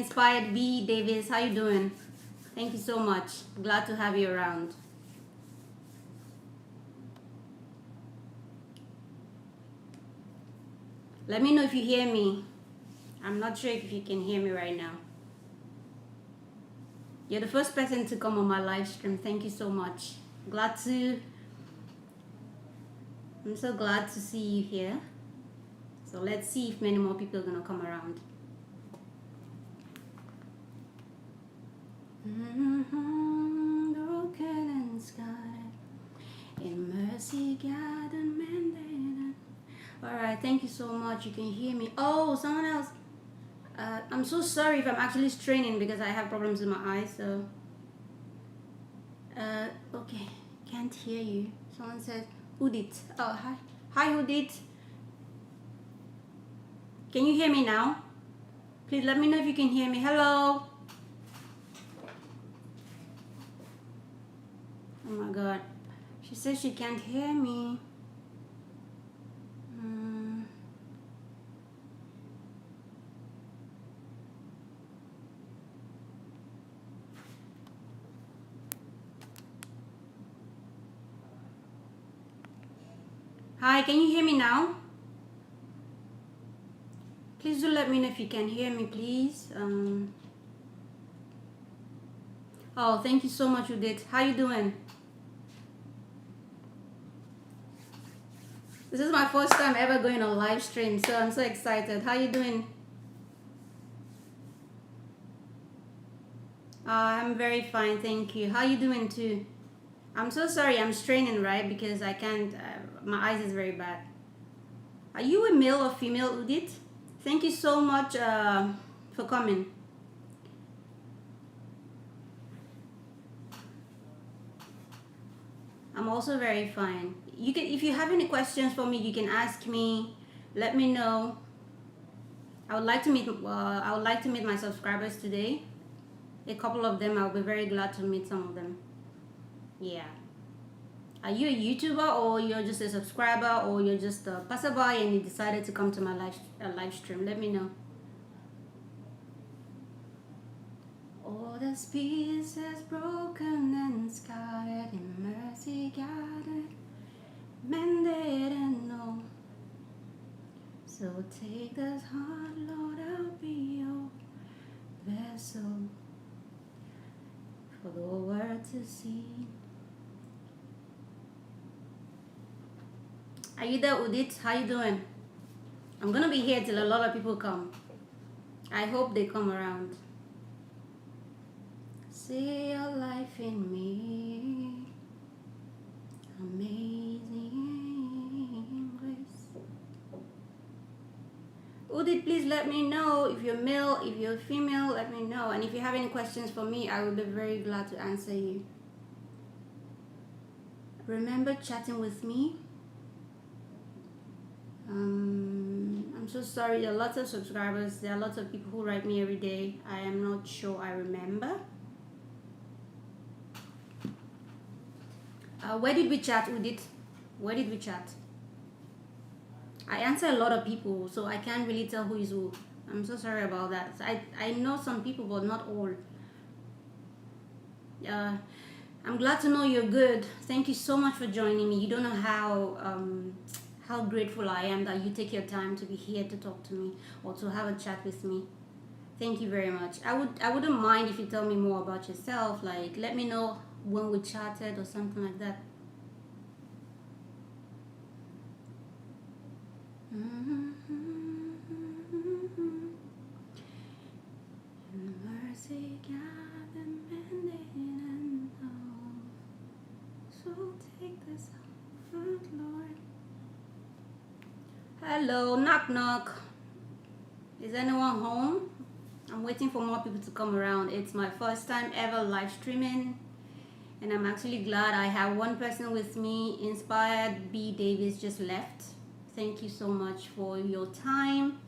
Inspired B Davis, how you doing? Thank you so much. Glad to have you around. Let me know if you hear me. I'm not sure if you can hear me right now. You're the first person to come on my live stream. Thank you so much. I'm so glad to see you here. So let's see if many more people are gonna come around. Broken and scarred, in mercy gathered, mandated. All right, thank you so much. You can hear me. Oh, someone else. I'm so sorry if I'm actually straining because I have problems with my eyes. So, okay, can't hear you. Someone said Udit. Oh, hi, hi Udit. Can you hear me now? Please let me know if you can hear me. Hello. Oh my God, she says she can't hear me. Hi, can you hear me now? Please do let me know if you can hear me, please. Oh, thank you so much, Udit. How you doing? This is my first time ever going on live stream, so I'm so excited. How you doing? I'm very fine, thank you. How you doing too? I'm so sorry, I'm straining, right? Because I can't, my eyes is very bad. Are you a male or female, Udit? Thank you so much for coming. I'm also very fine. You can, if you have any questions for me, you can ask me. Let me know. I would like to meet my subscribers today. A couple of them. I'll be very glad to meet some of them. Yeah. Are you a YouTuber, or you're just a subscriber, or you're just a passerby and you decided to come to my live stream? Let me know. All the pieces broken and scarred, in mercy gathered, mended and known. So take this heart, Lord, I'll be your vessel for the world to see. Are you there, Udit? How you doing? I'm gonna be here till a lot of people come. I hope they come around. See your life in me, amazing grace. Udit, please let me know if you're male, if you're female, let me know. And if you have any questions for me, I will be very glad to answer you. Remember chatting with me. I'm so sorry, there are lots of subscribers, there are lots of people who write me every day. I am not sure I remember. Where did we chat, Udit? Where did we chat? I answer a lot of people, so I can't really tell who is who. I'm so sorry about that. I know some people, but not all. I'm glad to know you're good. Thank you so much for joining me. You don't know how grateful I am that you take your time to be here to talk to me or to have a chat with me. Thank you very much. I wouldn't mind if you tell me more about yourself. Like, let me know when we chatted or something like that. Mercy, God, and mandate, so take this heart, Lord. Hello, knock knock. Is anyone home? I'm waiting for more people to come around. It's my first time ever live streaming, and I'm actually glad I have one person with me. Inspired B Davis just left. Thank you so much for your time.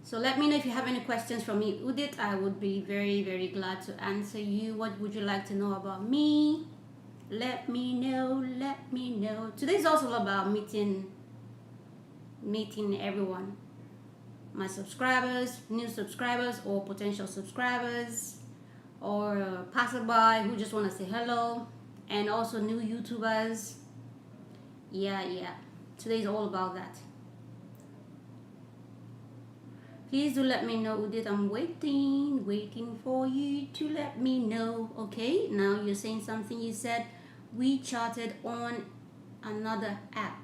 So let me know if you have any questions for me, Udit. I would be very, very glad to answer you. What would you like to know about me? Let me know, let me know. Today's also about meeting everyone. my subscribers, new subscribers or potential subscribers, or passerby who just want to say hello, and also new YouTubers. Yeah, today's all about that. Please do let me know, Udit. I'm waiting for you to let me know. Okay, now you're saying something. You said we chatted on another app.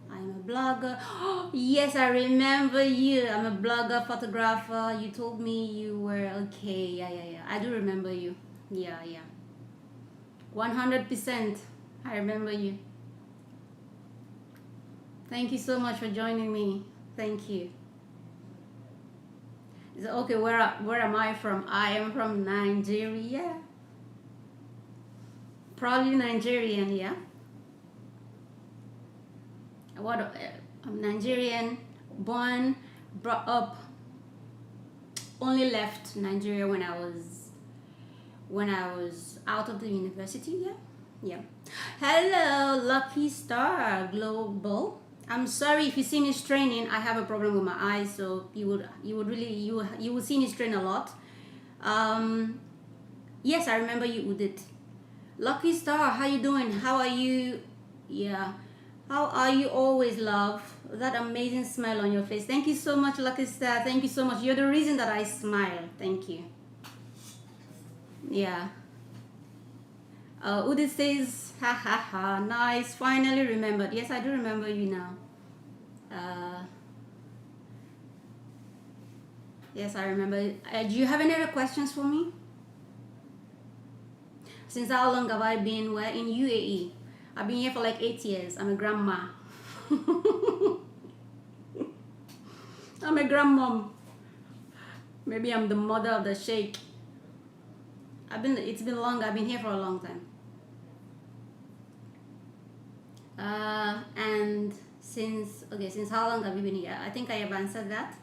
I'm a blogger. Oh, yes, I remember you. I'm a blogger, photographer. You told me you were okay. Yeah. I do remember you. Yeah. 100%. I remember you. Thank you so much for joining me. Thank you. Okay, where am I from? I am from Nigeria. Probably Nigerian, yeah. I'm Nigerian, born, brought up. Only left Nigeria when I was out of the university. Yeah. Hello, Lucky Star Global. I'm sorry if you see me straining. I have a problem with my eyes, so you would see me strain a lot. Yes, I remember you, Udit. Lucky Star, how you doing? How are you? Yeah. How are you always, love? That amazing smile on your face. Thank you so much, Lucky Star. Thank you so much. You're the reason that I smile. Thank you. Yeah. Udit says, ha, nice. Finally remembered. Yes, I do remember you now. Yes, I remember. Do you have any other questions for me? Since how long have I been? We're in UAE. I've been here for like 8 years. I'm a grandma. I'm a grandmom. Maybe I'm the mother of the sheikh. It's been long. I've been here for a long time. And since how long have you been here? I think I have answered that.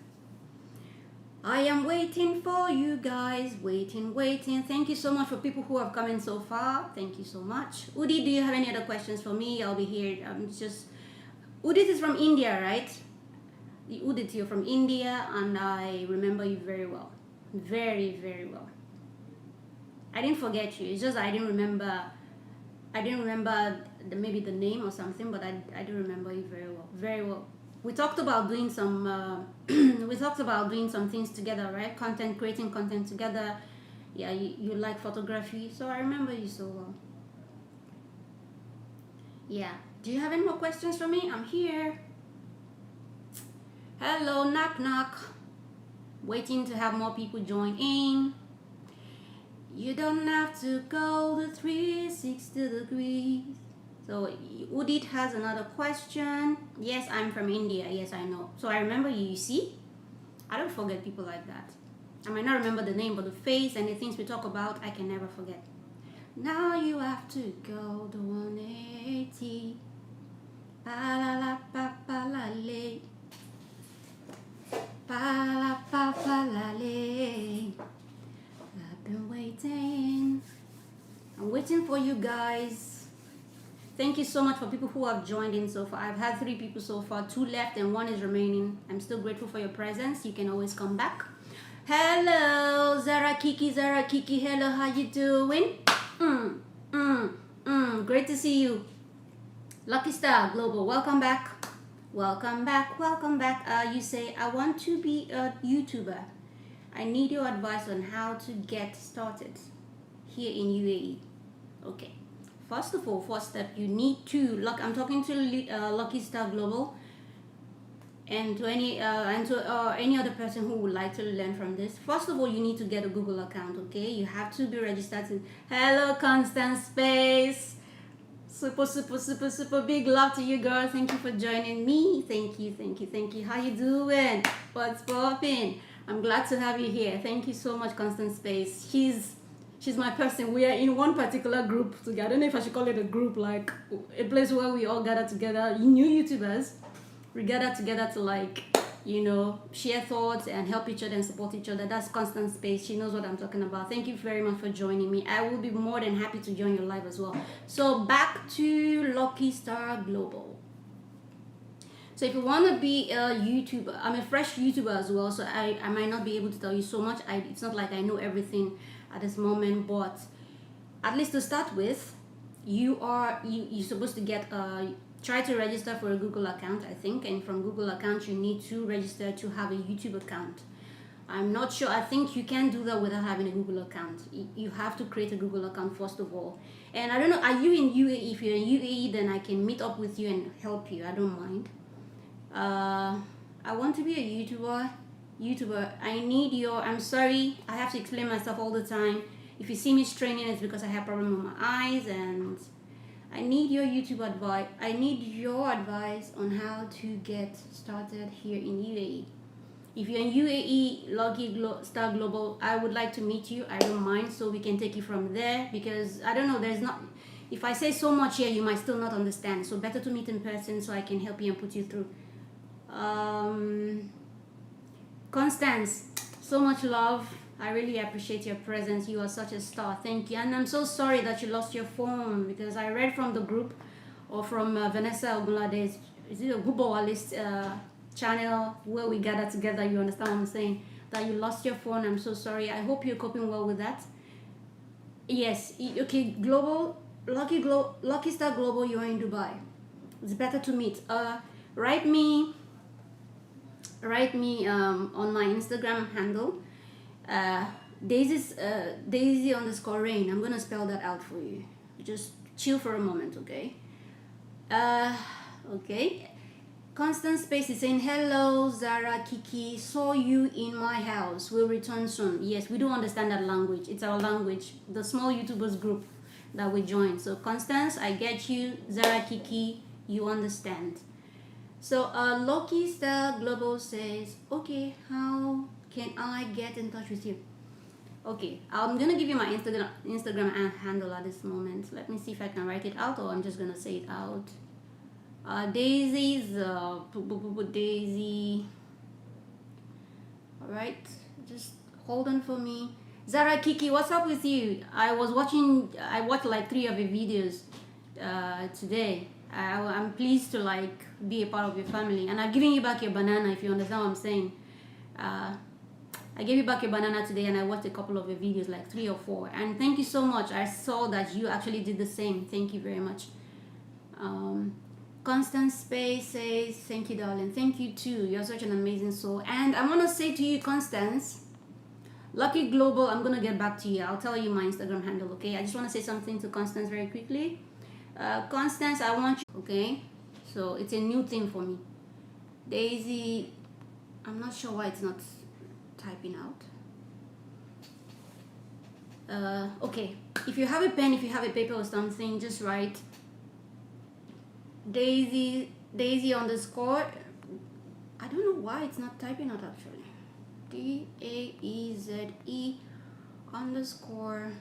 I am waiting for you guys. Waiting. Thank you so much for people who have come in so far. Thank you so much. Udit, do you have any other questions for me? I'll be here. Udit is from India, right? Udit, you're from India, and I remember you very well. Very, very well. I didn't forget you. It's just I didn't remember maybe the name or something, but I do remember you very well. We talked about doing some things together, right? Creating content together. Yeah, you like photography, so I remember you so well. Yeah. Do you have any more questions for me? I'm here. Hello, knock. Waiting to have more people join in. You don't have to go the 360 degrees. So Udit has another question. Yes, I'm from India. Yes, I know. So I remember you see? I don't forget people like that. I might not remember the name, but the face and the things we talk about, I can never forget. Now you have to go the 180. Pa-la-la-pa-pa-la-le. Pa-la-pa-pa-la-le. I've been waiting. I'm waiting for you guys. Thank you so much for people who have joined in so far. I've had 3 people so far, 2 left and 1 is remaining. I'm still grateful for your presence. You can always come back. Hello, Zara Kiki. Hello, how you doing? Great to see you. Lucky Star Global, welcome back. You say, I want to be a YouTuber. I need your advice on how to get started here in UAE. Okay. First of all, first step, you need to I'm talking to Lucky Star Global and to any other person who would like to learn from this. First of all, you need to get a Google account. Okay, you have to be registered. Hello, Constant Space. Super big love to you, girl. Thank you for joining me. Thank you. How you doing? What's popping? I'm glad to have you here. Thank you so much, Constant Space. She's my person. We are in one particular group together. I don't know if I should call it a group, like a place where we all gather together. New YouTubers, we gather together to share thoughts and help each other and support each other. That's Constant Space. She knows what I'm talking about. Thank you very much for joining me. I will be more than happy to join your live as well. So back to Lucky Star Global. So if you want to be a YouTuber, I'm a fresh YouTuber as well, so I might not be able to tell you so much. It's not like I know everything at this moment, but at least to start with, you're supposed to get try to register for a Google account, I think, and from Google account you need to register to have a YouTube account. I'm not sure. I think you can do that without having a Google account. You have to create a Google account first of all. And I don't know, are you in UAE? If you're in UAE, then I can meet up with you and help you. I don't mind. I want to be a YouTuber. I need your, I'm sorry, I have to explain myself all the time. If you see me straining, it's because I have problem with my eyes, and I need your YouTube advice. I need your advice on how to get started here in UAE. If you're in UAE, Lucky Star Global, I would like to meet you. I don't mind, so we can take it from there, because I don't know, there's not, if I say so much here, you might still not understand. So better to meet in person so I can help you and put you through. Constance, so much love. I really appreciate your presence. You are such a star. Thank you. And I'm so sorry that you lost your phone, because I read from the group, or from Vanessa Ogunlade, is it a Gubo list channel where we gather together, you understand what I'm saying, that you lost your phone. I'm so sorry. I hope you're coping well with that. Yes, okay, Lucky Star Global, you're in Dubai. It's better to meet. Write me on my Instagram handle, Daisy_Rain. I'm gonna spell that out for you. Just chill for a moment, okay? Okay. Constant Space is saying, hello Zara Kiki, saw you in my house, will return soon. Yes, we do understand that language. It's our language, the small YouTubers group that we join. So Constance, I get you. Zara Kiki, you understand. So Lucky Star Global says, okay, how can I get in touch with you? Okay, I'm gonna give you my Instagram handle at this moment. Let me see if I can write it out, or I'm just gonna say it out. Daisy's Daisy. All right, just hold on for me. Zara Kiki, what's up with you? I watched like 3 of your videos today. I'm pleased to like be a part of your family, and I'm giving you back your banana, if you understand what I'm saying. I gave you back your banana today, and I watched a couple of your videos, like 3 or 4, and thank you so much. I saw that you actually did the same. Thank you very much. Constant Space says, thank you, darling. Thank you too. You're such an amazing soul. And I want to say to you, Constance, Lucky Global, I'm going to get back to you. I'll tell you my Instagram handle, okay? I just want to say something to Constance very quickly. Constance, I want you, okay? So it's a new thing for me. Daisy, I'm not sure why it's not typing out. Okay, if you have a pen, if you have a paper or something, just write Daisy underscore. I don't know why it's not typing out actually. DAEZE underscore.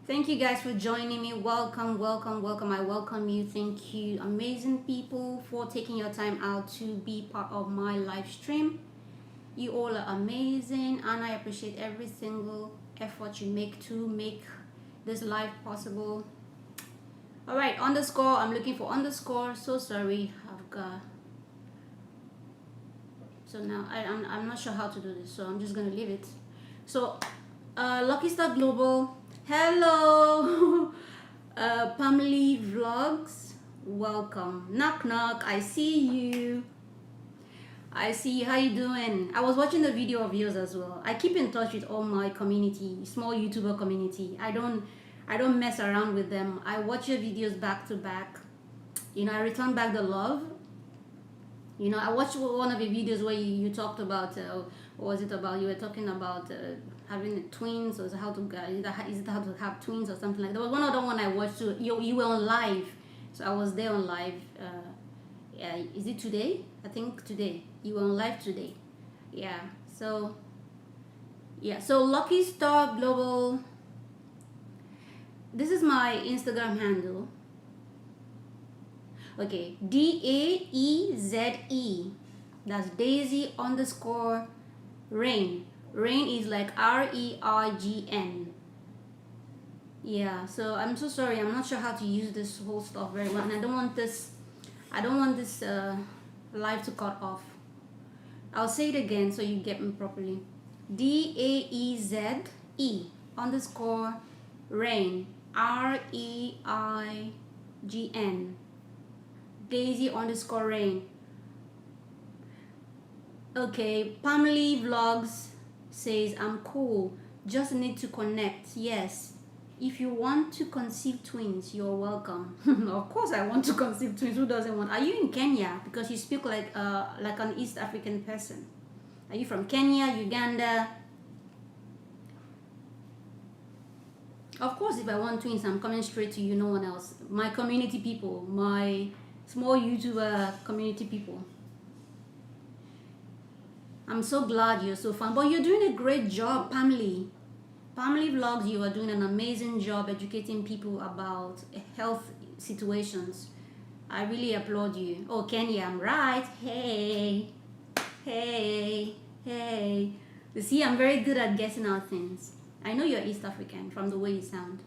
Thank you guys for joining me. Welcome. I welcome you. Thank you, amazing people, for taking your time out to be part of my live stream. You all are amazing, and I appreciate every single effort you make to make this live possible. All right, underscore. I'm looking for underscore. So sorry, I've got. So now I'm not sure how to do this, so I'm just gonna leave it. So, Lucky Star Global. Hello, Pamela Vlogs. Welcome. Knock knock. I see you. How you doing? I was watching the video of yours as well. I keep in touch with all my community, small YouTuber community. I don't mess around with them. I watch your videos back to back. You know, I return back the love. You know, I watched one of your videos where you talked about, what was it about? You were talking about having twins, or is it how to have twins or something like that. There was one other one I watched too. You were on live, so I was there on live. Yeah, is it today? I think today. You were on live today. Yeah. So Lucky Star Global. This is my Instagram handle. Okay, DAEZE. That's Daisy underscore Rain. Rain is like RERGN. Yeah, so I'm so sorry. I'm not sure how to use this whole stuff very well, and I don't want this I don't want this live to cut off. I'll say it again so you get me properly. DAEZE underscore Reign, REIGN, Daisy underscore Reign. Okay, Pamela Vlogs says, I'm cool, just need to connect. Yes, if you want to conceive twins, you're welcome. Of course I want to conceive twins. Who doesn't want? Are you in Kenya? Because you speak like an East African person. Are you from Kenya, Uganda? Of course, if I want twins, I'm coming straight to you, no one else. My community people, my small YouTuber community people. I'm so glad you're so fun. But you're doing a great job, Pamela. Pamela Vlogs, you are doing an amazing job educating people about health situations. I really applaud you. Oh, Kenya, I'm right. Hey, hey, hey. You see, I'm very good at guessing out things. I know you're East African from the way you sound,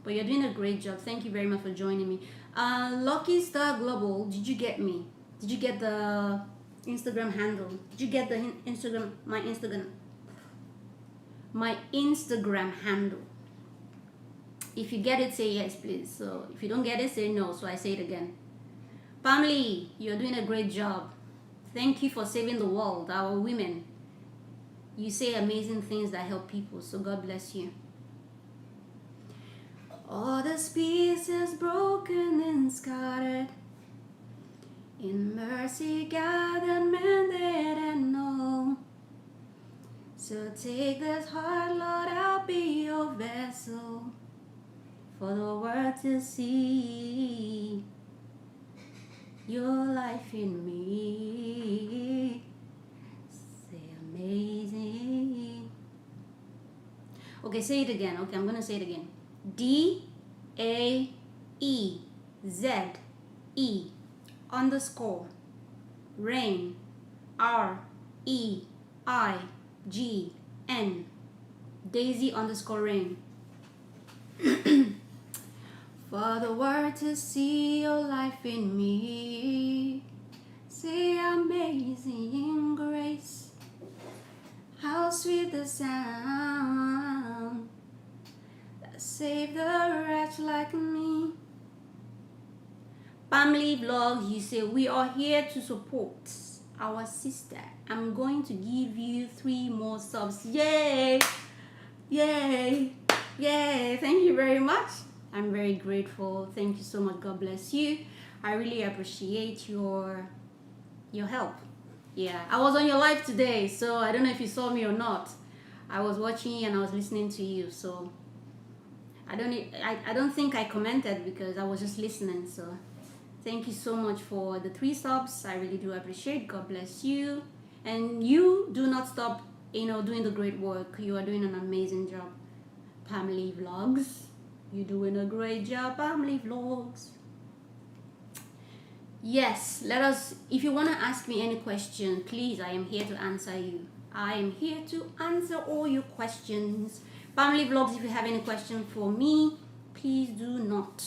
but you're doing a great job. Thank you very much for joining me. Lucky Star Global, did you get me? Did you get the Instagram handle? Did you get the Instagram, my Instagram handle? If you get it, say yes, please. So if you don't get it, say no. So I say it again. Pamela, you're doing a great job. Thank you for saving the world, our women. You say amazing things that help people, so God bless you. All the pieces broken and scattered, in mercy gathered, mended and all. So take this heart, Lord, I'll be your vessel for the world to see your life in me. Amazing. Okay, say it again. Okay, I'm gonna say it again. DAEZE underscore Reign, REIGN, Daisy underscore Reign. For the world to see your life in me. Say amazing grace. How sweet the sound that saved a wretch like me. Family Vlogs, you say, we are here to support our sister. I'm going to give you 3 more subs. Yay! Yay! Yay! Thank you very much. I'm very grateful. Thank you so much. God bless you. I really appreciate your help. Yeah, I was on your live today, so I don't know if you saw me or not. I was watching and I was listening to you, so I don't think I commented because I was just listening. So thank you so much for the 3 subs. I really do appreciate. God bless you, and you do not stop, doing the great work. You are doing an amazing job. Pamela Vlogs, you're doing a great job, Pamela Vlogs. Yes, if you want to ask me any question, please, I am here to answer you. I am here to answer all your questions. Family Vlogs, if you have any question for me, please do not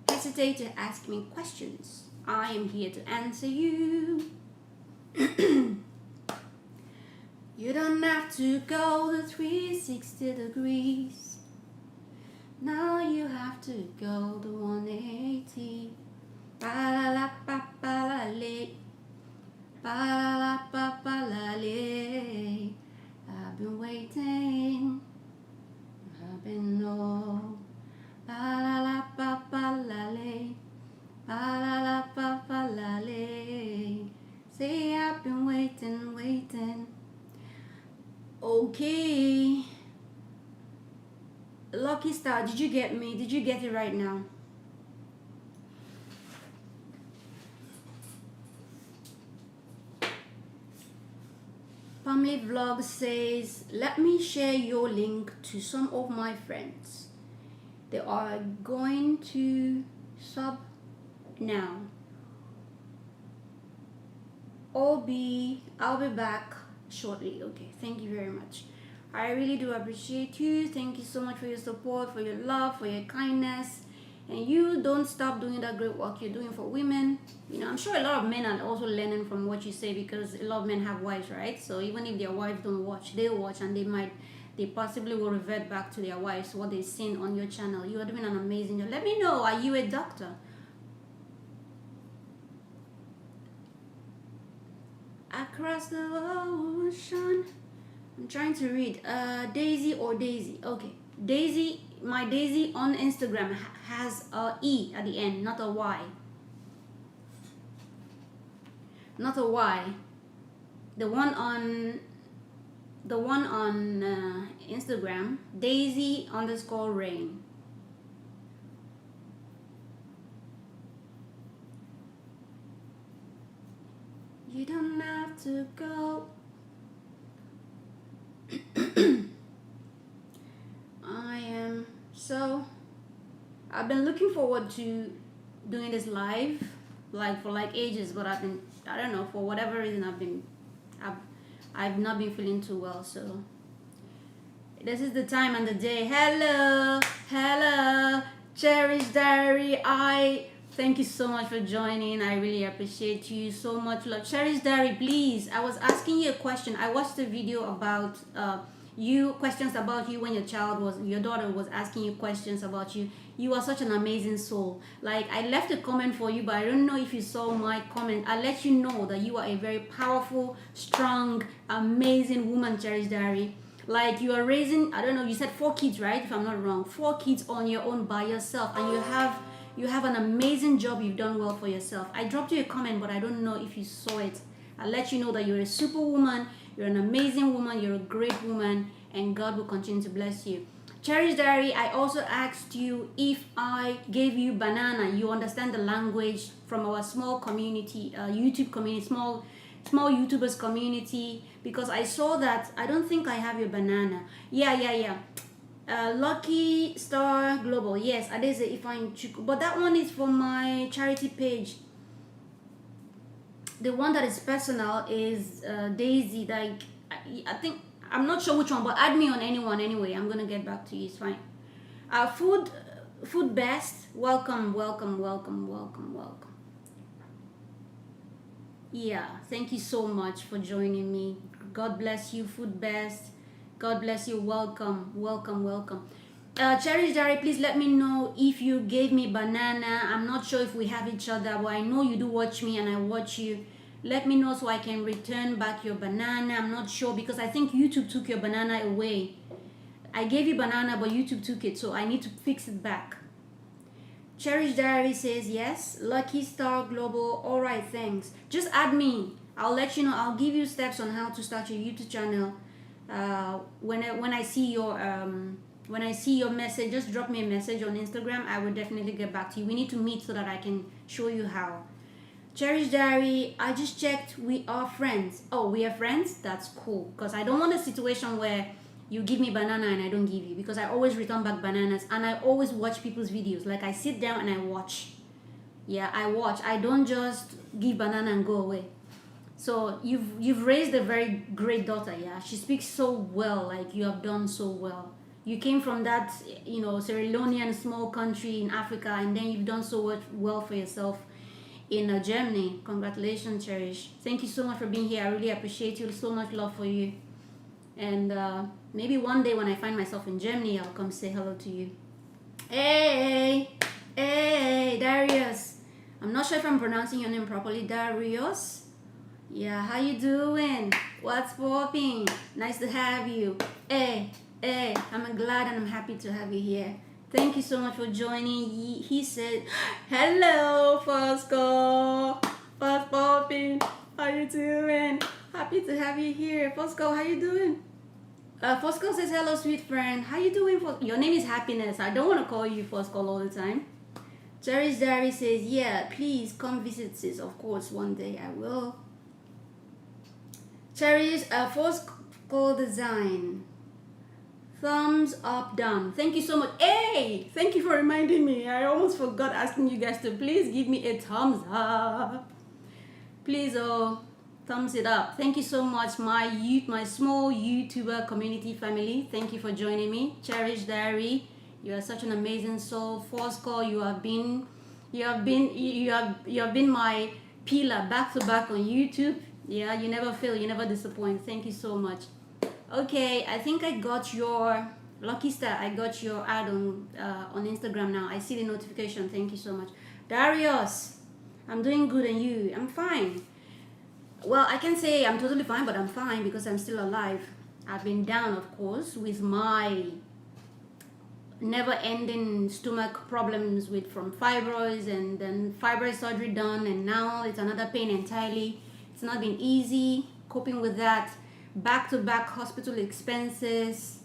hesitate to ask me questions. I am here to answer you. You don't have to go the 360 degrees. Now you have to go the 180. Ba-la-la-ba-ba-la-le. Ba-la-la-ba-ba-la-le. I've been waiting. I've been low. Ba-la-la-ba-ba-la-le. Ba-la-la-ba-ba-la-le. Say I've been waiting. Okay. Lucky Star, did you get me? Did you get it right now? Family Vlog says, let me share your link to some of my friends. They are going to sub now. I'll be back shortly. Okay, thank you very much. I really do appreciate you. Thank you so much for your support, for your love, for your kindness. and you don't stop doing that great work you're doing for women. You know, I'm sure a lot of men are also learning from what you say, because a lot of men have wives, right? So even if their wives don't watch, they watch, and they possibly will revert back to their wives what they've seen on your channel. You are doing an amazing job. Let me know, are you a doctor? Across the ocean. I'm trying to read. Daisy or Daisy. Okay. Daisy, my Daisy on Instagram has a E at the end, not a Y. Not a Y. The one on Instagram, Daisy_Rain. You don't have to go. I've been looking forward to doing this live, like for like ages, but I don't know, for whatever reason I've not been feeling too well, so this is the time and the day. Hello, Cherish Diary. Thank you so much for joining. I really appreciate you so much. Love, Cherish Diary, please. I was asking you a question. I watched a video about questions about you when your daughter was asking you questions about you. You are such an amazing soul. Like, I left a comment for you, but I don't know if you saw my comment. I let you know that you are a very powerful, strong, amazing woman, Cherish Diary. Like, you are raising, I don't know, you said 4 kids, right? If I'm not wrong, 4 kids on your own by yourself, and you have an amazing job. You've done well for yourself. I dropped you a comment, but I don't know if you saw it. I let you know that you're a superwoman, you're an amazing woman, you're a great woman, and God will continue to bless you. Cherish Diary, I also asked you if I gave you banana, you understand the language from our small community, YouTube community, small YouTubers community, because I saw that. I don't think I have your banana. Yeah. Lucky Star Global, yes, Adeze Ifeanyi Chukwu, but that one is for my charity page. The one that is personal is Daisy. Like, I think, I'm not sure which one, but add me on anyone anyway. I'm gonna get back to you. It's fine. Food Best, welcome. Yeah, thank you so much for joining me. God bless you, Food Best. God bless you. Welcome. Cherish Diary, please let me know if you gave me banana. I'm not sure if we have each other, but I know you do watch me and I watch you. Let me know so I can return back your banana. I'm not sure, because I think YouTube took your banana away. I gave you banana, but YouTube took it, so I need to fix it back. Cherish Diary says yes. Lucky Star Global, all right, thanks. Just add me. I'll let you know. I'll give you steps on how to start your YouTube channel. When I see your message, just drop me a message on Instagram. I will definitely get back to you. We need to meet so that I can show you how. Cherish Diary, I just checked, we are friends. Oh, we are friends? That's cool, because I don't want a situation where you give me banana and I don't give you, because I always return back bananas, and I always watch people's videos. Like, I sit down and I watch. Yeah, I watch. I don't just give banana and go away. So you've raised a very great daughter. Yeah, she speaks so well. Like, you have done so well. You came from that, Sierra Leonean small country in Africa, and then you've done so well for yourself in Germany. Congratulations, Cherish. Thank you so much for being here. I really appreciate you. So much love for you. And maybe one day when I find myself in Germany, I'll come say hello to you. Hey, Darius. I'm not sure if I'm pronouncing your name properly. Darius. Yeah, how you doing? What's popping? Nice to have you. Hey, I'm glad and I'm happy to have you here. Thank you so much for joining. He said, hello, Fosco. What's popping? How you doing? Happy to have you here. Fosco, how you doing? Fosco says, hello, sweet friend. How you doing? Your name is Happiness. I don't want to call you Fosco all the time. Cherish Diary says, yeah, please come visit sis. Of course, one day I will. Cherish, Fosco Design. Thumbs up, down. Thank you so much. Hey, thank you for reminding me. I almost forgot asking you guys to please give me a thumbs up. Please, thumbs it up. Thank you so much, my small YouTuber community family. Thank you for joining me. Cherish Diary, You are such an amazing soul. First call, you have been my pillar back to back on YouTube. Yeah, you never fail, you never disappoint. Thank you so much. Okay, I think I got your lucky star. I got your ad on Instagram now. I see the notification. Thank you so much, Darius. I'm doing good, and you? I'm fine. Well, I can say I'm totally fine, but I'm fine because I'm still alive. I've been down, of course, with my never-ending stomach problems with from fibroids, and then fibroid surgery done, and now it's another pain entirely. It's not been easy coping with that. Back-to-back hospital expenses.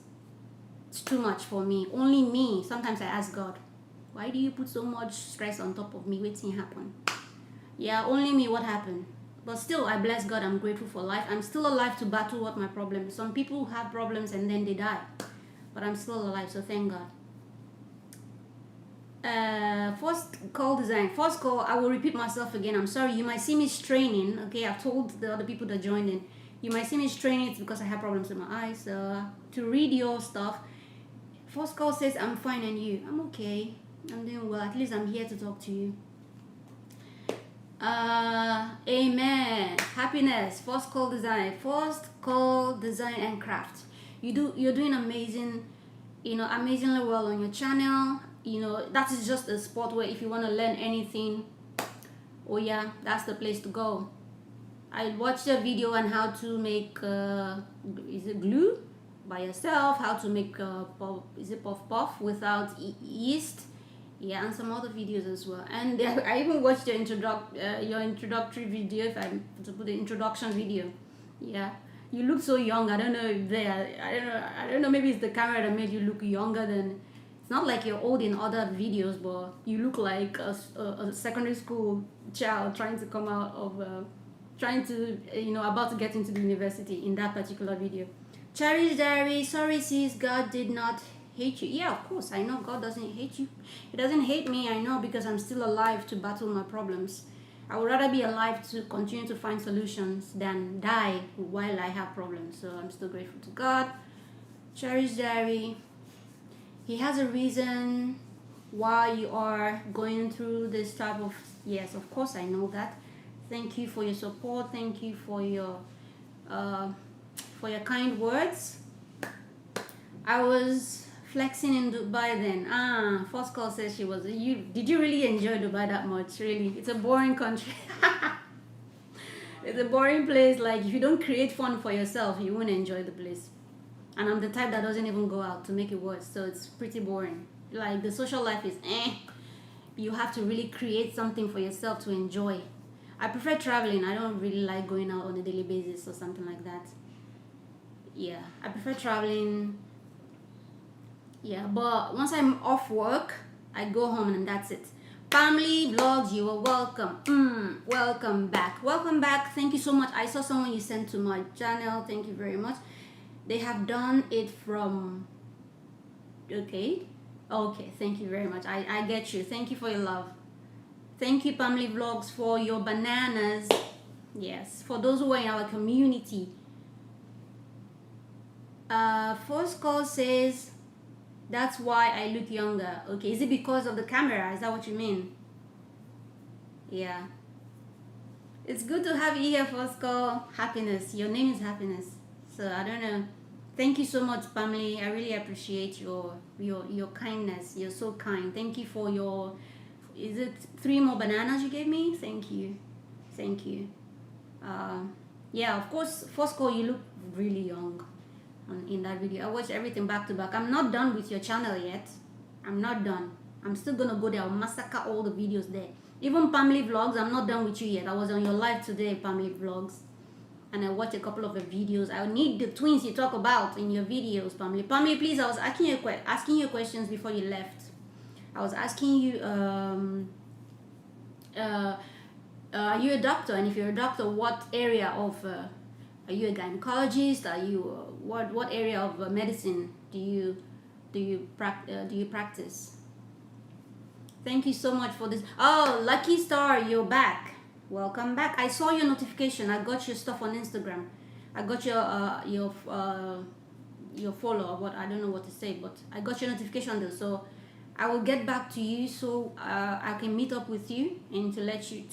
It's too much for me. Only me. Sometimes I ask God, why do you put so much stress on top of me? Waiting happen. Yeah, only me. What happened? But still, I bless God. I'm grateful for life. I'm still alive to battle what my problems. Some people have problems and then they die, but I'm still alive, so thank God. First call design. First call, I will repeat myself again. I'm sorry. You might see me straining. Okay, I've told the other people that joined in. You might see me straining. It's because I have problems with my eyes. To read your stuff. First call says, I'm fine, and you? I'm okay. I'm doing well. At least I'm here to talk to you. Amen. Happiness. First call design. First call design and craft. You're doing amazing, amazingly well on your channel. That is just a spot where if you want to learn anything, oh yeah, that's the place to go. I watched a video on how to make is it glue by yourself, how to make puff puff without yeast. Yeah, and some other videos as well. And I even watched your introductory video, if I to put the introduction video. Yeah, you look so young. I don't know if I don't know. Maybe it's the camera that made you look younger than. It's not like you're old in other videos, but you look like a secondary school child trying to come out of, about to get into the university in that particular video. Cherish Diary. Sorry, sis. God did not hate you. Yeah, of course, I know God doesn't hate you. He doesn't hate me, I know, because I'm still alive to battle my problems. I would rather be alive to continue to find solutions than die while I have problems. So I'm still grateful to God. Cherish Diary. He has a reason why you are going through this type of... Yes, of course, I know that. Thank you for your support. Thank you for your kind words. I was flexing in Dubai then. First call says she was. Did you really enjoy Dubai that much? Really? It's a boring country. It's a boring place. Like, if you don't create fun for yourself, you won't enjoy the place. And I'm the type that doesn't even go out to make it worse. So it's pretty boring. Like, the social life is You have to really create something for yourself to enjoy. I prefer traveling. I don't really like going out on a daily basis or something like that. Yeah, I prefer traveling. Yeah, but once I'm off work, I go home and that's it. Family vlogs, you are welcome. Welcome back. Welcome back. Thank you so much. I saw someone you sent to my channel. Thank you very much. They have done it from... Okay. Thank you very much. I get you. Thank you for your love. Thank you, Family Vlogs, for your bananas. Yes, for those who are in our community. First call says... That's why I look younger. Okay, is it because of the camera? Is that what you mean? Yeah. It's good to have you here, First Call. Happiness. Your name is Happiness. So, I don't know. Thank you so much, family. I really appreciate your kindness. You're so kind. Thank you for your... Is it 3 more bananas you gave me? Thank you. Thank you. Yeah, of course, First Call, you look really young. In that video, I watched everything back to back. I'm not done with your channel yet. I'm not done. I'm still gonna go there. I'll massacre all the videos there. Even Family Vlogs, I'm not done with you yet. I was on your live today, Family Vlogs, and I watched a couple of the videos. I need the twins you talk about in your videos, Family. Family, please, I was asking you questions before you left. I was asking you, are you a doctor? And if you're a doctor, what area of... are you a gynecologist? Are you what area of medicine do you practice? Thank you so much for this. Oh, Lucky Star, you're back. Welcome back. I saw your notification. I got your stuff on Instagram. I got your follow, but I don't know what to say. But I got your notification though, so I will get back to you so I can meet up with you and to let you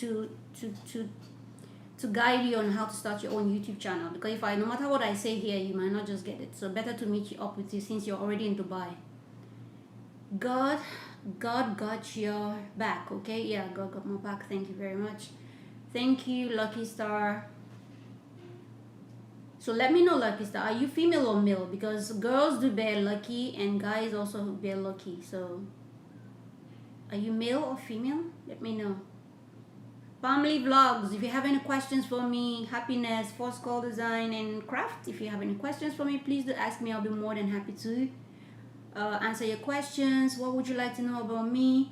to guide you on how to start your own YouTube channel. Because if no matter what I say here, you might not just get it. So better to meet you up with you since you're already in Dubai. God got your back, okay? Yeah, God got my back. Thank you very much. Thank you, Lucky Star. So let me know, Lucky Star, are you female or male? Because girls do bear lucky and guys also bear lucky. So are you male or female? Let me know. Family vlogs, if you have any questions for me, happiness, force call design and craft, if you have any questions for me, please do ask me. I'll be more than happy to answer your questions. What would you like to know about me?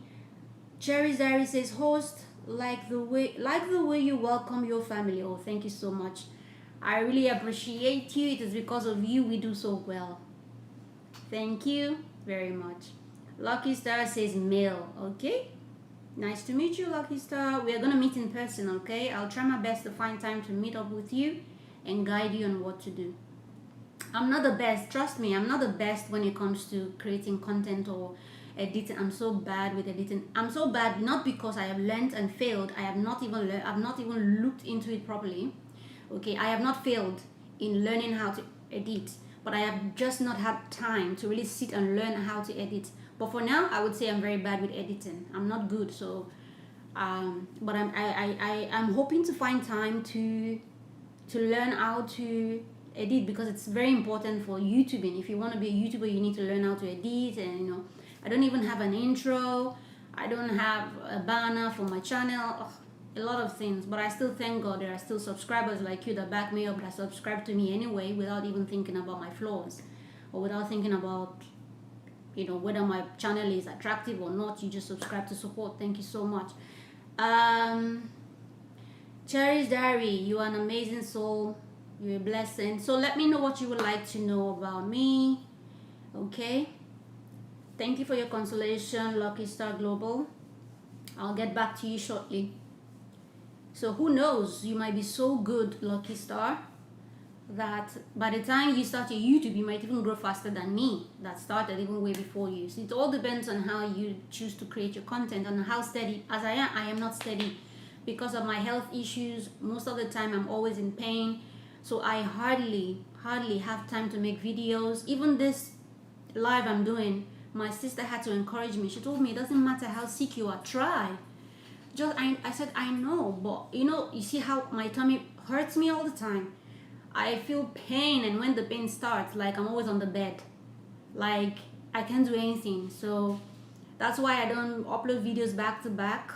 Cherry's Diary says, host, like the way you welcome your family. Oh, thank you so much. I really appreciate you. It is because of you we do so well. Thank you very much. Lucky Star says male. Okay, nice to meet you, Lucky Star. We are gonna meet in person, okay? I'll try my best to find time to meet up with you and guide you on what to do. I'm not the best, trust me, I'm not the best when it comes to creating content or editing. I'm so bad with editing. I'm so bad not because I have learned and failed. I've not even looked into it properly. Okay, I have not failed in learning how to edit, but I have just not had time to really sit and learn how to edit. But for now, I would say I'm very bad with editing. I'm not good, so but I'm hoping to find time to learn how to edit, because it's very important for YouTubing. If you want to be a YouTuber, you need to learn how to edit. And you know, I don't even have an intro, I don't have a banner for my channel, a lot of things. But I still thank God there are still subscribers like you that back me up, that subscribe to me anyway without even thinking about my flaws or without thinking about, you know, whether my channel is attractive or not. You just subscribe to support. Thank you so much. Cherry's Diary, you are an amazing soul. You're a blessing. So let me know what you would like to know about me. Okay. Thank you for your consolation, Lucky Star Global. I'll get back to you shortly. So who knows? You might be so good, Lucky Star, that by the time you start your YouTube, you might even grow faster than me, that started even way before you. So it all depends on how you choose to create your content and how steady. As I am not steady because of my health issues. Most of the time I'm always in pain, so I hardly have time to make videos. Even this live I'm doing, my sister had to encourage me. She told me, it doesn't matter how sick you are, try. I said, I know, but you see how my tummy hurts me all the time. I feel pain, and when the pain starts, like I'm always on the bed, like I can't do anything. So that's why I don't upload videos back to back.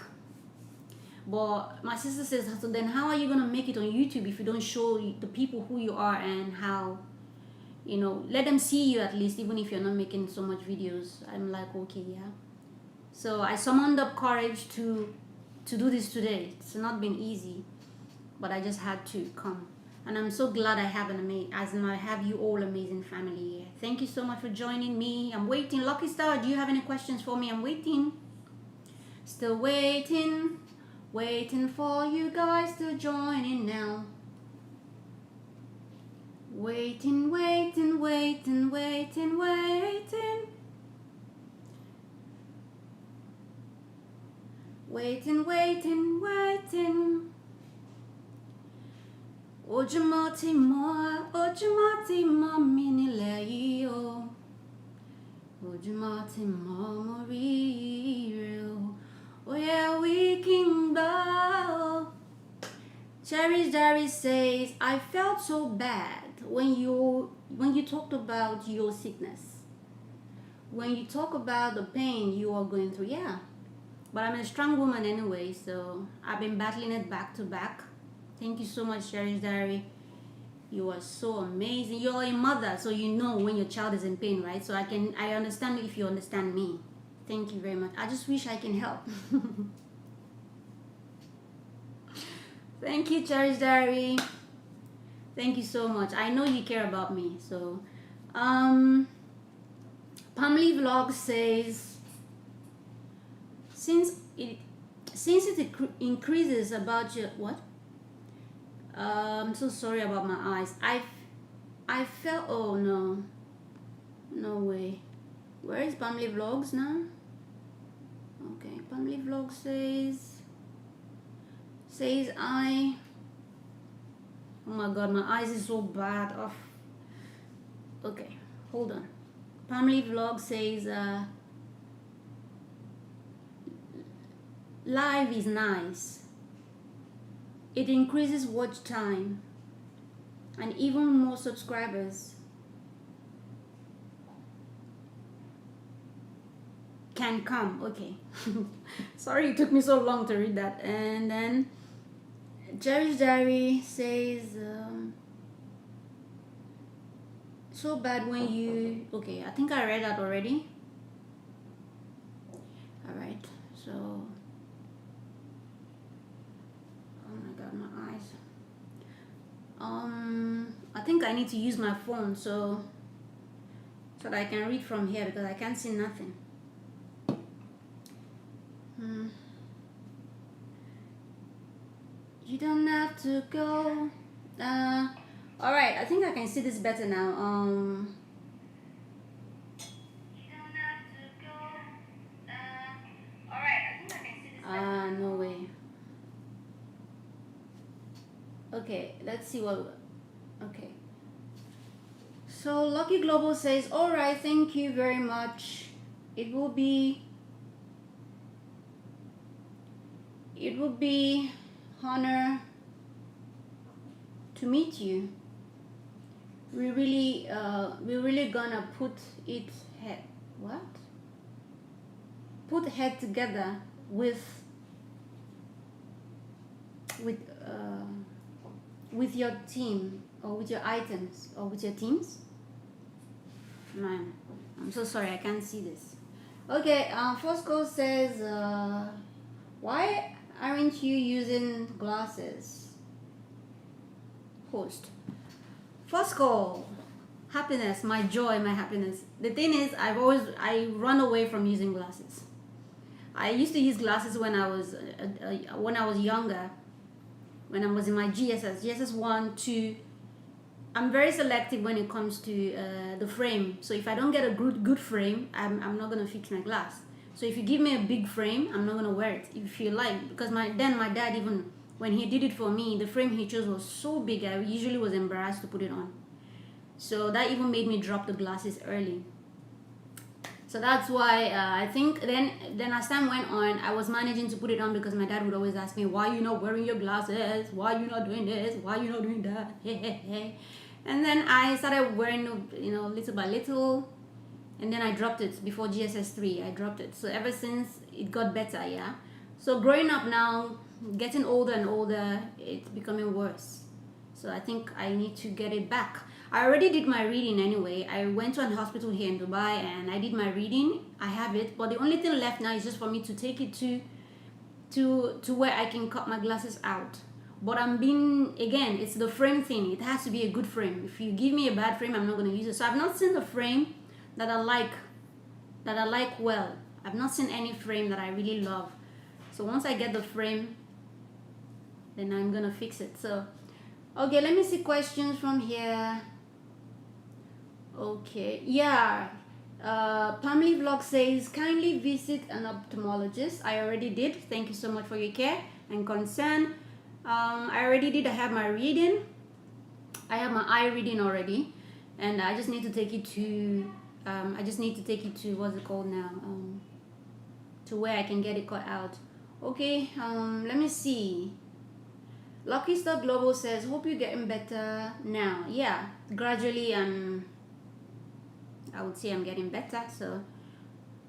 But my sister says, so then how are you gonna make it on YouTube if you don't show the people who you are and how, let them see you at least, even if you're not making so much videos. I'm like, okay, yeah. So I summoned up courage to do this today. It's not been easy, but I just had to come. And I'm so glad I have I have you all amazing family here. Thank you so much for joining me. I'm waiting. Lucky Star, do you have any questions for me? I'm waiting. Still waiting for you guys to join in now. Waiting. Waiting. Ojumati mo minile yo. Ojumati mo moriro. Oh yeah, we can bow. Cherry's Diary says, I felt so bad when you talked about your sickness. When you talk about the pain you are going through, yeah. But I'm a strong woman anyway, so I've been battling it back to back. Thank you so much, Cherry's Diary. You are so amazing. You're a mother, so you know when your child is in pain, right? So I understand if you understand me. Thank you very much. I just wish I can help. Thank you, Cherry's Diary. Thank you so much. I know you care about me. So, Pamela Vlog says, since it increases about your what? I'm so sorry about my eyes. I felt, oh no. No way. Where is Pamela Vlogs now? Okay, Pamela Vlog says I. Oh my god, my eyes is so bad. Oh. Okay, hold on. Pamela Vlog says live is nice. It increases watch time and even more subscribers can come. Okay. Sorry it took me so long to read that. And then Cherish Diary says so bad when you. Okay, I think I read that already. Alright, so oh my god, my eyes. I think I need to use my phone so that I can read from here because I can't see nothing. You don't have to go. All right, I think I can see this better now. You don't have to go. All right, I think I can see this better. No way. Okay, let's see what. Okay. So Lucky Global says, all right, thank you very much. It will be honor to meet you. We're really gonna put head together with your team or with your items or with your teams. Man, I'm so sorry, I can't see this. Okay, Fosco says, why aren't you using glasses? Host. Fosco, happiness, my joy, my happiness. The thing is, I run away from using glasses. I used to use glasses when I was younger, when I was in my GSS 1, 2. I'm very selective when it comes to the frame. So if I don't get a good frame, I'm not gonna fix my glass. So if you give me a big frame, I'm not gonna wear it. If you like, because my dad, even when he did it for me, the frame he chose was so big, I usually was embarrassed to put it on. So that even made me drop the glasses early. So that's why I think then as time went on, I was managing to put it on because my dad would always ask me, why are you not wearing your glasses? Why are you not doing this? Why are you not doing that? And then I started wearing, little by little. And then I dropped it before GSS 3. I dropped it. So ever since, it got better, yeah. So growing up now, getting older and older, it's becoming worse. So I think I need to get it back. I already did my reading anyway. I went to an hospital here in Dubai and I did my reading. I have it, but the only thing left now is just for me to take it to where I can cut my glasses out. But it's the frame thing. It has to be a good frame. If you give me a bad frame, I'm not going to use it. So I've not seen the frame that I like well. I've not seen any frame that I really love. So once I get the frame, then I'm going to fix it. So, okay, let me see questions from here. Okay, yeah. Pamela Vlog says, kindly visit an ophthalmologist. I already did. Thank you so much for your care and concern. I already did. I have my reading. I have my eye reading already. And I just need to take it to, what's it called now? To where I can get it cut out. Okay, let me see. Lucky Star Global says, hope you're getting better now. Yeah, gradually I would say I'm getting better. So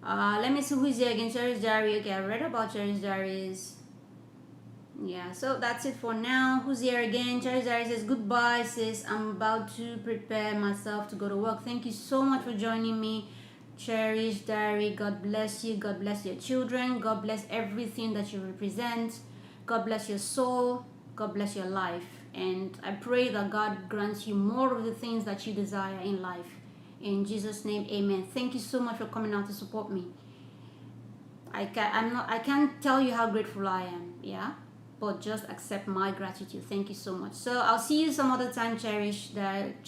let me see who's here again. Cherish Diary. Okay, I read about Cherish Diaries. Yeah, so that's it for now. Who's here again? Cherish Diary says, goodbye sis, I'm about to prepare myself to go to work. Thank you so much for joining me, Cherish Diary. God bless you. God bless your children. God bless everything that you represent. God bless your soul. God bless your life. And I pray that God grants you more of the things that you desire in life. In Jesus' name, amen. Thank you so much for coming out to support me. I can't tell you how grateful I am, yeah? But just accept my gratitude. Thank you so much. So I'll see you some other time, Cherish Diary.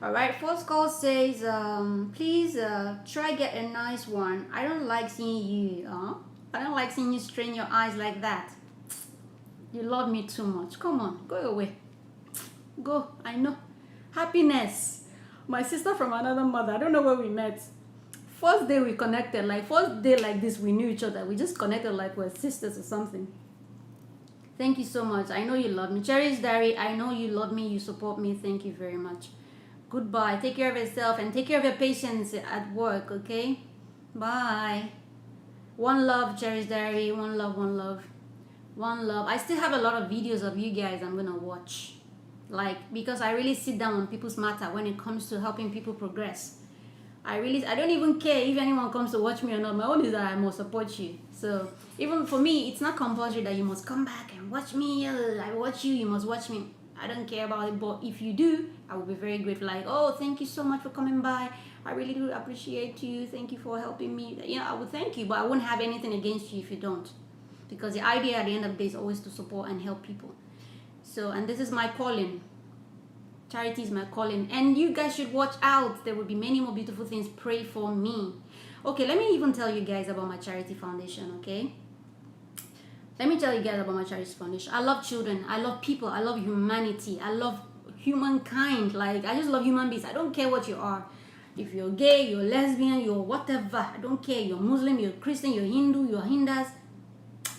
All right, first call says, please try get a nice one. I don't like seeing you. I don't like seeing you strain your eyes like that. You love me too much. Come on, go away. Go. I know. Happiness. My sister from another mother. I don't know where we met. First day we connected. Like first day like this, we knew each other. We just connected like we're sisters or something. Thank you so much. I know you love me. Cherish Diary, I know you love me. You support me. Thank you very much. Goodbye. Take care of yourself and take care of your patients at work, okay? Bye. One love, Cherish Diary. One love, one love. One love. I still have a lot of videos of you guys I'm gonna watch. Like, because I really sit down on people's matter when it comes to helping people progress. I don't even care if anyone comes to watch me or not. My own is that I must support you. So even for me, it's not compulsory that you must come back and watch me. I watch you, you must watch me. I don't care about it, but if you do, I will be very grateful. Like, oh, thank you so much for coming by. I really do appreciate you. Thank you for helping me. You know, I would thank you, but I wouldn't have anything against you if you don't. Because the idea at the end of the day is always to support and help people. So, and this is my calling. Charity is my calling. And you guys should watch out. There will be many more beautiful things. Pray for me. Okay, let me even tell you guys about my charity foundation, okay? Let me tell you guys about my charity foundation. I love children. I love people. I love humanity. I love humankind. Like, I just love human beings. I don't care what you are. If you're gay, you're lesbian, you're whatever. I don't care. You're Muslim, you're Christian, you're Hindu, you're Hindus.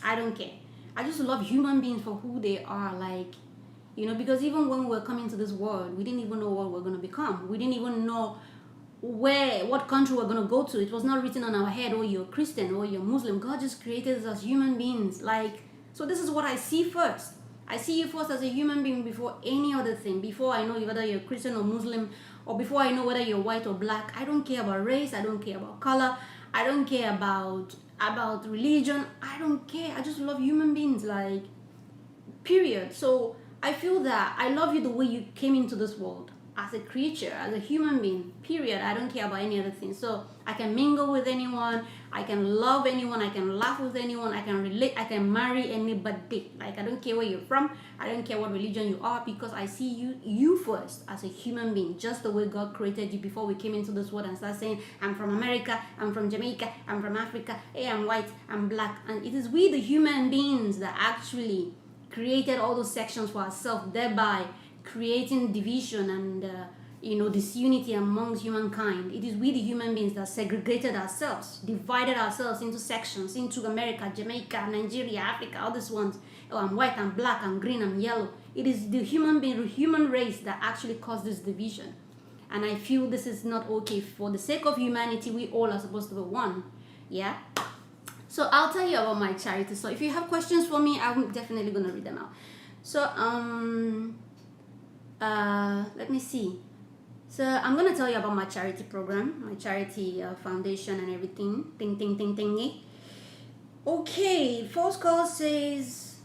I don't care. I just love human beings for who they are. Like, you know, because even when we're coming to this world, we didn't even know what we're going to become. We didn't even know what country we're going to go to. It was not written on our head, oh, you're Christian or you're Muslim. God just created us as human beings. Like, so this is what I see first. I see you first as a human being before any other thing. Before I know whether you're Christian or Muslim, or before I know whether you're white or black. I don't care about race. I don't care about color. I don't care about religion. I don't care. I just love human beings, like, period. So I feel that I love you the way you came into this world, as a creature, as a human being, period. I don't care about any other thing. So I can mingle with anyone, I can love anyone, I can laugh with anyone, I can relate, I can marry anybody. Like, I don't care where you're from, I don't care what religion you are, because I see you first as a human being, just the way God created you before we came into this world and start saying, I'm from America, I'm from Jamaica, I'm from Africa, hey, I'm white, I'm black. And it is we, the human beings, that actually created all those sections for ourselves, thereby creating division and disunity amongst humankind. It is we, the human beings, that segregated ourselves, divided ourselves into sections, into America, Jamaica, Nigeria, Africa, all these ones. Oh, I'm white, I'm black, I'm green, I'm yellow. It is the human race that actually caused this division. And I feel this is not okay. For the sake of humanity, we all are supposed to be one. Yeah? So I'll tell you about my charity. So if you have questions for me, I'm definitely going to read them out. So, let me see. So I'm going to tell you about my charity program, my charity foundation and everything. Ting, ting, ting, tingy. Okay, first call says,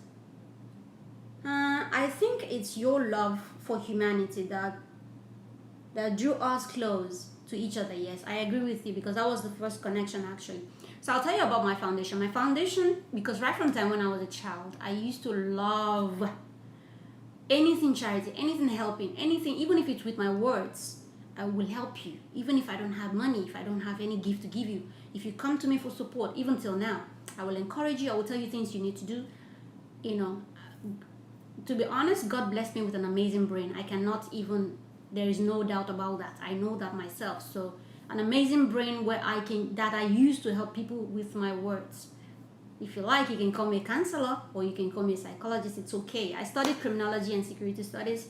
I think it's your love for humanity that drew us close to each other. Yes, I agree with you, because that was the first connection, actually. So I'll tell you about my foundation. My foundation, because right from the time when I was a child, I used to love anything charity, anything helping, anything, even if it's with my words. I will help you, even if I don't have money, if I don't have any gift to give you. If you come to me for support, even till now, I will encourage you. I will tell you things you need to do. You know, to be honest, God blessed me with an amazing brain. There is no doubt about that. I know that myself. So an amazing brain that I use to help people with my words. If you like, you can call me a counselor or you can call me a psychologist. It's okay. I studied criminology and security studies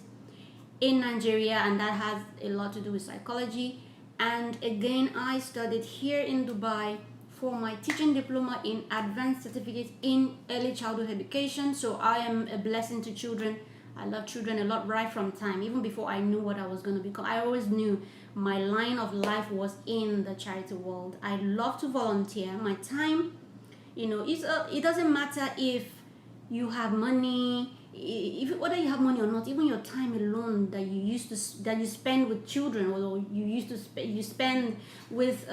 in Nigeria, and that has a lot to do with psychology. And again, I studied here in Dubai for my teaching diploma in advanced certificate in early childhood education. So I am a blessing to children. I love children a lot right from time, even before I knew what I was going to become. I always knew my line of life was in the charity world. I love to volunteer. My time, it doesn't matter if you have money, whether you have money or not. Even your time alone that you spend with children, or you spend with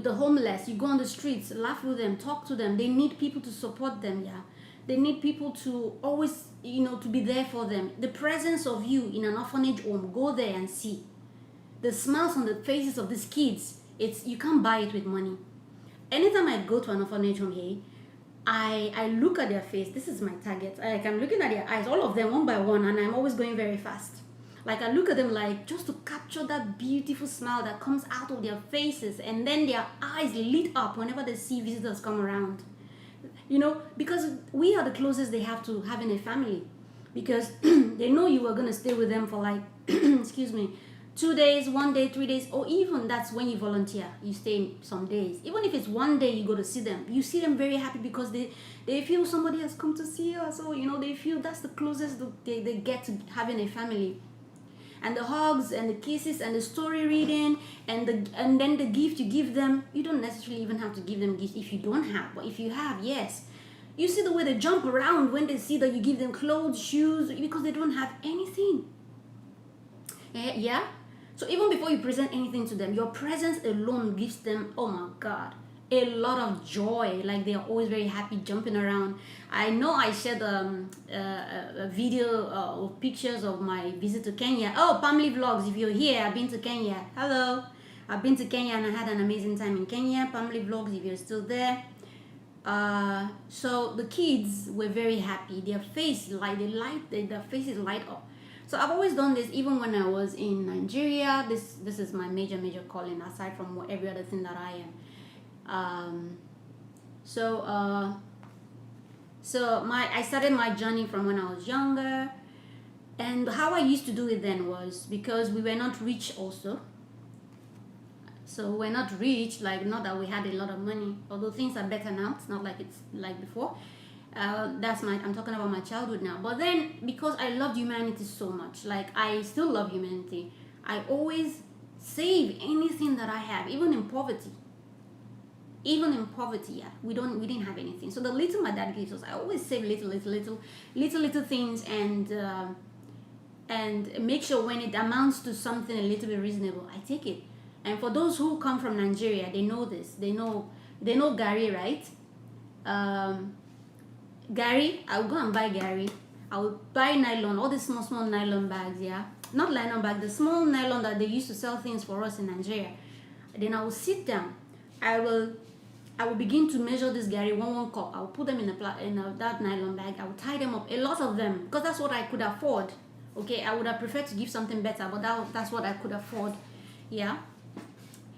the homeless. You go on the streets, laugh with them, talk to them. They need people to support them. Yeah, They need people to always, to be there for them. The presence of you in an orphanage home, go there and see. The smiles on the faces of these kids, you can't buy it with money. Anytime I go to an orphanage home here, I look at their face. This is my target. I'm looking at their eyes, all of them one by one, and I'm always going very fast. Like, I look at them like just to capture that beautiful smile that comes out of their faces, and then their eyes lit up whenever they see visitors come around. Because we are the closest they have to having a family, because they know you are going to stay with them for like, excuse me, 2 days, 1 day, 3 days, or even that's when you volunteer. You stay some days. Even if it's 1 day you go to see them, you see them very happy because they feel somebody has come to see us. So, they feel that's the closest they get to having a family. And the hugs and the kisses and the story reading and then the gift you give them. You don't necessarily even have to give them gifts if you don't have, but if you have, yes. You see the way they jump around when they see that you give them clothes, shoes, because they don't have anything. Yeah? So even before you present anything to them, your presence alone gives them, oh my God, a lot of joy. Like, they are always very happy jumping around. I know I shared a video of pictures of my visit to Kenya. Oh, Pamli Vlogs, if you're here, I've been to Kenya. Hello. I've been to Kenya and I had an amazing time in Kenya. Pamli Vlogs, if you're still there. So the kids were very happy. Their faces light up. So I've always done this even when I was in Nigeria. This is my major calling, aside from every other thing that I am. I started my journey from when I was younger, and how I used to do it then was, because we were not rich also. So we're not rich, like, not that we had a lot of money, although things are better now. It's not like it's like before. I'm talking about my childhood now. But then, because I loved humanity so much, like, I still love humanity, I always save anything that I have, even in poverty. Yeah, we didn't have anything. So the little my dad gives us, I always save little things, and make sure when it amounts to something a little bit reasonable, I take it. And for those who come from Nigeria, they know this. They know Gary, right? Gary, I will go and buy Gary. I will buy nylon, all these small nylon bags, yeah? Not nylon bag, the small nylon that they used to sell things for us in Nigeria. Then I will sit down. I will begin to measure this Gary, one cup. I will put them in that nylon bag. I will tie them up, a lot of them, because that's what I could afford. Okay, I would have preferred to give something better, but that's what I could afford, yeah?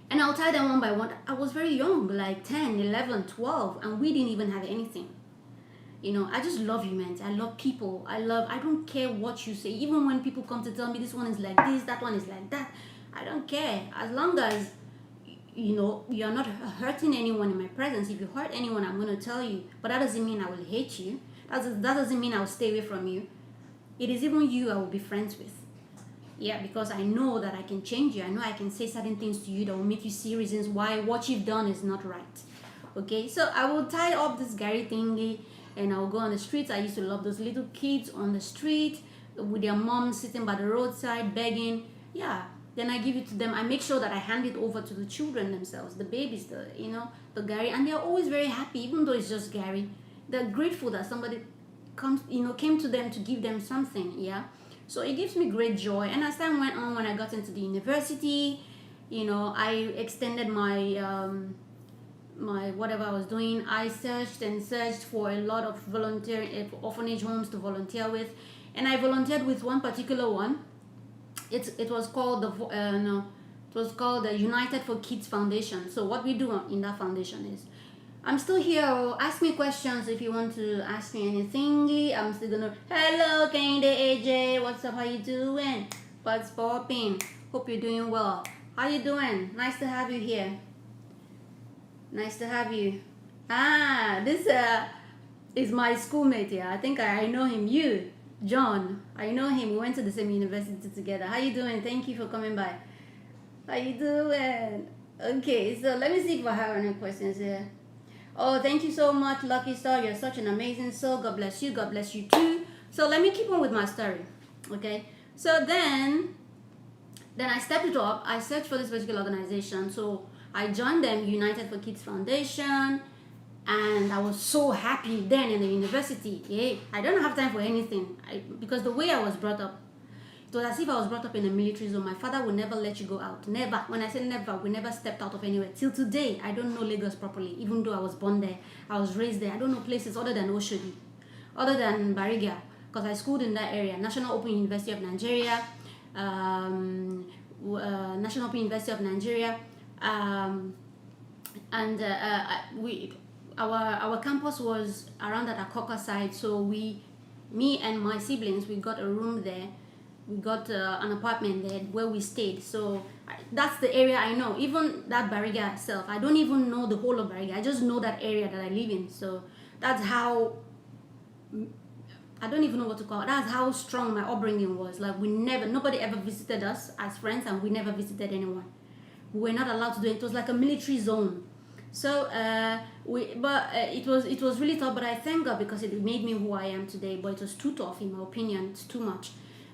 And I'll tie them one by one. I was very young, like 10, 11, 12, and we didn't even have anything. I just love humanity. I love people. I don't care what you say. Even when people come to tell me this one is like this, that one is like that, I don't care. As long as, you're not hurting anyone in my presence. If you hurt anyone, I'm going to tell you. But that doesn't mean I will hate you. That doesn't mean I'll stay away from you. It is even you I will be friends with. Yeah, because I know that I can change you. I know I can say certain things to you that will make you see reasons why what you've done is not right. Okay, so I will tie up this Gary thingy, and I'll go on the streets. I used to love those little kids on the street with their moms sitting by the roadside begging. Yeah, then I give it to them. I make sure that I hand it over to the children themselves, the babies, the Gary, and they're always very happy, even though it's just Gary. They're grateful that somebody came to them to give them something. Yeah, so it gives me great joy. And as time went on, when I got into the university, I extended my whatever I was doing. I searched for a lot of orphanage homes to volunteer with, and I volunteered with one particular one. It was called the United for Kids Foundation. So what we do in that foundation is, I'm still here. Ask me questions if you want to ask me anything. I'm still gonna. Hello, Kende AJ. What's up? How you doing? What's popping? Hope you're doing well. How you doing? Nice to have you here. Nice to have you. This is my schoolmate here. I think I know him. You, John. I know him. We went to the same university together. How you doing? Thank you for coming by. How you doing? Okay, so let me see if I have any questions here. Oh, thank you so much, Lucky Star. You're such an amazing soul. God bless you. God bless you too. So let me keep on with my story. Okay. So then I stepped it up. I searched for this particular organization. So I joined them, United for Kids Foundation, And I was so happy then in the university. Yeah, I don't have time for anything. Because the way I was brought up, it was as if I was brought up in a military zone. My father would never let you go out. Never. When I say never, we never stepped out of anywhere. Till today, I don't know Lagos properly. Even though I was born there, I was raised there. I don't know places other than Oshodi, other than Bariga, because I schooled in that area. National Open University of Nigeria, National Open University of Nigeria, and our campus was around at Akoka side. So me and my siblings, we got a room there. We got an apartment there where we stayed. So that's the area I know. Even that Bariga itself, I don't even know the whole of Bariga. I just know that area that I live in. So that's how, I don't even know what to call it. That's how strong my upbringing was. Like nobody ever visited us as friends, and we never visited anyone. We were not allowed to do it. It was like a military zone. So it was really tough, but I thank God because it made me who I am today. But it was too tough, in my opinion. It's too much.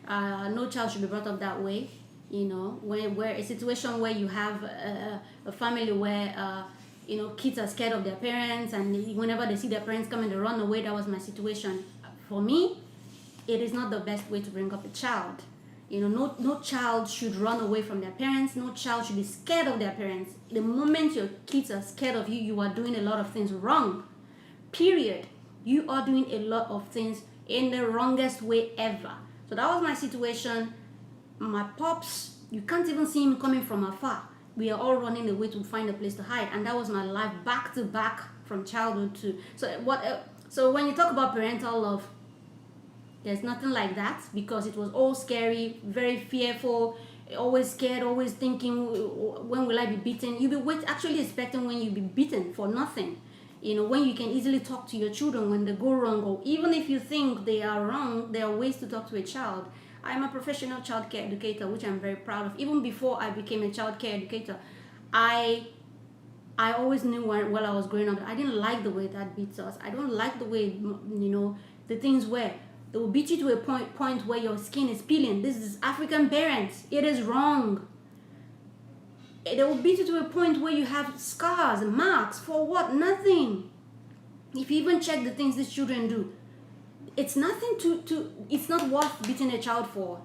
No child should be brought up that way. You know, where a situation where you have a family where kids are scared of their parents, and whenever they see their parents coming, they run away. That was my situation. For me, it is not the best way to bring up a child. No child should run away from their parents. No child should be scared of their parents. The moment your kids are scared of you, you are doing a lot of things wrong. Period. You are doing a lot of things in the wrongest way ever. So that was my situation. My pops, you can't even see him coming from afar. We are all running away to find a place to hide. And that was my life back to back from childhood to... So when you talk about parental love, there's nothing like that, because it was all scary, very fearful, always scared, always thinking, when will I be beaten? You'll be actually expecting when you'll be beaten for nothing. When you can easily talk to your children when they go wrong, or even if you think they are wrong, there are ways to talk to a child. I'm a professional child care educator, which I'm very proud of. Even before I became a child care educator, I always knew while I was growing up, I didn't like the way that beats us. I don't like the way, the things where they will beat you to a point where your skin is peeling. This is African parents. It is wrong. They will beat you to a point where you have scars, marks, for what? Nothing. If you even check the things these children do, it's nothing it's not worth beating a child for.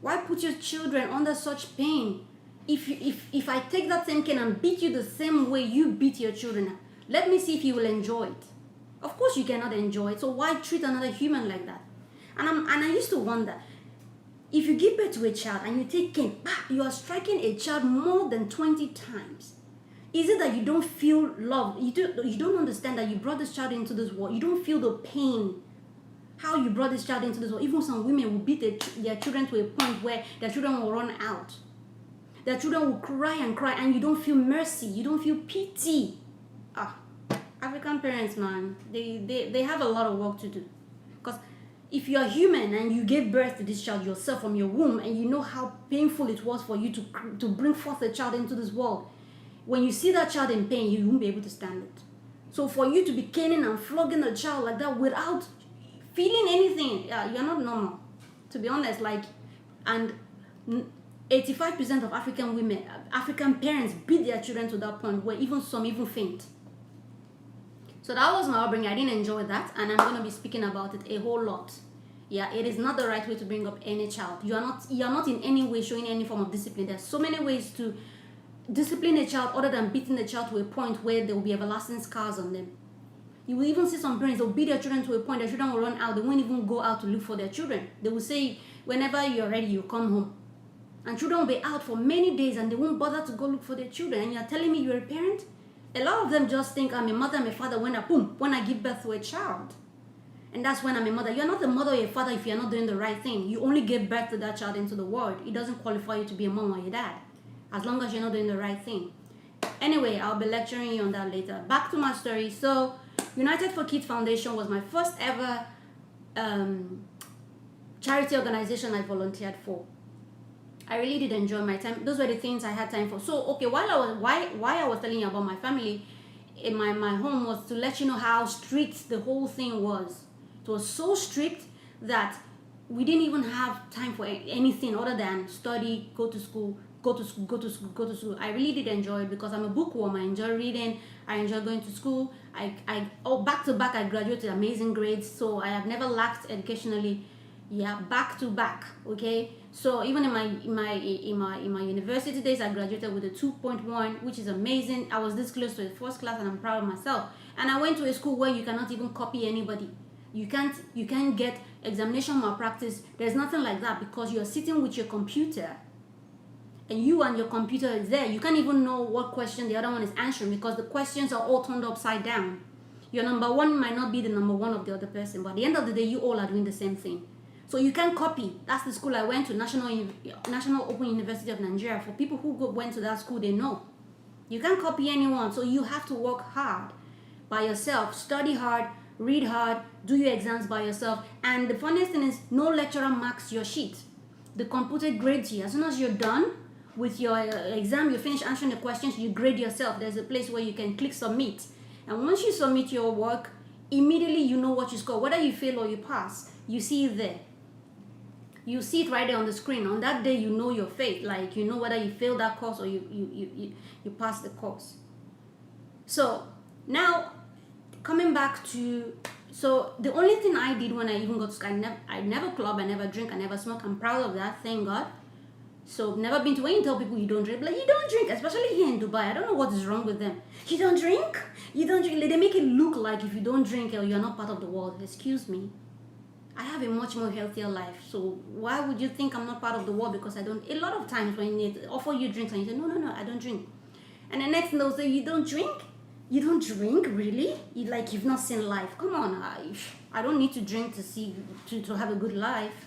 Why put your children under such pain? If I take that same cane and beat you the same way you beat your children, let me see if you will enjoy it. Of course you cannot enjoy it, so why treat another human like that? And I used to wonder, if you give birth to a child and you take cane, you are striking a child more than 20 times. Is it that you don't feel love? You don't understand that you brought this child into this world. You don't feel the pain, how you brought this child into this world. Even some women will beat their children to a point where their children will run out. Their children will cry, and you don't feel mercy. You don't feel pity. African parents, man, they have a lot of work to do. Because if you are human and you gave birth to this child yourself from your womb, and you know how painful it was for you to bring forth a child into this world, when you see that child in pain, you won't be able to stand it. So for you to be caning and flogging a child like that without feeling anything, you're not normal, to be honest. And 85% of African parents beat their children to that point where some even faint. So that was my upbringing. I didn't enjoy that, and I'm going to be speaking about it a whole lot. Yeah, it is not the right way to bring up any child. You are not in any way showing any form of discipline. There's so many ways to discipline a child other than beating the child to a point where there will be everlasting scars on them. You will even see some parents, they'll beat their children to a point their children will run out. They won't even go out to look for their children. They will say, whenever you're ready, you come home. And children will be out for many days and they won't bother to go look for their children. And you're telling me you're a parent? A lot of them just think I'm a mother, I'm a father when I give birth to a child. And that's when I'm a mother. You're not a mother or a father if you're not doing the right thing. You only give birth to that child into the world. It doesn't qualify you to be a mom or a dad, as long as you're not doing the right thing. Anyway, I'll be lecturing you on that later. Back to my story. So, United for Kids Foundation was my first ever charity organization I volunteered for. I really did enjoy my time. Those were the things I had time for. So, okay, why I was telling you about my family in my home was to let you know how strict the whole thing was. It was so strict that we didn't even have time for anything other than study, go to school. I really did enjoy it because I'm a bookworm. I enjoy reading. I enjoy going to school. Back to back, I graduated with amazing grades. So I have never lacked educationally. Yeah, back to back. Okay. So even in my university days, I graduated with a 2.1, which is amazing. I was this close to the first class, and I'm proud of myself. And I went to a school where you cannot even copy anybody. You can't get examination malpractice. There's nothing like that, because you're sitting with your computer, and you and your computer is there. You can't even know what question the other one is answering, because the questions are all turned upside down. Your number one might not be the number one of the other person, but at the end of the day, you all are doing the same thing. So you can't copy. That's the school I went to, National Open University of Nigeria. For people who went to that school, they know. You can't copy anyone, so you have to work hard by yourself, study hard, read hard, do your exams by yourself. And the funniest thing is, no lecturer marks your sheet. The computer grades you. As soon as you're done with your exam, you finish answering the questions, you grade yourself. There's a place where you can click submit. And once you submit your work, immediately you know what you score. Whether you fail or you pass, you see it there. You see it right there on the screen. On that day, you know your fate. Like, you know whether you failed that course or you passed the course. So now, coming back to, so the only thing I did when I even got to school, I never club, I never drink, I never smoke. I'm proud of that, thank God. So never been to, when you tell people you don't drink, like, you don't drink, especially here in Dubai. I don't know what is wrong with them. You don't drink? You don't drink? They make it look like if you don't drink, or you're not part of the world. Excuse me. I have a much more healthier life. So why would you think I'm not part of the world because I don't? A lot of times when they offer you drinks and you say, no, I don't drink. And the next thing they'll say, you don't drink? You don't drink? Really? You've not seen life. Come on, I don't need to drink to have a good life.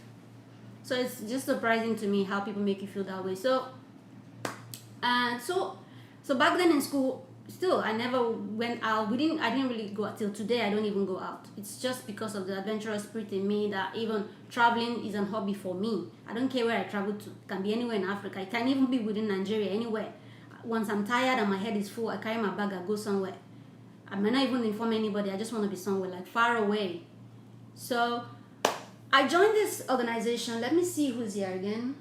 So it's just surprising to me how people make you feel that way. So back then in school, still I never went out. I didn't really go out. Till today I don't even go out. It's just because of the adventurous spirit in me that even traveling is a hobby for me. I don't care where I travel to. It can be anywhere in Africa. It can even be within Nigeria, anywhere. Once I'm tired and my head is full, I carry my bag, I go somewhere. I might not even inform anybody. I just want to be somewhere, like, far away. So I joined this organization. Let me see who's here again.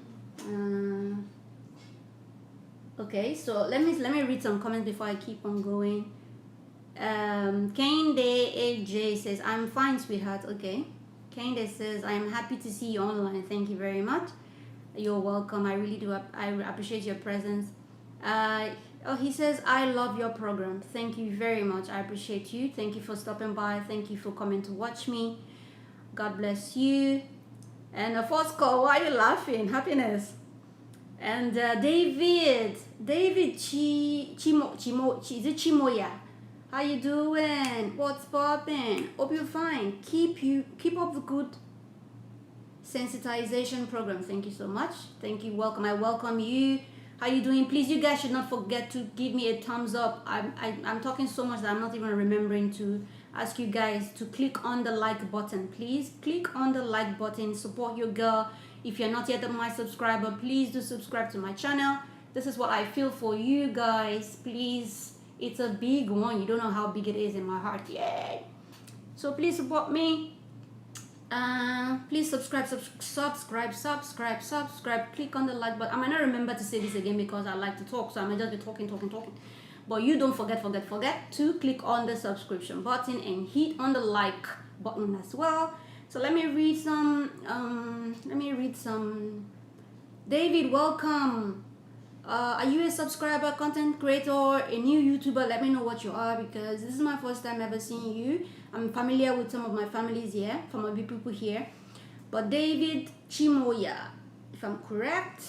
Okay, so let me read some comments before I keep on going. Kane Day AJ says, I'm fine, sweetheart. Okay. Kane Day says, I am happy to see you online. Thank you very much. You're welcome. I really do. I appreciate your presence. He says, I love your program. Thank you very much. I appreciate you. Thank you for stopping by. Thank you for coming to watch me. God bless you. And the first call, why are you laughing? Happiness. And David Chimoya, how you doing? What's poppin'? Hope you're fine. Keep up the good sensitization program. Thank you so much. Thank you. Welcome. I welcome you. How you doing? Please, you guys should not forget to give me a thumbs up. I'm talking so much that I'm not even remembering to ask you guys to click on the like button. Please click on the like button. Support your girl. If you're not yet my subscriber, please do subscribe to my channel. This is what I feel for you guys. Please, it's a big one. You don't know how big it is in my heart. Yay! So please support me. Please subscribe. Click on the like button. I might not remember to say this again because I like to talk, so I might just be talking. But you don't forget to click on the subscription button and hit on the like button as well. So let me read some. David, welcome. Are you a subscriber, content creator, a new YouTuber? Let me know what you are, because this is my first time ever seeing you. I'm familiar with some of my families here, some of the people here. But David Chimoya, if I'm correct.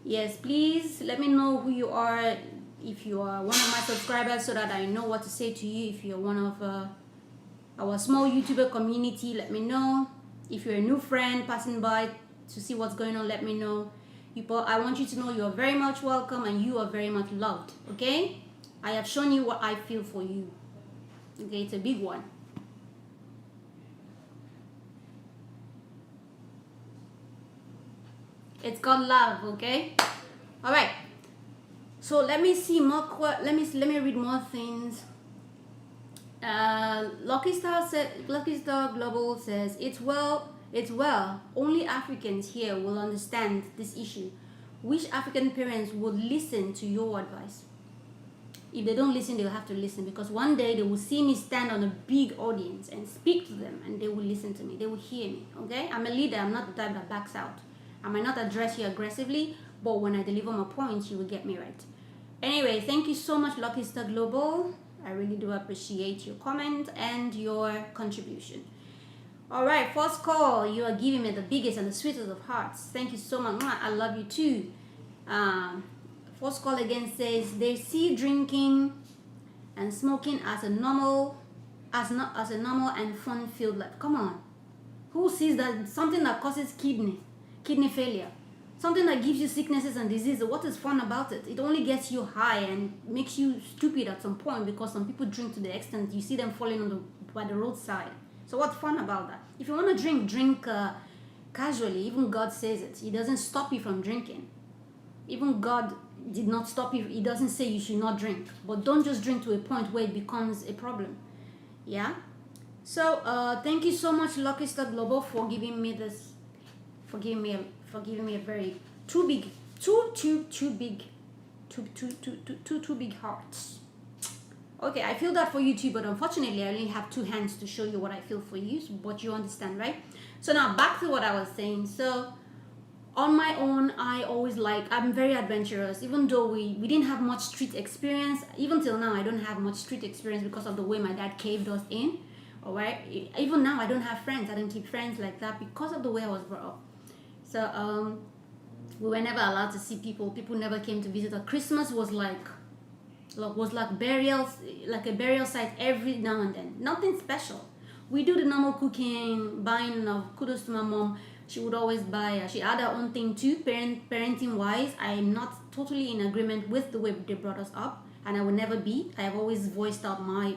Yes, please let me know who you are, if you are one of my subscribers, so that I know what to say to you. If you're one of our small YouTuber community, let me know. If you're a new friend passing by to see what's going on, let me know. I want you to know you are very much welcome and you are very much loved. Okay, I have shown you what I feel for you. Okay, it's a big one. It's called love. Okay, all right. So let me see more. Let me read more things. Lucky Star Global says, it's well. Only Africans here will understand this issue. Which African parents would listen to your advice? If they don't listen, they'll have to listen, because one day they will see me stand on a big audience and speak to them, and they will listen to me. They will hear me, okay? I'm a leader. I'm not the type that backs out. I might not address you aggressively, but when I deliver my points, you will get me right. Anyway, thank you so much, Lucky Star Global. I really do appreciate your comment and your contribution. All right, first call. You are giving me the biggest and the sweetest of hearts. Thank you so much. I love you too. First call again says they see drinking and smoking as a normal, as a normal and fun-filled life. Come on, who sees that something that causes kidney failure, something that gives you sicknesses and diseases? What is fun about it? It only gets you high and makes you stupid at some point, because some people drink to the extent you see them falling by the roadside. So what's fun about that? If you want to drink casually. Even God says it. He doesn't stop you from drinking. Even God did not stop you. He doesn't say you should not drink, but don't just drink to a point where it becomes a problem. Yeah. So thank you so much, Lucky Star Global, for giving me this, for giving me a very two big hearts. Okay, I feel that for you too, but unfortunately I only have two hands to show you what I feel for you, but you understand, right? So now back to what I was saying. So on my own, I'm very adventurous. Even though we didn't have much street experience, even till now I don't have much street experience because of the way my dad caved us in. All right, even now I don't have friends. I don't keep friends like that because of the way I was brought up. So we were never allowed to see people. People never came to visit us. Christmas was like burials, like a burial site every now and then. Nothing special. We do the normal cooking, buying of. Kudos to my mom. She would always buy. She had her own thing too. Parenting wise, I am not totally in agreement with the way they brought us up, and I will never be. I have always voiced out my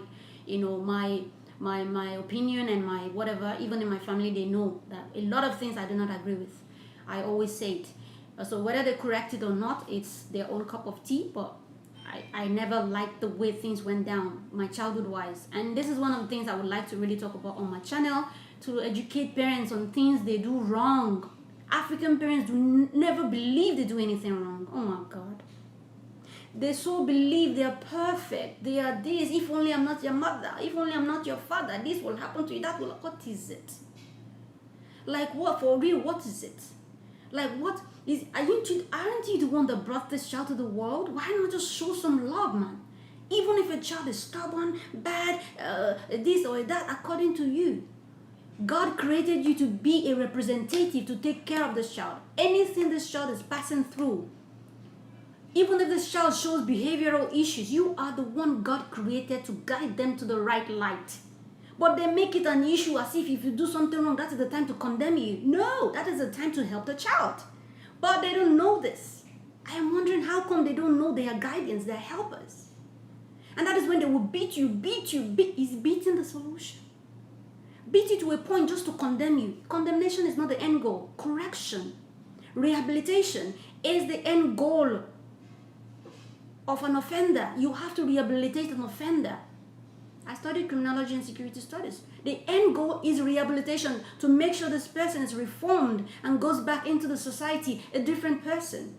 opinion and my whatever. Even in my family, they know that a lot of things I do not agree with. I always say it. So whether they correct it or not, it's their own cup of tea. But I never liked the way things went down, my childhood wise. And this is one of the things I would like to really talk about on my channel, to educate parents on things they do wrong. African parents never believe they do anything wrong. Oh my God. They so believe they are perfect. They are this. If only I'm not your mother. If only I'm not your father. This will happen to you. That will. What is it? Like what? For real, what is it? Like what is? Aren't you the one that brought this child to the world? Why not just show some love, man? Even if a child is stubborn, bad, this or that, according to you. God created you to be a representative, to take care of this child. Anything this child is passing through, even if this child shows behavioral issues, you are the one God created to guide them to the right light. But they make it an issue as if you do something wrong, that is the time to condemn you. No, that is the time to help the child. But they don't know this. I am wondering how come they don't know their guidance, their helpers. And that is when they will beat you. Is beating the solution? Beat you to a point just to condemn you. Condemnation is not the end goal. Correction, rehabilitation is the end goal of an offender. You have to rehabilitate an offender. I studied criminology and security studies. The end goal is rehabilitation, to make sure this person is reformed and goes back into the society a different person.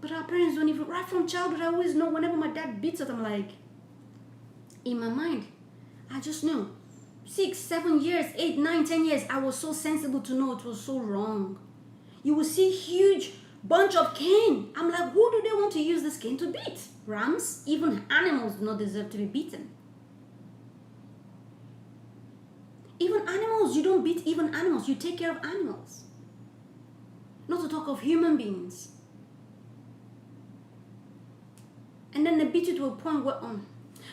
But our parents don't even, right from childhood, I always know whenever my dad beats us, I'm like, in my mind, I just knew. 6, 7 years, 8, 9, 10 years, I was so sensible to know it was so wrong. You will see huge bunch of cane. I'm like, who do they want to use this cane to beat? Rams? Even animals do not deserve to be beaten. Even animals, you don't beat even animals. You take care of animals. Not to talk of human beings. And then they beat you to a point where,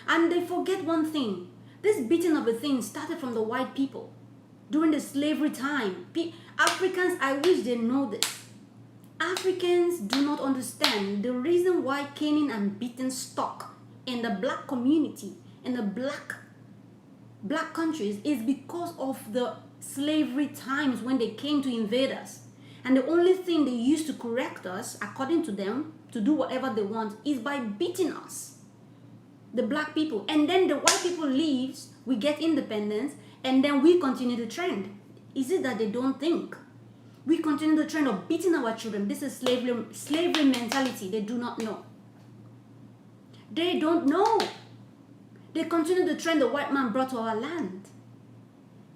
and they forget one thing. This beating of a thing started from the white people during the slavery time. Africans, I wish they know this. Africans do not understand the reason why caning and beating stuck in the black community, in the black countries, is because of the slavery times when they came to invade us. And the only thing they used to correct us, according to them, to do whatever they want, is by beating us, the black people. And then the white people leaves, we get independence, and then we continue the trend. Is it that they don't think? We continue the trend of beating our children. This is slavery mentality. They do not know. They don't know. They continue the trend the white man brought to our land.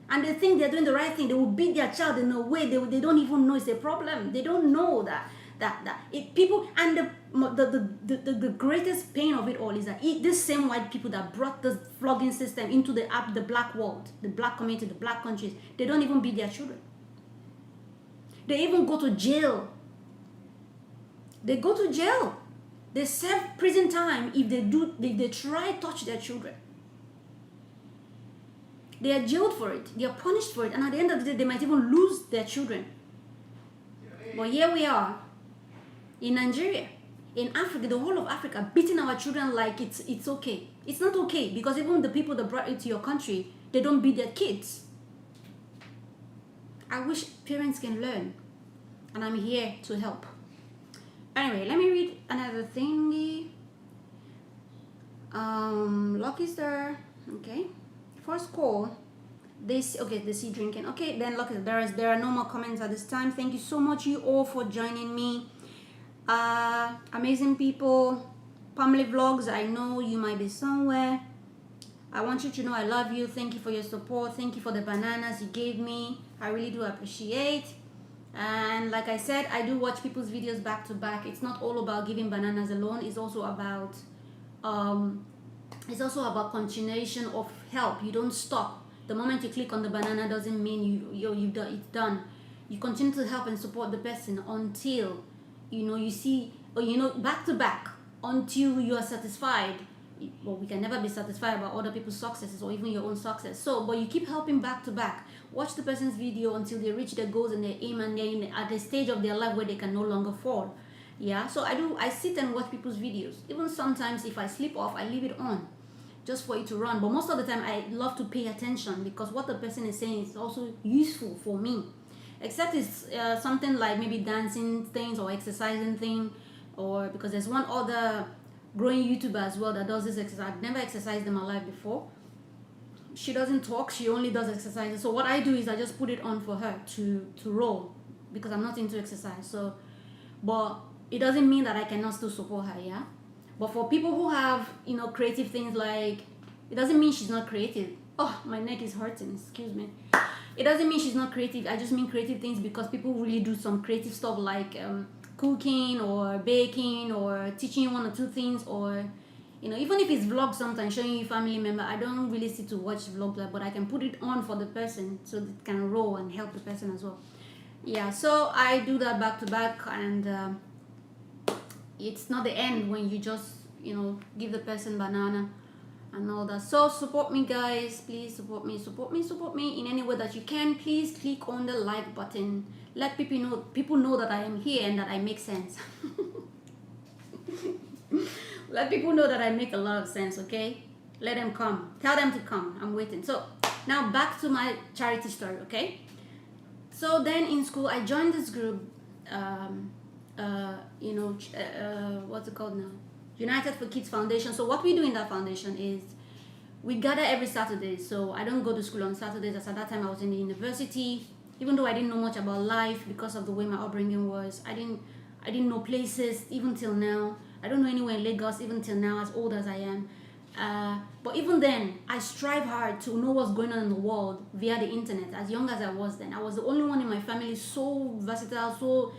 And they think they're doing the right thing. They will beat their child in a way they don't even know it's a problem. They don't know that people, and the greatest pain of it all is that these same white people that brought this flogging system into the black world, the black community, the black countries, they don't even beat their children. They even go to jail. They go to jail. They serve prison time if they try touch their children. They are jailed for it. They are punished for it. And at the end of the day, they might even lose their children. But here we are in Nigeria, in Africa, the whole of Africa, beating our children like it's okay. It's not okay, because even the people that brought it to your country, they don't beat their kids. I wish parents can learn. And I'm here to help. Anyway, let me read another thingy. Lucky Star. Okay. First call. The sea drinking. Okay, then look, there are no more comments at this time. Thank you so much, you all, for joining me. Amazing people. Family Vlogs, I know you might be somewhere. I want you to know I love you. Thank you for your support. Thank you for the bananas you gave me. I really do appreciate. And like I said, I do watch people's videos back to back. It's not all about giving bananas alone. It's also about continuation of help. You don't stop. The moment you click on the banana doesn't mean you've done it's done. You continue to help and support the person until you see, or back to back, until you are satisfied. Well, we can never be satisfied about other people's successes or even your own success. But you keep helping back to back. Watch the person's video until they reach their goals and their aim, and they're at the stage of their life where they can no longer fall. Yeah, so I sit and watch people's videos. Even sometimes if I sleep off, I leave it on just for it to run. But most of the time I love to pay attention, because what the person is saying is also useful for me. Except it's something like maybe dancing things or exercising thing, or because there's one other growing YouTuber as well that does this exercise. I've never exercised in my life before. She doesn't talk, she only does exercises. So what I do is I just put it on for her to roll, because I'm not into exercise. But it doesn't mean that I cannot still support her, yeah? But for people who have, creative things, like, it doesn't mean she's not creative. Oh, my neck is hurting, excuse me. It doesn't mean she's not creative. I just mean creative things because people really do some creative stuff like cooking or baking or teaching you one or two things, or even if it's vlogs, sometimes showing you family member. I don't really sit to watch vlogs, but I can put it on for the person so it can roll and help the person as well. Yeah, so I do that back to back, and it's not the end when you just give the person banana and all that. So support me, guys. Please support me in any way that you can. Please click on the like button. Let people know that I am here and that I make sense. Let people know that I make a lot of sense, okay? Let them come. Tell them to come. I'm waiting. So now back to my charity story, okay? So then in school, I joined this group, what's it called now? United for Kids Foundation. So what we do in that foundation is we gather every Saturday. So I don't go to school on Saturdays, as at that time I was in the university. Even though I didn't know much about life because of the way my upbringing was, I didn't know places even till now. I don't know anywhere in Lagos even till now, as old as I am. But even then, I strive hard to know what's going on in the world via the internet. As young as I was then, I was the only one in my family so versatile, so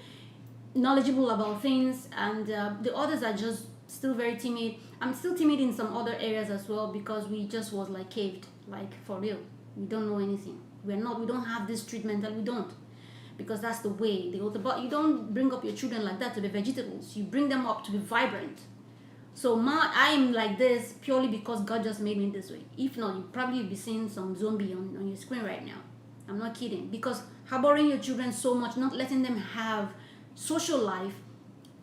knowledgeable about things, and the others are just still very timid. I'm still timid in some other areas as well, because we just was like caved, like for real. We don't know anything. We don't have this treatment, and we don't, because that's the way but you don't bring up your children like that to be vegetables. You bring them up to be vibrant. So I'm like this purely because God just made me this way. If not, you probably be seeing some zombie on your screen right now. I'm not kidding. Because harboring your children so much, not letting them have social life,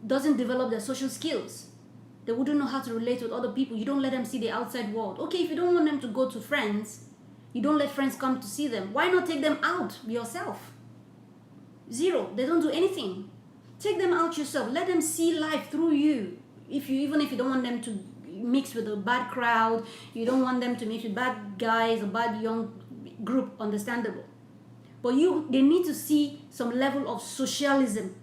doesn't develop their social skills. They wouldn't know how to relate with other people. You don't let them see the outside world. Okay, if you don't want them to go to friends, you don't let friends come to see them. Why not take them out yourself? Zero. They don't do anything. Take them out yourself. Let them see life through you. Even if you don't want them to mix with a bad crowd, you don't want them to mix with bad guys, a bad young group, understandable. But they need to see some level of socialism.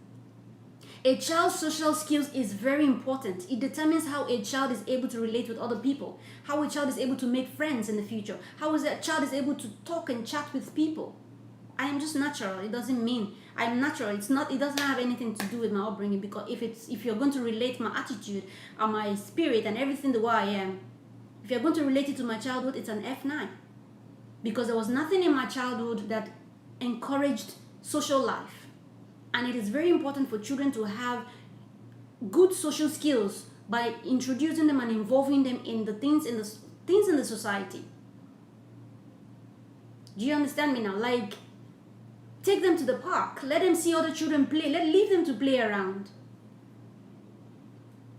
A child's social skills is very important. It determines how a child is able to relate with other people, how a child is able to make friends in the future, how a child is able to talk and chat with people. I am just natural. It doesn't mean I'm natural. It doesn't have anything to do with my upbringing, because if you're going to relate my attitude and my spirit and everything the way I am, if you're going to relate it to my childhood, it's an F9. Because there was nothing in my childhood that encouraged social life. And it is very important for children to have good social skills by introducing them and involving them in the things in the society. Do you understand me now? Like, take them to the park. Let them see other children play. Leave them to play around.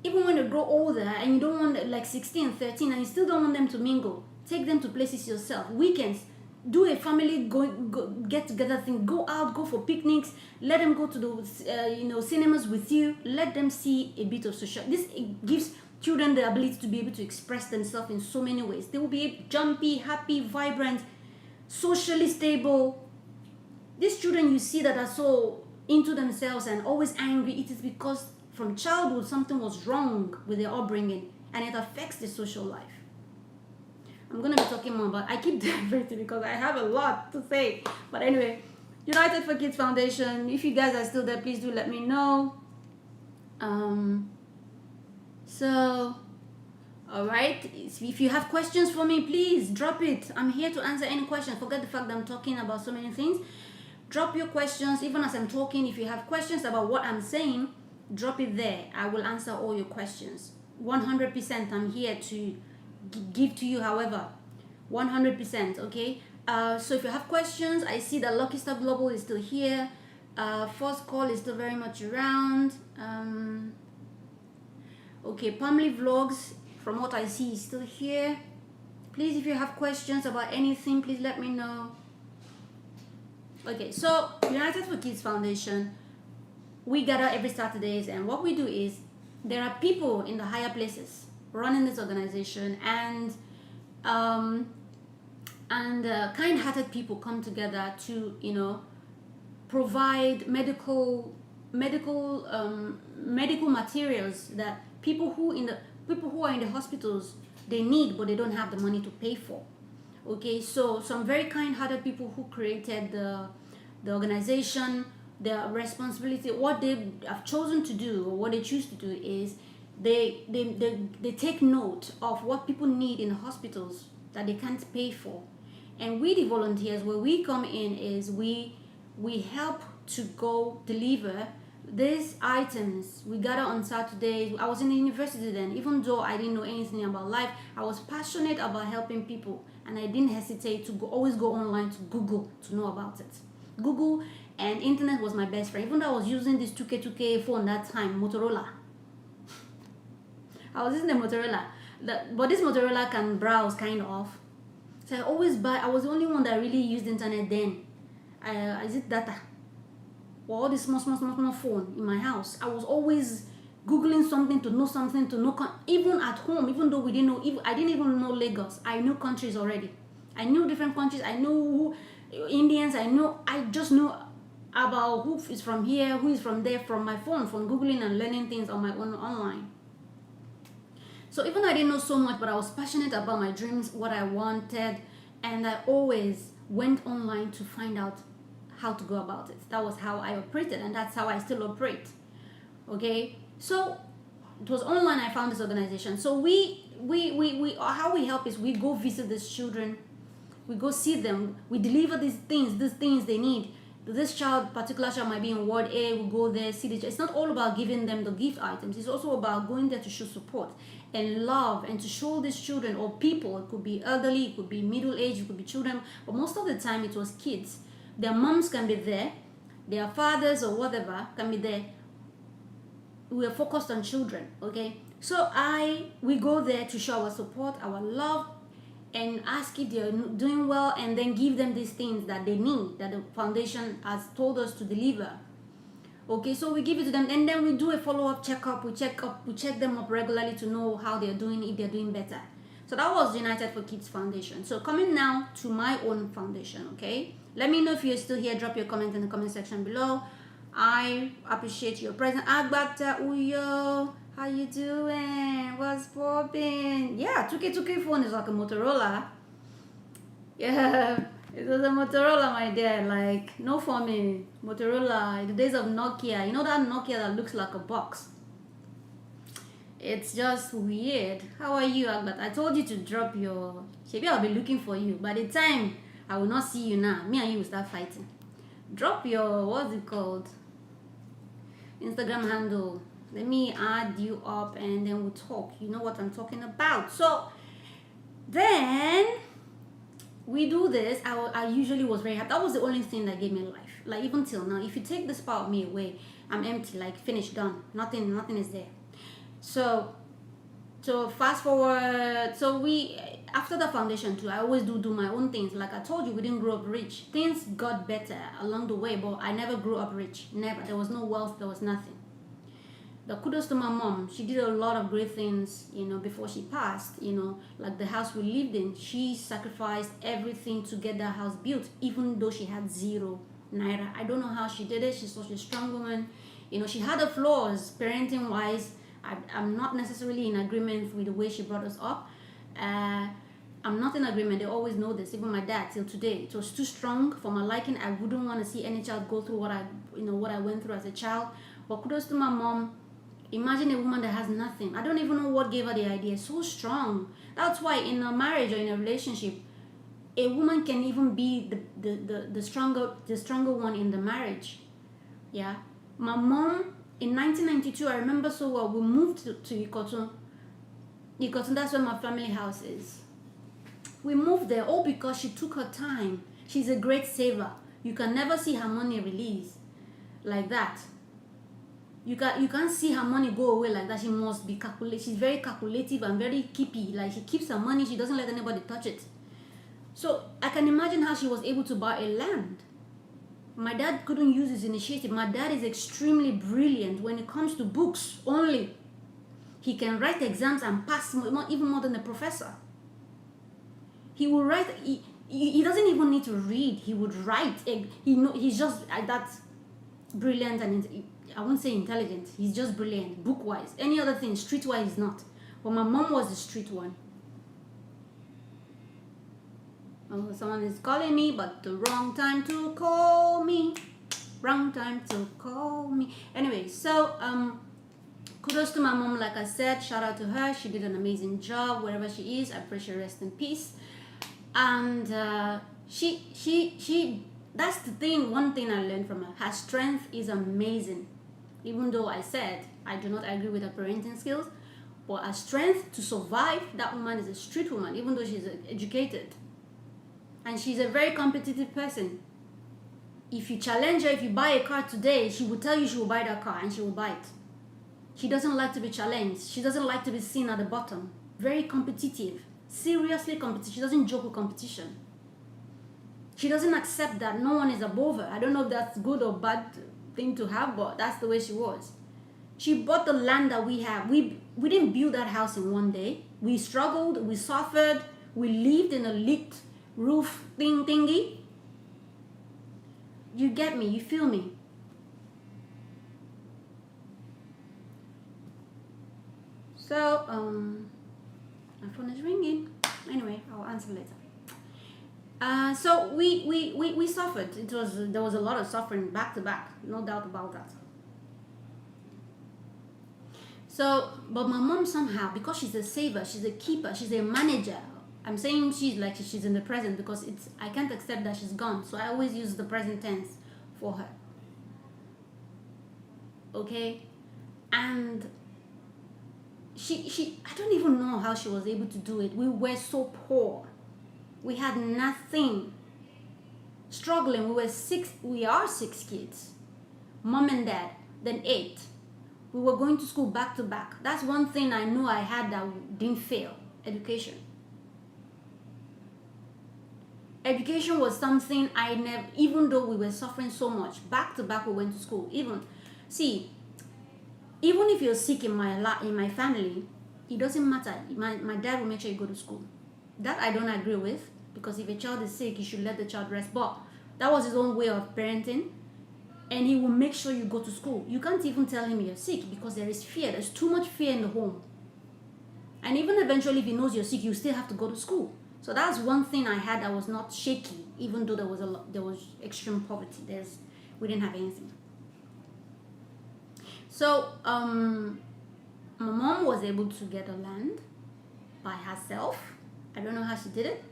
Even when they grow older and you don't want, like 16, 13, and you still don't want them to mingle, take them to places yourself. Weekends, do a family go get together thing. Go out, go for picnics. Let them go to the cinemas with you. Let them see a bit of social. This gives children the ability to be able to express themselves in so many ways. They will be jumpy, happy, vibrant, socially stable. These children you see that are so into themselves and always angry, it is because from childhood something was wrong with their upbringing, and it affects the social life. I'm going to be talking more about, I keep diverting because I have a lot to say. But anyway, United for Kids Foundation, if you guys are still there, please do let me know. Alright, if you have questions for me, please drop it. I'm here to answer any question. Forget the fact that I'm talking about so many things. Drop your questions even as I'm talking. If you have questions about what I'm saying, drop it there. I will answer all your questions. 100% I'm here to give to you, however. 100%, okay? So if you have questions, I see that Lucky Star Global is still here. First Call is still very much around. Okay, Pamela Vlogs, from what I see, is still here. Please, if you have questions about anything, please let me know. Okay, so United for Kids Foundation, we gather every Saturdays, and what we do is there are people in the higher places running this organization, and kind-hearted people come together to provide medical materials that people who are in the hospitals they need, but they don't have the money to pay for. Okay, so some very kind-hearted people who created the organization, their responsibility, what they have chosen to do or what they choose to do is they take note of what people need in the hospitals that they can't pay for. And we, the volunteers, where we come in is we help to go deliver these items. We gather on Saturdays. I was in the university then. Even though I didn't know anything about life, I was passionate about helping people, and I didn't hesitate to always go online to Google to know about it. Google and internet was my best friend. Even though I was using this 2K phone that time, Motorola. I was using the Motorola, but this Motorola can browse kind of. So I was the only one that really used the internet then. Is it data? Or all this small phone in my house. I was always Googling something to know something to know. Even at home, even though we didn't know, I didn't even know Lagos. I knew countries already. I knew different countries. I knew Indians. I just knew about who is from here, who is from there, from my phone, from Googling and learning things on my own online. So even though I didn't know so much, but I was passionate about my dreams, what I wanted, and I always went online to find out how to go about it. That was how I operated, and that's how I still operate. Okay, so it was online I found this organization. So we how we help is we go visit these children, we go see them, we deliver these things they need. This particular child might be in Ward A, we go there, see the child. It's not all about giving them the gift items. It's also about going there to show support and love, and to show these children or people. It could be elderly, it could be middle-aged, it could be children, but most of the time it was kids. Their moms can be there, their fathers or whatever can be there. We are focused on children, okay? So we go there to show our support, our love, and ask if they're doing well, and then give them these things that they need, that the foundation has told us to deliver. Okay, so we give it to them, and then we do a follow-up checkup. We check them up regularly to know how they're doing, if they're doing better. So that was United for Kids Foundation. So coming now to my own foundation, okay? Let me know if you're still here. Drop your comment in the comment section below. I appreciate your presence. Agbata Uyo, how you doing? What's popping? Yeah, 2K phone is like a Motorola. Yeah, it was a Motorola, my dear. Like, no for me. Motorola, in the days of Nokia. You know that Nokia that looks like a box? It's just weird. How are you, Agbata? I told you to drop your... Maybe I'll be looking for you. By the time I will not see you now, me and you will start fighting. Drop your, what's it called? Instagram handle. Let me add you up and then we'll talk. You know what I'm talking about. So then we do this. I usually was very happy. That was the only thing that gave me life. Like even till now, if you take this part of me away, I'm empty, like finished, done. Nothing is there. So fast forward, so we, after the foundation too, I always do my own things. Like I told you, we didn't grow up rich. Things got better along the way, but I never grew up rich. Never. There was no wealth, there was nothing. The kudos to my mom. She did a lot of great things, before she passed, like the house we lived in. She sacrificed everything to get that house built, even though she had 0 naira. I don't know how she did it. She's such a strong woman. She had her flaws, parenting wise. I'm not necessarily in agreement with the way she brought us up. I'm not in agreement. They always know this. Even my dad, till today, it was too strong for my liking. I wouldn't want to see any child go through what I went through as a child. But kudos to my mom. Imagine a woman that has nothing. I don't even know what gave her the idea. So strong. That's why in a marriage or in a relationship, a woman can even be the stronger one in the marriage. Yeah. My mom, in 1992, I remember so well, we moved to Ikotun. Ikotun, that's where my family house is. We moved there all because she took her time. She's a great saver. You can never see her money release like that. You can't see her money go away like that. She must be calculated. She's very calculative and very keepy. Like she keeps her money. She doesn't let anybody touch it. So I can imagine how she was able to buy a land. My dad couldn't use his initiative. My dad is extremely brilliant when it comes to books only. He can write exams and pass even more than a professor. He will write. He doesn't even need to read. He would write. He's just that brilliant and I won't say intelligent. He's just brilliant, book-wise. Any other thing, street-wise, is not. But my mom was the street one. Oh, someone is calling me, but the wrong time to call me. Wrong time to call me. Anyway, so kudos to my mom. Like I said, shout out to her. She did an amazing job wherever she is. I pray she rest in peace. And she that's the thing. One thing I learned from her. Her strength is amazing. Even though I said I do not agree with her parenting skills, but her strength to survive, that woman is a street woman, even though she's educated. And she's a very competitive person. If you challenge her, if you buy a car today, she will tell you she will buy that car and she will buy it. She doesn't like to be challenged. She doesn't like to be seen at the bottom. Very competitive. Seriously competitive. She doesn't joke with competition. She doesn't accept that no one is above her. I don't know if that's good or bad thing to have, but that's the way she was. She bought the land that we have. We didn't build that house in one day. We struggled, we suffered, we lived in a leaked roof thingy. You get me, you feel me? So my phone is ringing. Anyway, I'll answer later. So we suffered. There was a lot of suffering back to back, no doubt about that. So, but my mom somehow, because she's a saver, she's a keeper, she's a manager. I'm saying she's in the present because I can't accept that she's gone. So I always use the present tense for her. Okay, and she I don't even know how she was able to do it. We were so poor. We had nothing. Struggling. We are 6 kids. Mom and dad, then 8. We were going to school back to back. That's one thing I know I had that didn't fail. Education. Education was something I never, even though we were suffering so much, back to back we went to school. Even if you're sick in my family, it doesn't matter. My dad will make sure you go to school. That I don't agree with, because if a child is sick, you should let the child rest. But that was his own way of parenting. And he will make sure you go to school. You can't even tell him you're sick because there is fear. There's too much fear in the home. And even eventually, if he knows you're sick, you still have to go to school. So that's one thing I had that was not shaky, even though there was extreme poverty. We didn't have anything. So my mom was able to get a land by herself. I don't know how she did it.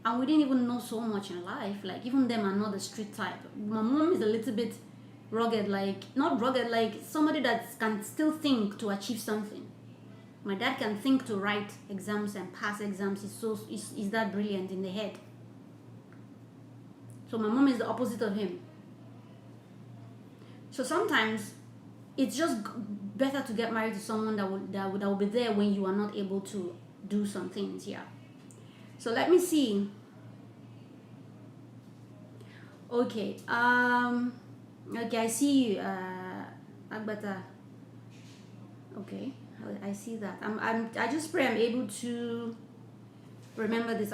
And we didn't even know so much in life. Like, even them are not the street type. My mom is a little bit rugged, not rugged, like somebody that can still think to achieve something. My dad can think to write exams and pass exams. He's that brilliant in the head. So my mom is the opposite of him. So sometimes it's just better to get married to someone that will be there when you are not able to do some things. Yeah. So let me see. Okay. Okay, I see you, Agbata. Okay, I see that. I just pray I'm able to remember this.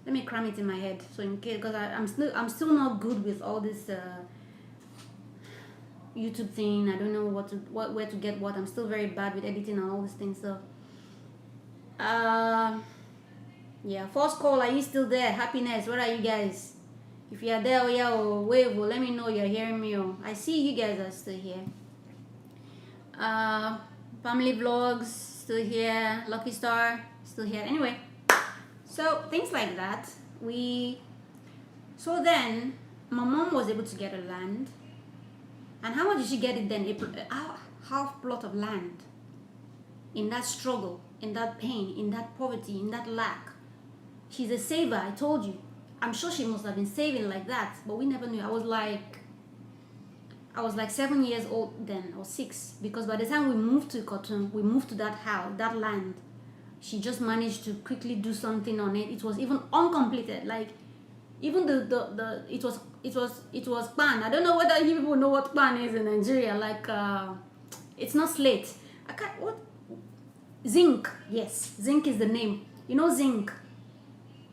Let me cram it in my head. So in case, because I'm still not good with all this YouTube thing. I don't know where to get what. I'm still very bad with editing and all these things. So yeah, first call, are you still there? Happiness, where are you guys? If you are there, wave, let me know you're hearing me. I see you guys are still here. Family vlogs, still here. Lucky Star, still here. Anyway, so things like that. So then my mom was able to get a land. And how much did she get it then? Half plot of land. In that struggle, in that pain, in that poverty, in that lack. She's a saver, I told you. I'm sure she must have been saving like that, but we never knew. I was like 7 years old then, or 6, because by the time we moved to Cotton, we moved to that house, that land. She just managed to quickly do something on it. It was even uncompleted. Like, even it was pan. I don't know whether you people know what pan is in Nigeria. Like, it's not slate. Zinc. Yes, zinc is the name. You know zinc.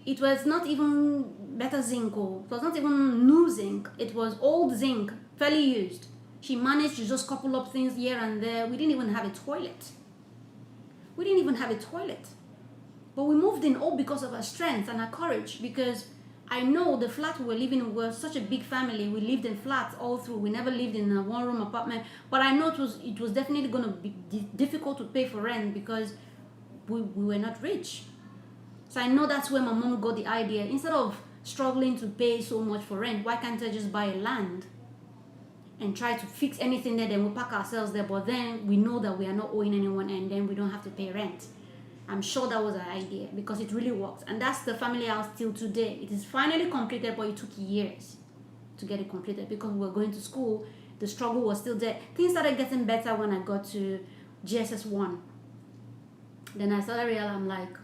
It was not even better zinc, or it was not even new zinc. It was old zinc, fairly used. She managed to just couple up things here and there. We didn't even have a toilet. But we moved in all because of her strength and her courage, because I know the flat we were living in was such a big family. We lived in flats all through. We never lived in a one-room apartment. But I know it was definitely going to be difficult to pay for rent because we were not rich. So I know that's where my mom got the idea. Instead of struggling to pay so much for rent, why can't I just buy a land and try to fix anything there? Then we'll pack ourselves there. But then we know that we are not owing anyone, and then we don't have to pay rent. I'm sure that was her idea because it really worked. And that's the family house till today. It is finally completed, but it took years to get it completed because we were going to school. The struggle was still there. Things started getting better when I got to GSS 1. Then I started realizing, I'm like,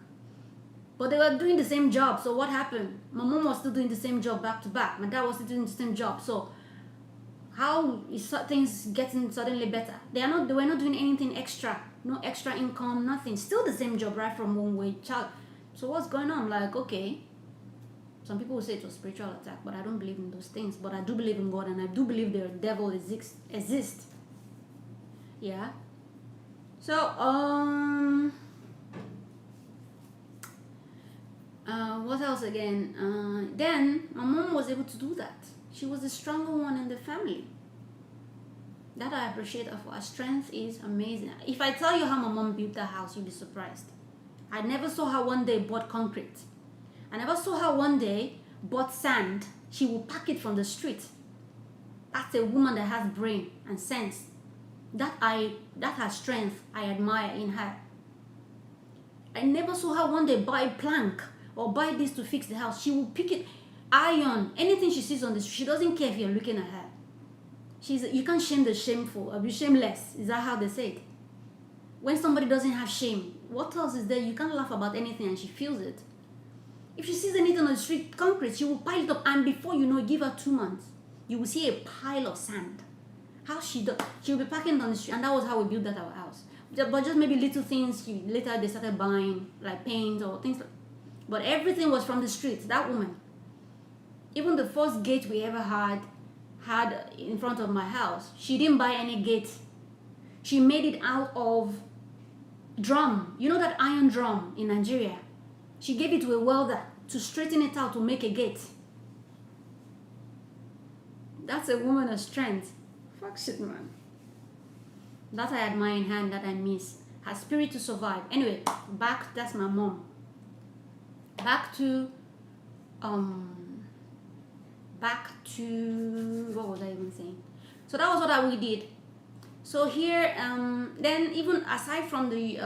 but they were doing the same job. So what happened? My mom was still doing the same job back to back. My dad was still doing the same job. So how is things getting suddenly better? They were not doing anything extra. No extra income, nothing. Still the same job right from one way child. So what's going on? I'm like, okay. Some people will say it was spiritual attack, but I don't believe in those things. But I do believe in God, and I do believe the devil exists. Yeah. So what else again? Then my mom was able to do that. She was the stronger one in the family. That I appreciate her for. Her strength is amazing. If I tell you how my mom built that house, you'll be surprised. I never saw her one day bought concrete. I never saw her one day bought sand. She will pack it from the street. That's a woman that has brain and sense. That her strength I admire in her. I never saw her one day buy plank or buy this to fix the house. She will pick it, iron, anything she sees on the street. She doesn't care if you're looking at her. You can't shame the shameful, or be shameless. Is that how they say it? When somebody doesn't have shame, what else is there? You can't laugh about anything and she feels it. If she sees anything on the street, concrete, she will pile it up, and before you know, give her 2 months, you will see a pile of sand. How she will be packing it on the street, and that was how we built our house. But just maybe little things, later they started buying, like paint or things like. But everything was from the street, that woman. Even the first gate we ever had had in front of my house. She didn't buy any gate. She made it out of drum. You know that iron drum in Nigeria? She gave it to a welder to straighten it out to make a gate. That's a woman of strength. Fuck shit, man. That I admire in her, that I miss. Her spirit to survive. Anyway, that's my mom. Back to what was I even saying? So that was what we did. So here, then even aside from the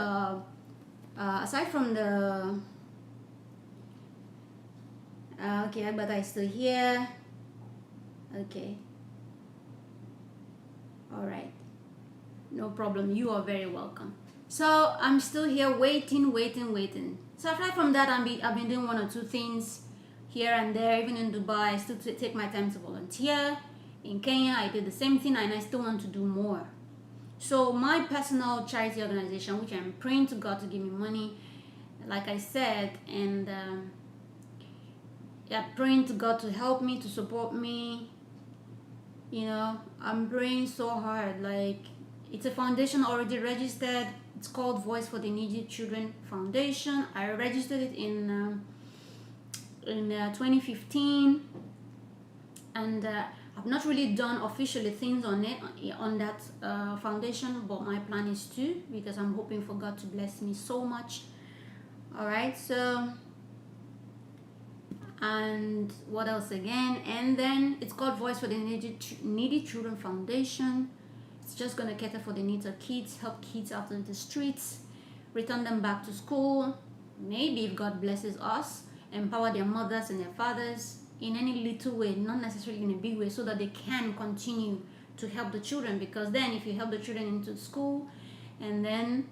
okay, but I still here. Okay. All right. No problem. You are very welcome. So I'm still here waiting. So aside from that, I've been doing one or two things here and there. Even in Dubai, I still take my time to volunteer. In Kenya, I did the same thing, and I still want to do more. So my personal charity organization, which I'm praying to God to give me money, like I said, and yeah, praying to God to help me, to support me. You know, I'm praying so hard. Like, it's a foundation already registered. It's called Voice for the Needy Children Foundation. I registered it in 2015, and I've not really done officially things on it, on that foundation, but my plan is to, because I'm hoping for God to bless me so much. All right, so, and what else again? And then it's called Voice for the Needy Children Foundation. It's just gonna cater for the needs of kids, help kids out of the streets, return them back to school. Maybe if God blesses us, empower their mothers and their fathers in any little way, not necessarily in a big way, so that they can continue to help the children. Because then if you help the children into school and then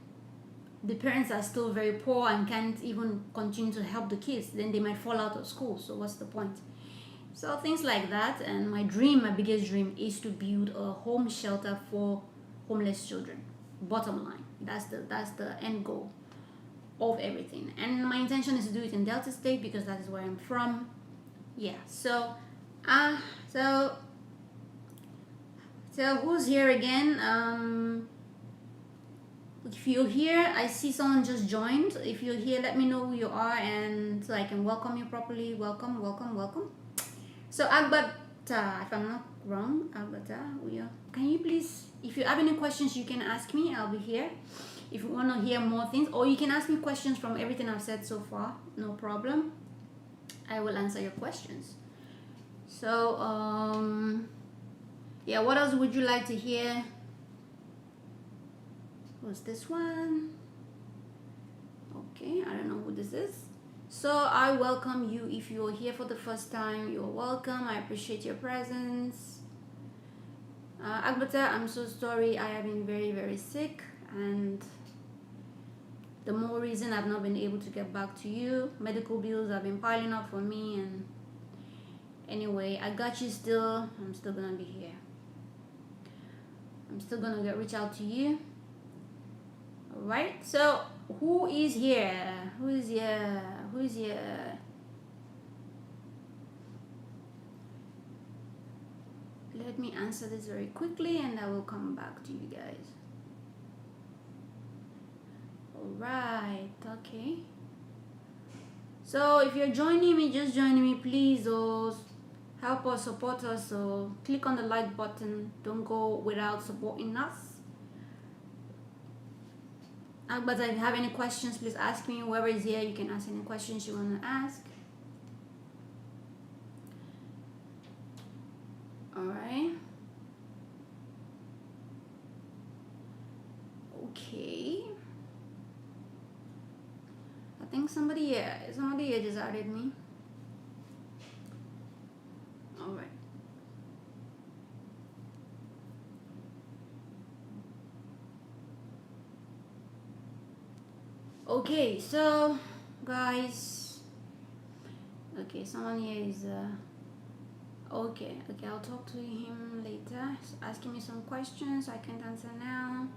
the parents are still very poor and can't even continue to help the kids, then they might fall out of school. So what's the point? So things like that. And my biggest dream is to build a home shelter for homeless children. Bottom line, that's the end goal of everything. And my intention is to do it in Delta State because that is where I'm from. Yeah, so who's here again? If you're here, I see someone just joined. If you're here, let me know who you are, and so I can welcome you properly. Welcome. So Agbata, if I'm not wrong, Agbata, can you please, if you have any questions, you can ask me. I'll be here. If you want to hear more things, or you can ask me questions from everything I've said so far, no problem. I will answer your questions. So, yeah, what else would you like to hear? Who's this one? Okay, I don't know who this is. So I welcome you. If you're here for the first time, you're welcome. I appreciate your presence. Agbata, I'm so sorry. I have been very, very sick, and the more reason I've not been able to get back to you. Medical bills have been piling up for me, and anyway, I got you still. I'm still gonna be here. I'm still gonna reach out to you. Alright, so who is here? Let me answer this very quickly and I will come back to you guys. Alright, okay. So if you're joining me, just joining me, please, help us, support us. So click on the like button. Don't go without supporting us. But if you have any questions, please ask me. Whoever is here, you can ask any questions you want to ask. Alright. Okay. I think somebody here just added me. Alright. Okay, so guys, okay, someone here is okay, I'll talk to him later. He's asking me some questions I can't answer now.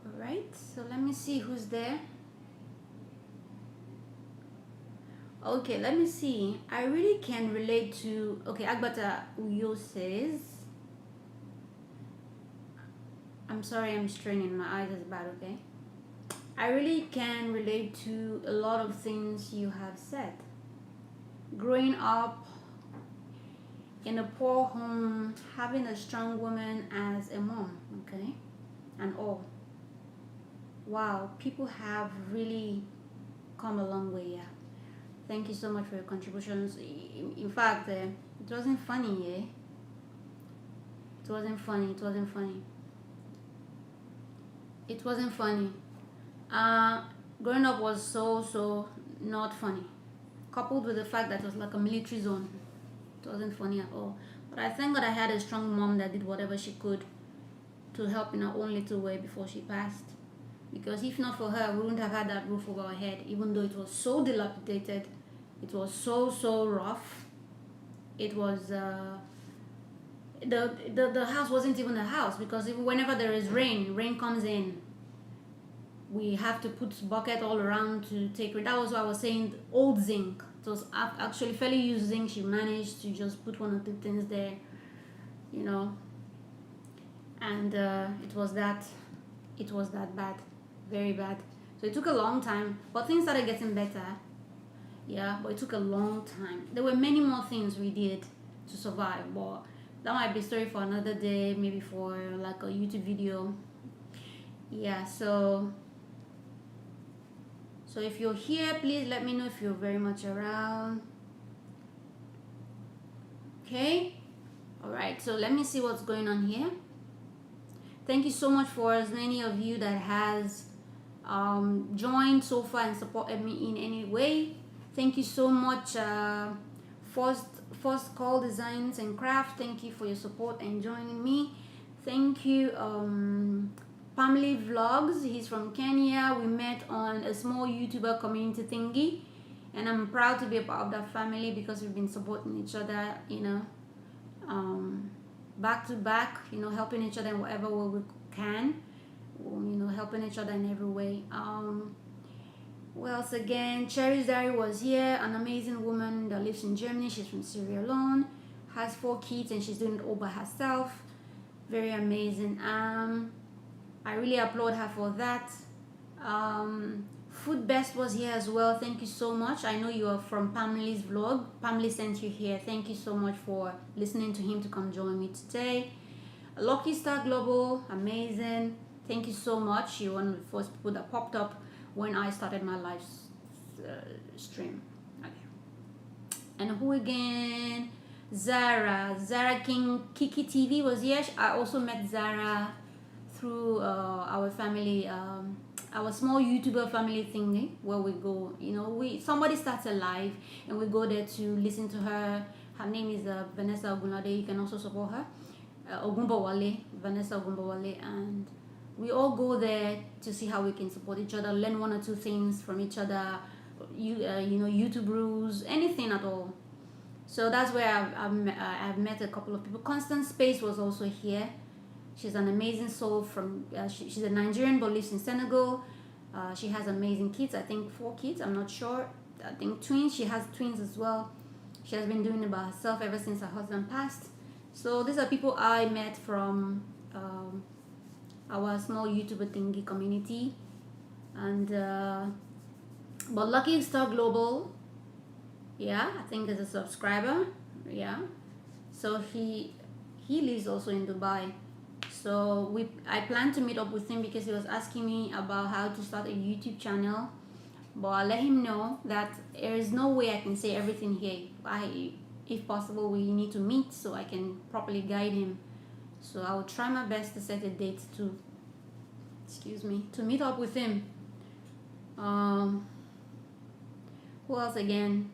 Alright, so let me see who's there. Okay, let me see. I really can relate to. Okay, Agbata Uyo says, I'm sorry, I'm straining. My eyes is bad, okay? I really can relate to a lot of things you have said. Growing up in a poor home, having a strong woman as a mom, okay? And all. Wow, people have really come a long way, yeah. Thank you so much for your contributions. In fact, it wasn't funny, yeah? It wasn't funny, it wasn't funny. It wasn't funny. Uh, Growing up was so not funny. Coupled with the fact that it was like a military zone. It wasn't funny at all. But I thank God I had a strong mom that did whatever she could to help in her own little way before she passed. Because if not for her, we wouldn't have had that roof over our head, even though it was so dilapidated. It was so rough. It was the house wasn't even a house, because even whenever there is rain comes in, we have to put bucket all around to take it. That was what I was saying, old zinc. It was actually fairly used zinc. She managed to just put one or two things there, you know, and it was that bad, very bad. So it took a long time, but things started getting better. Yeah, but it took a long time. There were many more things we did to survive, but that might be a story for another day, maybe for like a YouTube video. Yeah, so if you're here, please let me know if you're very much around. Okay, all right, so let me see what's going on here. Thank you so much for as many of you that has joined so far and supported me in any way. Thank you so much, First Call Designs and Craft. Thank you for your support and joining me. Thank you, Family Vlogs. He's from Kenya. We met on a small YouTuber community thingy, and I'm proud to be a part of that family because we've been supporting each other, you know, back to back, you know, helping each other in whatever way we can, you know, helping each other in every way. Who else again? Cherry's Diary was here, an amazing woman that lives in Germany. She's from Sierra Leone, has 4 kids, and she's doing it all by herself. Very amazing. I really applaud her for that. Food Best was here as well. Thank you so much. I know you are from Pamela's vlog. Pamela sent you here. Thank you so much for listening to him to come join me today. Lucky Star Global, amazing. Thank you so much. You're one of the first people that popped up when I started my live stream. Okay. And who again? Zara King Kiki TV was here. I also met Zara through our family, our small YouTuber family thingy, where we go, you know, somebody starts a live and we go there to listen to her. Her name is Vanessa Ogunlade. You can also support her, Vanessa Ogunbowale, and we all go there to see how we can support each other, learn 1 or 2 things from each other, you know, YouTube rules, anything at all. So that's where I've met a couple of people. Constant Space was also here. She's an amazing soul from, she's a Nigerian but lives in Senegal. She has amazing kids, I think 4 kids, I'm not sure. I think twins, she has twins as well. She has been doing it by herself ever since her husband passed. So these are people I met from our small YouTuber thingy community. And but Lucky Star Global, yeah, I think is a subscriber. Yeah, so he lives also in Dubai. So I plan to meet up with him because he was asking me about how to start a YouTube channel, but I let him know that there is no way I can say everything here. If possible, we need to meet so I can properly guide him. So I will try my best to set a date to meet up with him. Who else again?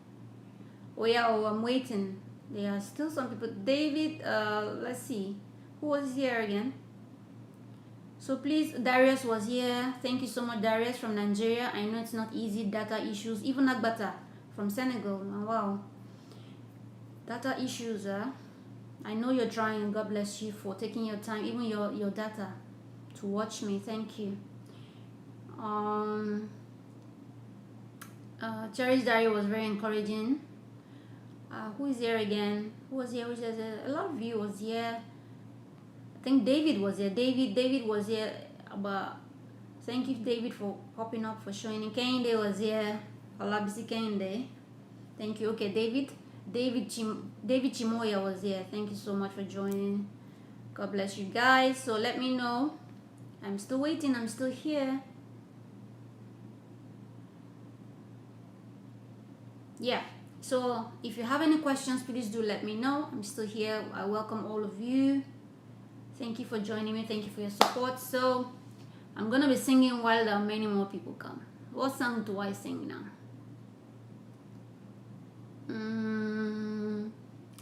I'm waiting. There are still some people. David, let's see, who was here again? So please, Darius was here. Thank you so much, Darius from Nigeria. I know it's not easy, data issues. Even Agbata from Senegal. Oh, wow, data issues. I know you're trying, and God bless you for taking your time, even your data, to watch me. Thank you. Cherry's diary was very encouraging. Who is here again? Who was here? A lot of you was here. I think David was here. David was here. But thank you, David, for popping up, for showing in. Kende was here. Olabisi Kende. Thank you. Okay, David Chimoya was here. Thank you so much for joining. God bless you guys. So let me know. I'm still waiting. I'm still here. Yeah. So if you have any questions, please do let me know. I'm still here. I welcome all of you. Thank you for joining me. Thank you for your support. So I'm gonna be singing while there are many more people come. What song do I sing now?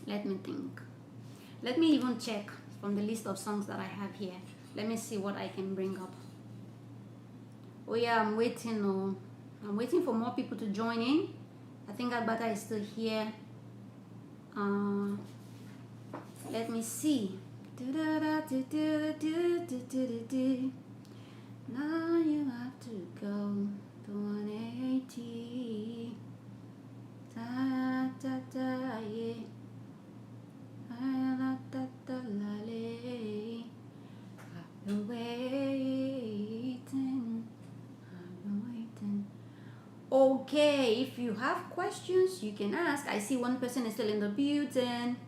Let me think. Let me even check from the list of songs that I have here. Let me see what I can bring up. Oh yeah, I'm waiting. I'm waiting for more people to join in. I think Agbata is still here. Let me see. Now you have to go to 180. Da, da, da, yeah. Da, da, da, la, le. I've been waiting. I've been waiting. Okay, if you have questions, you can ask. I see one person is still in the building.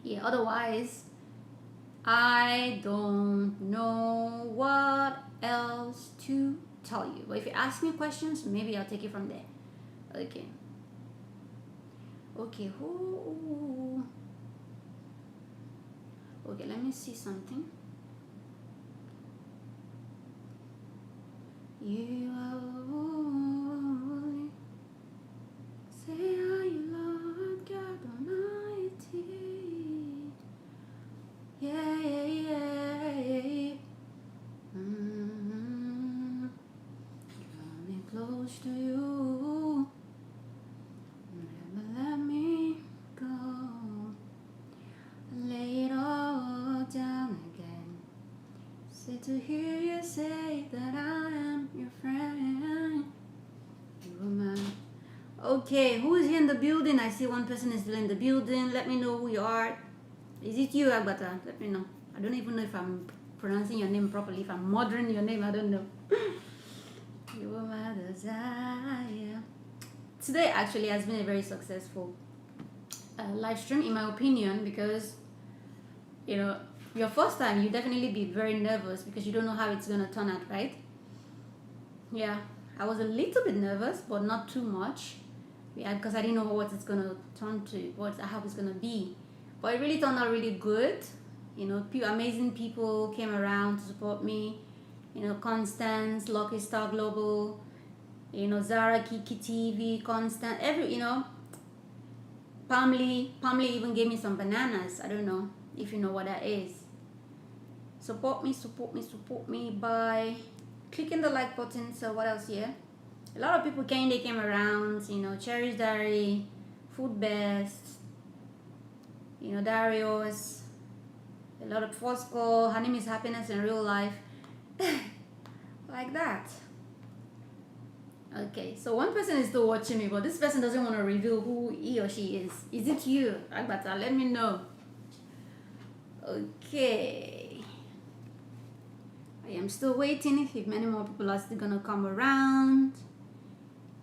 Yeah, otherwise, I don't know what else to tell you. But if you ask me questions, maybe I'll take it from there. Okay. Okay, who? Okay, let me see something. You are holy. Say are you Lord God Almighty. Yeah, yeah, yeah, yeah. Draw me close to you. Never let me go. Lay it all down again. Say to hear you say that I am your friend. You are mine. Okay, who is here in the building? I see one person is still in the building. Let me know who you are. Is it you, Agbata? Let me know. I don't even know if I'm pronouncing your name properly. If I'm murdering your name, I don't know. You are my desire. Today actually has been a very successful live stream, in my opinion, because your first time, you definitely be very nervous because you don't know how it's gonna turn out, right? Yeah, I was a little bit nervous, but not too much. Yeah, because I didn't know what it's gonna turn to, how it's gonna be. But it really turned out really good. Amazing people came around to support me. Constance, Lucky Star Global, Zara, Kiki TV, Constant, Pamela even gave me some bananas. I don't know if you know what that is. Support me by clicking the like button. So what else here? A lot of people came around, Cherry's Diary, Food Best, Darius, a lot of Fosco, her name is Happiness in Real Life. Like that. Okay, so one person is still watching me, but this person doesn't want to reveal who he or she is. Is it you, Agbata? Let me know. Okay. I am still waiting if many more people are still gonna come around.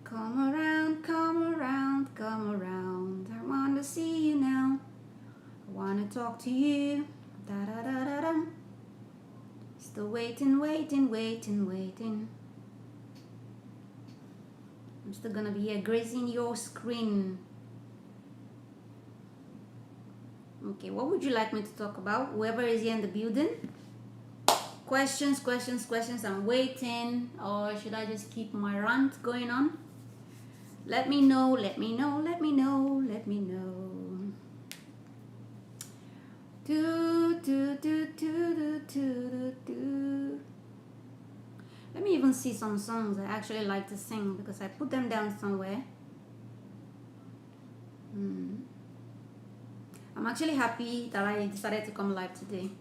Come around, come around, come around. I want to see you now. I want to talk to you. Da da da da da. Still waiting. I'm still gonna be here grazing your screen. Okay, what would you like me to talk about? Whoever is here in the building. Questions. I'm waiting. Or should I just keep my rant going on? Let me know. Let me even see some songs I actually like to sing because I put them down somewhere. I'm actually happy that I decided to come live today.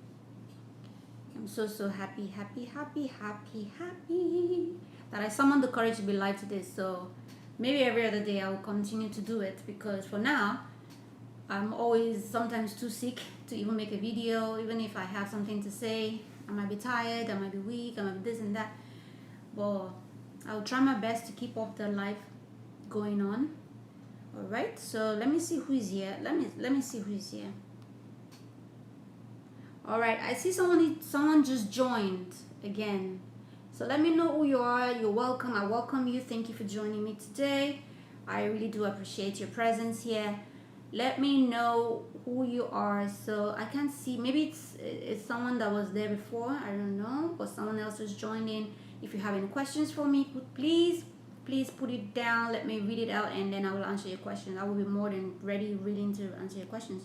I'm so happy. that I summoned the courage to be live today. So maybe every other day I will continue to do it, because for now I'm always sometimes too sick to even make a video. Even if I have something to say, I might be tired, I might be weak, I might be this and that, but I'll try my best to keep up the life going on. All right, so let me see who is here. Let me see who is here. All right, I see someone just joined again. So let me know who you are. You're welcome. I welcome you. Thank you for joining me today. I really do appreciate your presence here. Let me know who you are. So I can't see. Maybe it's someone that was there before. I don't know, but someone else just joined in. If you have any questions for me, please put it down. Let me read it out, and then I will answer your questions. I will be more than ready, willing to answer your questions.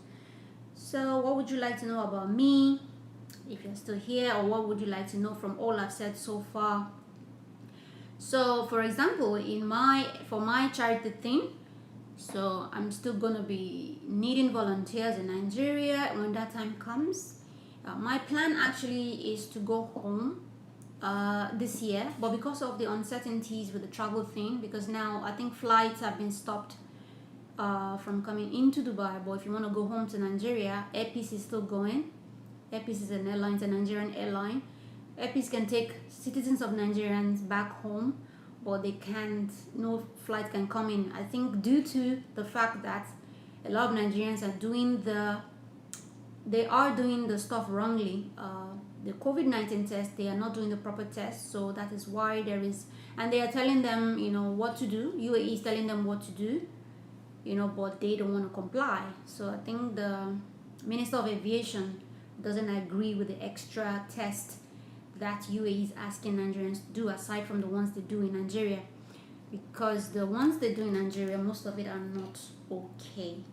So what would you like to know about me, if you're still here, or what would you like to know from all I've said so far? So for example, for my charity thing, so I'm still gonna be needing volunteers in Nigeria when that time comes. My plan actually is to go home this year, but because of the uncertainties with the travel thing, because now I think flights have been stopped from coming into Dubai, but if you want to go home to Nigeria, Air Peace is still going. Air Peace is an airline, it's a Nigerian airline. Air Peace can take citizens of Nigerians back home, but they can't, no flight can come in. I think due to the fact that a lot of Nigerians are doing the stuff wrongly. The COVID-19 test, they are not doing the proper test, so that is why there is, and they are telling them, what to do. UAE is telling them what to do, but they don't want to comply. So I think the Minister of Aviation doesn't agree with the extra test that UAE is asking Nigerians to do, aside from the ones they do in Nigeria, because the ones they do in Nigeria, most of it are not okay.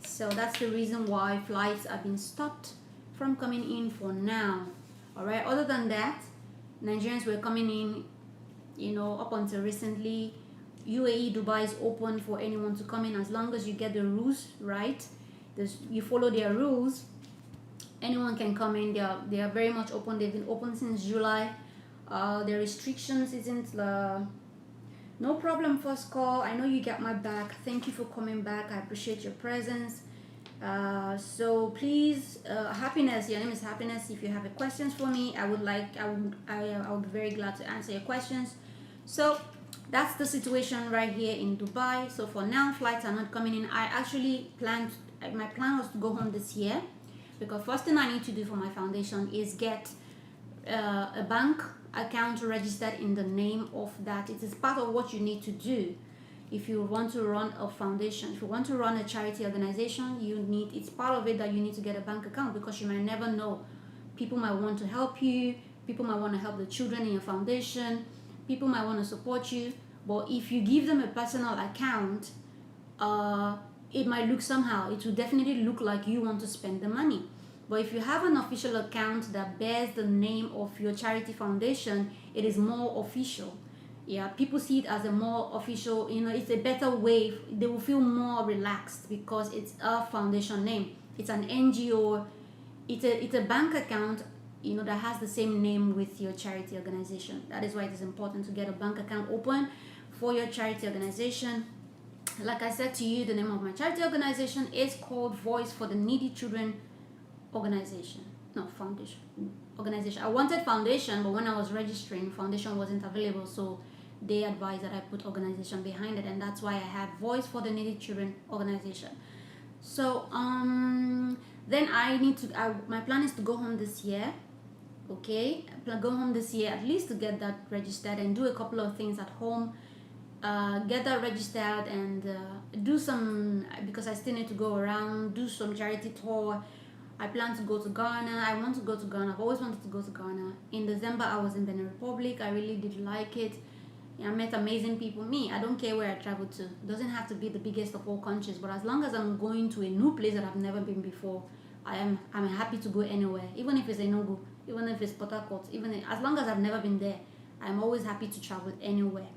So that's the reason why flights have been stopped from coming in for now. All right, other than that, Nigerians were coming in, up until recently. UAE, Dubai is open for anyone to come in, as long as you get the rules right. You follow their rules, anyone can come in. They are very much open. They've been open since July. The restrictions isn't no problem. First call, I know you got my back. Thank you for coming back. I appreciate your presence. So please, Happiness, your name is Happiness. If you have questions for me, I would be very glad to answer your questions. So that's the situation right here in Dubai. So for now, flights are not coming in. My plan was to go home this year, because first thing I need to do for my foundation is get a bank account registered in the name of that. It is part of what you need to do if you want to run a foundation. If you want to run a charity organization, it's part of it that you need to get a bank account, because you might never know. People might want to help you. People might want to help the children in your foundation. People might want to support you. But if you give them a personal account, it might look somehow. It will definitely look like you want to spend the money. But if you have an official account that bears the name of your charity foundation, it is more official. Yeah, people see it as a more official, it's a better way. They will feel more relaxed because it's a foundation name. It's an NGO. It's a bank account, that has the same name with your charity organization. That is why it is important to get a bank account open for your charity organization. Like I said to you, the name of my charity organization is called Voice for the Needy Children Organization. No, foundation. Organization. I wanted foundation, but when I was registering, foundation wasn't available, so they advised that I put organization behind it, and that's why I had Voice for the Needy Children Organization. So then my plan is to go home this year. Okay, go home this year at least to get that registered and do a couple of things at home. Get that registered and do some, because I still need to go around, do some charity tour. I plan to go to Ghana. I want to go to Ghana. I've always wanted to go to Ghana. In December, I was in Benin Republic. I really did like it. I met amazing people. I don't care where I travel to. It doesn't have to be the biggest of all countries, but as long as I'm going to a new place that I've never been before, I'm happy to go anywhere. Even if it's Enugu, even if it's Port Harcourt, as long as I've never been there, I'm always happy to travel anywhere.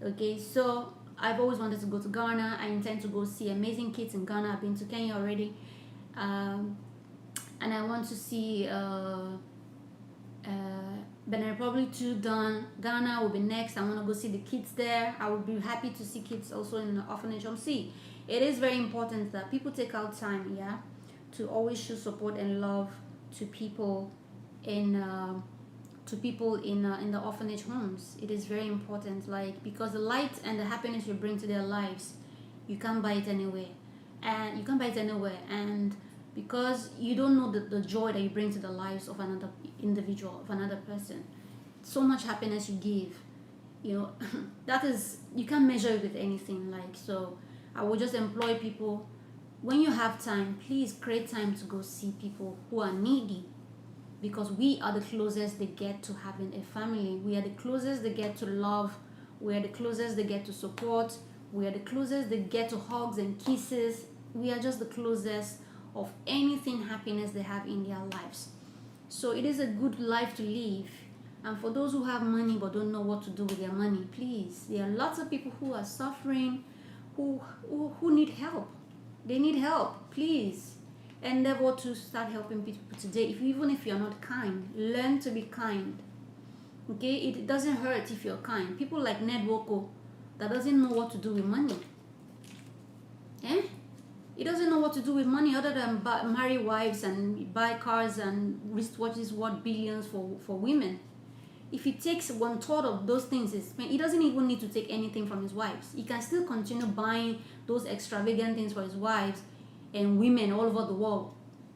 Okay, so I've always wanted to go to Ghana. I intend to go see amazing kids in Ghana. I've been to Kenya already. And I want to see Benin Republic 2 done. Ghana will be next. I want to go see the kids there. I would be happy to see kids also in the orphanage home. See, it is very important that people take out time, yeah, to always show support and love to people in in the orphanage homes. It is very important, like, because the light and the happiness you bring to their lives, you can't buy it anywhere, and because you don't know the joy that you bring to the lives of another individual, of another person, so much happiness you give, you know. That is, you can't measure it with anything. Like, so I would just employ people, when you have time, please create time to go see people who are needy, because we are the closest they get to having a family. We are the closest they get to love. We are the closest they get to support. We are the closest they get to hugs and kisses. We are just the closest of anything happiness they have in their lives. So it is a good life to live. And for those who have money but don't know what to do with their money, please, there are lots of people who are suffering, who need help. They need help. Please endeavor to start helping people today. Even if you're not kind, learn to be kind. Okay, it doesn't hurt if you're kind. People like Ned Woko, that doesn't know what to do with money. He doesn't know what to do with money other than marry wives and buy cars and wristwatches worth billions for women. If he takes 1/3 of those things he doesn't even need to take anything from his wives. He can still continue buying those extravagant things for his wives and women all over the world.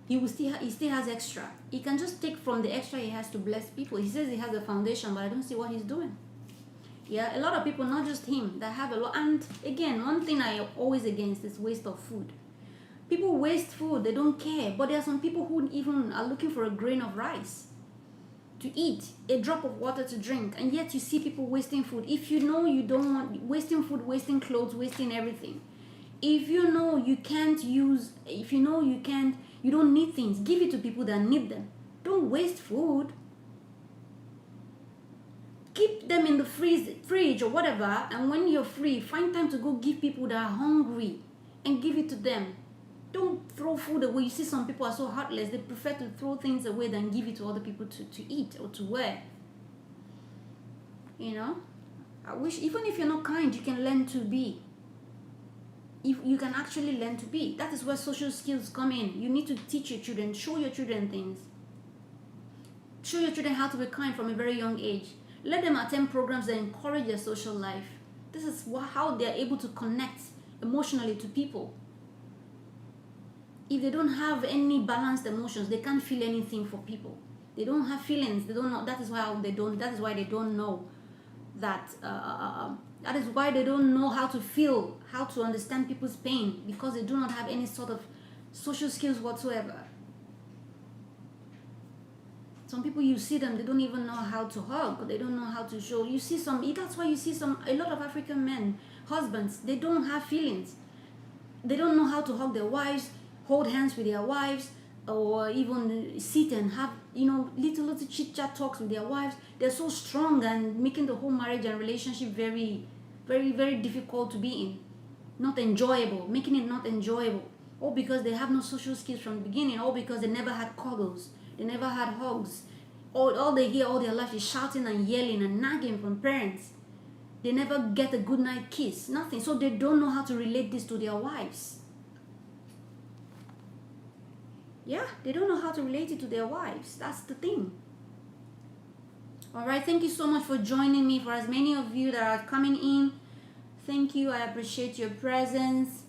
He still has extra. He can just take from the extra he has to bless people. He says he has a foundation, but I don't see what he's doing. Yeah, a lot of people, not just him, that have a lot. And again, one thing I always against is waste of food. People waste food, they don't care. But there are some people who even are looking for a grain of rice to eat, a drop of water to drink, and yet you see people wasting food. If you know you don't want, wasting food, wasting clothes, wasting everything. If you know you can't use, if you know you can't, you don't need things, give it to people that need them. Don't waste food. Keep them in the fridge or whatever, and when you're free, find time to go give people that are hungry and give it to them. Don't throw food away. You see some people are so heartless, they prefer to throw things away than give it to other people to eat or to wear. You know, I wish, even if you're not kind, you can learn to be. If you can actually learn to be. That is where social skills come in. You need to teach your children, show your children things. Show your children how to be kind from a very young age. Let them attend programs that encourage their social life. This is how they are able to connect emotionally to people. If they don't have any balanced emotions, they can't feel anything for people. They don't have feelings. They don't know. That is why they don't. That is why they don't know that. That is why they don't know how to feel, how to understand people's pain, because they do not have any sort of social skills whatsoever. Some people, you see them, they don't even know how to hug. They don't know how to show. You see some. That's why you see a lot of African men, husbands. They don't have feelings. They don't know how to hug their wives, hold hands with their wives, or even sit and have, little chit chat talks with their wives. They're so strong and making the whole marriage and relationship very, very, very difficult to be in. Not enjoyable, making it not enjoyable. All because they have no social skills from the beginning, all because they never had cuddles, they never had hugs. All they hear all their life is shouting and yelling and nagging from parents. They never get a good night kiss, nothing. So they don't know how to relate this to their wives. Yeah, they don't know how to relate it to their wives. That's the thing. All right, thank you so much for joining me. For as many of you that are coming in, thank you. I appreciate your presence.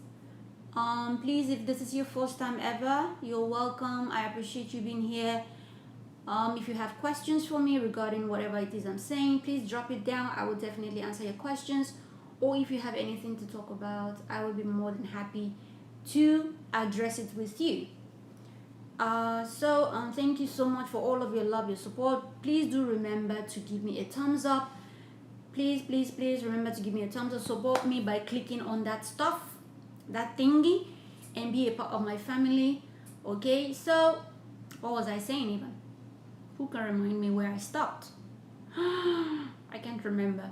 Please, if this is your first time ever, you're welcome. I appreciate you being here. If you have questions for me regarding whatever it is I'm saying, please drop it down. I will definitely answer your questions. Or if you have anything to talk about, I will be more than happy to address it with you. Thank you so much for all of your love, your support. Please do remember to give me a thumbs up. Please remember to give me a thumbs up. Support me by clicking on that stuff, that thingy, and be a part of my family. Okay, so what was I saying even? Who can remind me where I stopped? I can't remember.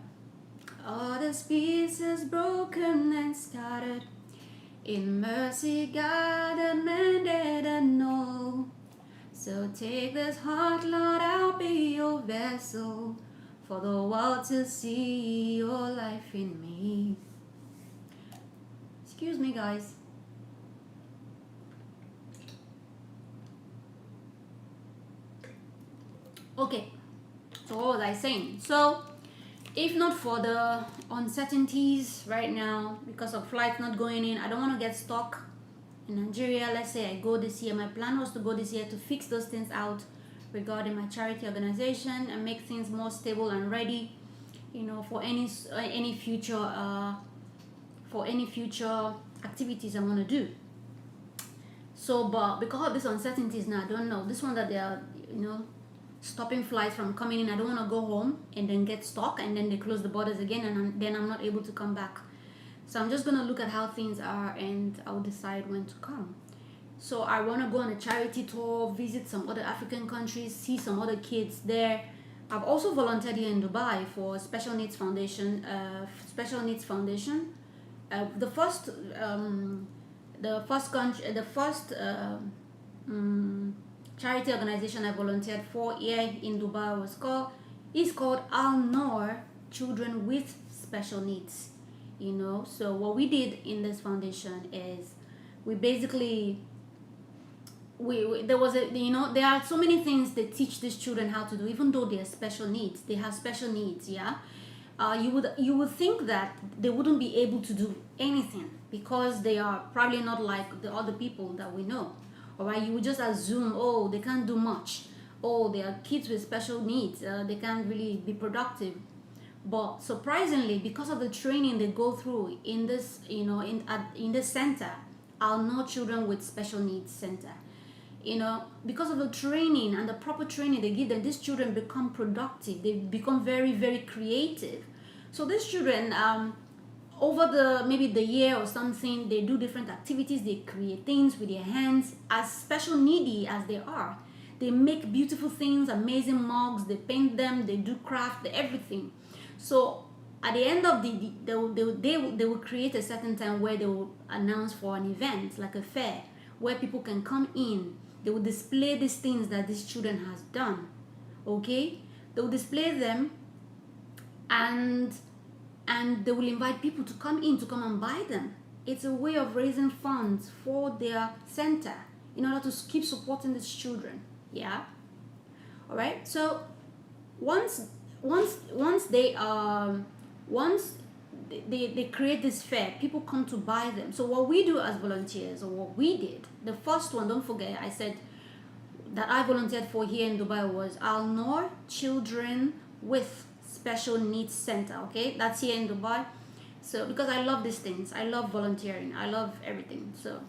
All the pieces broken and scattered. In mercy, God and man didn't know. So take this heart, Lord, I'll be your vessel for the world to see your life in me. Excuse me, guys. Okay, so what was I saying? So if not for the uncertainties right now because of flights not going in, I don't want to get stuck in Nigeria. Let's say I go this year. My plan was to go this year to fix those things out regarding my charity organization and make things more stable and ready, for any future activities I want to do. So, but because of these uncertainties now, I don't know. This one that they are, stopping flights from coming in. I don't want to go home and then get stuck and then they close the borders again and then I'm not able to come back. So I'm just going to look at how things are and I'll decide when to come. So I want to go on a charity tour, visit some other African countries, see some other kids there. I've also volunteered here in Dubai for Special Needs Foundation. The first charity organization I volunteered for here in Dubai is called Al Noor Children with Special Needs. So what we did in this foundation is we basically there are so many things they teach these children how to do, even though they have special needs. Yeah. You would think that they wouldn't be able to do anything because they are probably not like the other people that we know. All right, you would just assume, oh, they can't do much. Oh, they are kids with special needs. They can't really be productive. But surprisingly, because of the training they go through in this, in this center, I'll know children with special needs center. Because of the training and the proper training they give them, these children become productive. They become very, very creative. So these children, over maybe the year or something, they do different activities. They create things with their hands. As special needy as they are, they make beautiful things, amazing mugs. They paint them. They do craft, everything. So at the end of they will create a certain time where they will announce for an event like a fair where people can come in. They will display these things that these children has done. Okay, they will display them, and they will invite people to come and buy them. It's a way of raising funds for their center in order to keep supporting these children. Yeah. All right. So once they create this fair, people come to buy them. So what we do as volunteers, or what we did, the first one, don't forget, I said that I volunteered for here in Dubai was Al Noor Children with Special Needs Center. Okay, that's here in Dubai. So because I love these things, I love volunteering, I love everything. So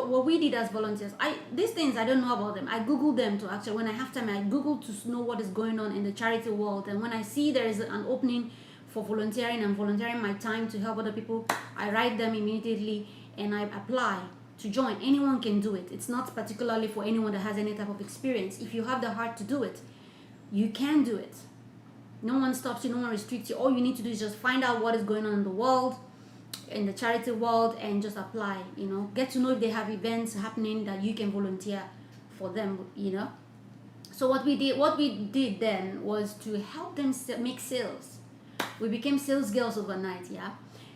what we did as volunteers, these things I don't know about them. I Google them to actually, when I have time, I Google to know what is going on in the charity world. And when I see there is an opening for volunteering and volunteering my time to help other people, I write them immediately and I apply to join. Anyone can do it. It's not particularly for anyone that has any type of experience. If you have the heart to do it, you can do it. No one stops you, no one restricts you. All you need to do is just find out what is going on in the world, in the charity world, and just apply. Get to know if they have events happening that you can volunteer for them. So what we did then was to help them make sales. We became sales girls overnight. Yeah.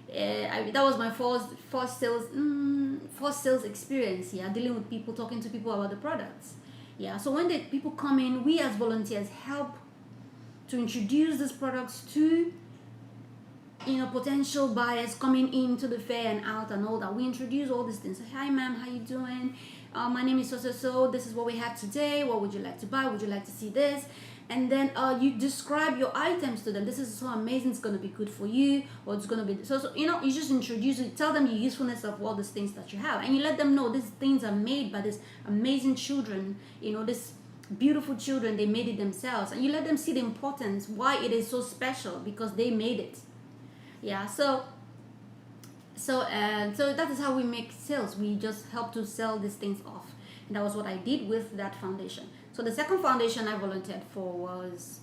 That was my first sales experience. Yeah, dealing with people, talking to people about the products. Yeah. So when the people come in, we as volunteers help to introduce these products to potential buyers coming into the fair and out and all that. We introduce all these things. Hi ma'am, how you doing? My name is so. This is what we have today. What would you like to buy? Would you like to see this? And then you describe your items to them. This is so amazing. It's going to be good for you, or it's going to be so. You just introduce it. Tell them the usefulness of all these things that you have, and you let them know these things are made by these amazing children. This beautiful children. They made it themselves, and you let them see the importance, why it is so special, because they made it. Yeah. So that is how we make sales. We just help to sell these things off, and that was what I did with that foundation. So the second foundation I volunteered for was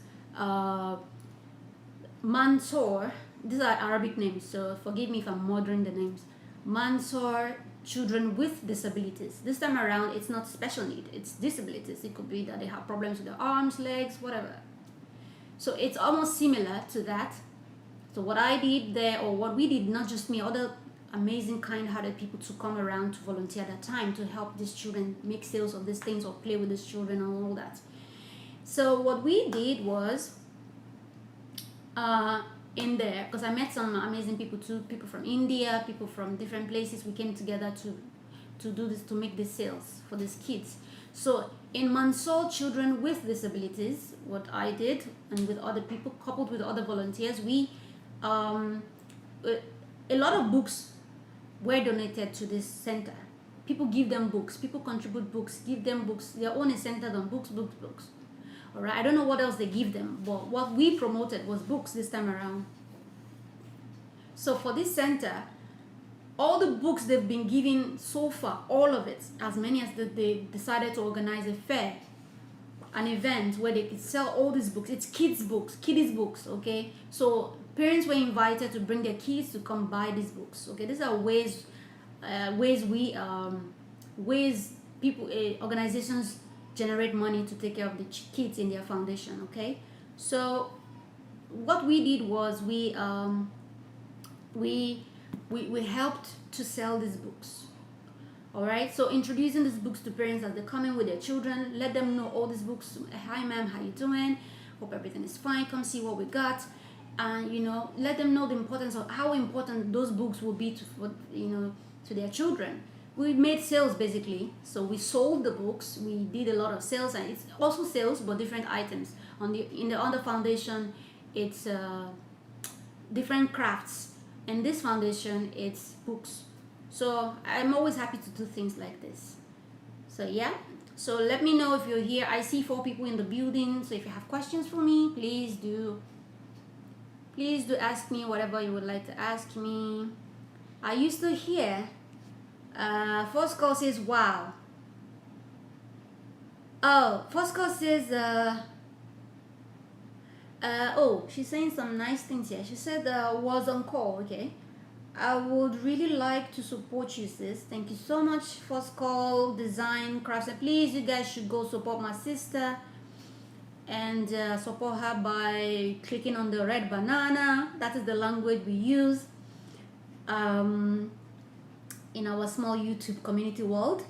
Mansour. These are Arabic names, so forgive me if I'm murdering the names. Mansour children with disabilities. This time around, it's not special need, it's disabilities. It could be that they have problems with their arms, legs, whatever. So it's almost similar to that. So what I did there, or what we did, not just me, other amazing kind-hearted people to come around to volunteer their time to help these children make sales of these things or play with these children and all that. So what we did was in there, because I met some amazing people too, people from India, people from different places. We came together to do this, to make these sales for these kids. So in Mansour Children with Disabilities, what I did, and with other people, coupled with other volunteers, we a lot of books were donated to this center. People give them books, people contribute books, give them books. Their own is centered on books. All right, I don't know what else they give them, but what we promoted was books this time around. So for this center, all the books they've been giving so far, all of it, as many as they decided to organize a fair, an event where they could sell all these books. It's kiddies books, okay? So parents were invited to bring their kids to come buy these books, okay? These are ways people, organizations generate money to take care of the kids in their foundation, okay? So what we did was we helped to sell these books. All right, so introducing these books to parents as they come in with their children, let them know all these books. Hi ma'am, how you doing? Hope everything is fine. Come see what we got. And let them know the importance of how important those books will be to their children. We made sales basically, so we sold the books. We did a lot of sales, and it's also sales but different items. On the foundation, it's different crafts, and this foundation, it's books. So I'm always happy to do things like this. So yeah, so let me know if you're here. I see 4 people in the building, so if you have questions for me, please do ask me whatever you would like to ask me. Are you still here? First call says wow. Oh, first call says she's saying some nice things here. She said was on call. Okay, I would really like to support you, sis. Thank you so much. First call design crafts. Please, you guys should go support my sister and support her by clicking on the red banana. That is the language we use in our small YouTube community world.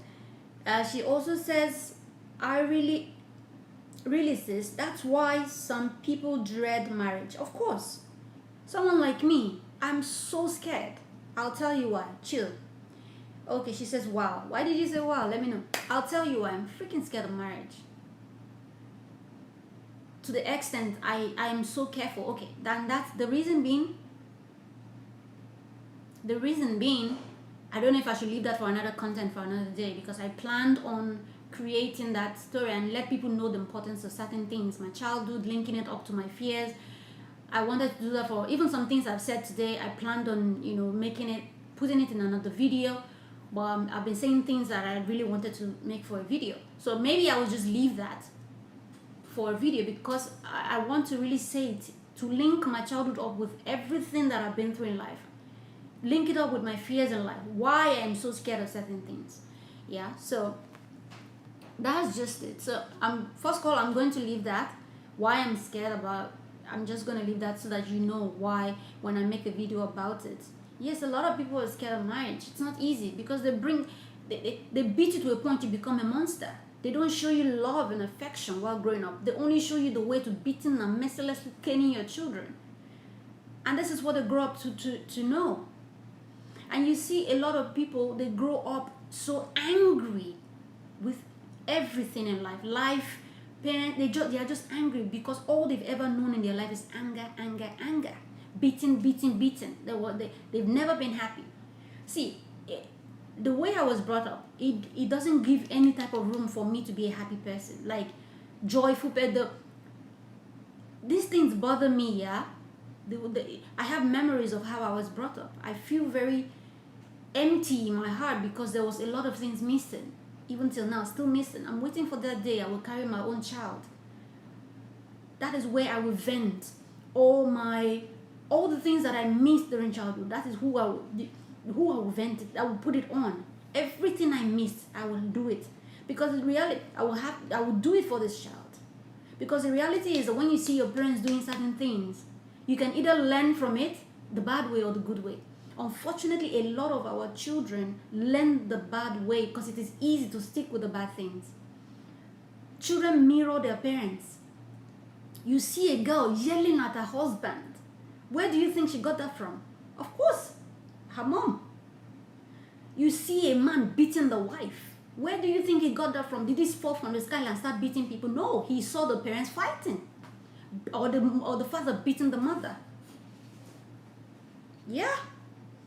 She also says, I really sis, that's why some people dread marriage. Of course, someone like me, I'm so scared. I'll tell you why. Chill. Okay, she says wow. Why did you say wow? Let me know. I'll tell you why. I'm freaking scared of marriage, to the extent I am so careful. Okay, then that's the reason being, I don't know if I should leave that for another content for another day, because I planned on creating that story and let people know the importance of certain things, my childhood, linking it up to my fears. I wanted to do that for even some things I've said today. I planned on putting it in another video, but I've been saying things that I really wanted to make for a video. So maybe I will just leave that for a video, because I want to really say it, to link my childhood up with everything that I've been through in life. Link it up with my fears in life, why I'm so scared of certain things. Yeah, so that's just it. So first of all, I'm going to leave that, why I'm scared about. I'm just going to leave that so that you know why when I make a video about it. Yes, a lot of people are scared of marriage. It's not easy, because they beat you to a point you become a monster. They don't show you love and affection while growing up. They only show you the way to beating and mercilessly caning your children. And this is what they grow up to know. And you see a lot of people, they grow up so angry with everything in life. Parents, they are just angry because all they've ever known in their life is anger. Beating. They've never been happy. See, the way I was brought up, it doesn't give any type of room for me to be a happy person, like joyful. These things bother me, yeah. I have memories of how I was brought up. I feel very empty in my heart because there was a lot of things missing. Even till now, still missing. I'm waiting for that day I will carry my own child. That is where I will vent all the things that I missed during childhood. That is who I will. who I will vent it, I will put it on. Everything I miss, I will do it. Because in reality, I will do it for this child. Because the reality is that when you see your parents doing certain things, you can either learn from it the bad way or the good way. Unfortunately, a lot of our children learn the bad way because it is easy to stick with the bad things. Children mirror their parents. You see a girl yelling at her husband. Where do you think she got that from? Of course, her mom. You see a man beating the wife. Where do you think he got that from? Did he fall from the sky and start beating people? No, he saw the parents fighting. Or the father beating the mother. Yeah.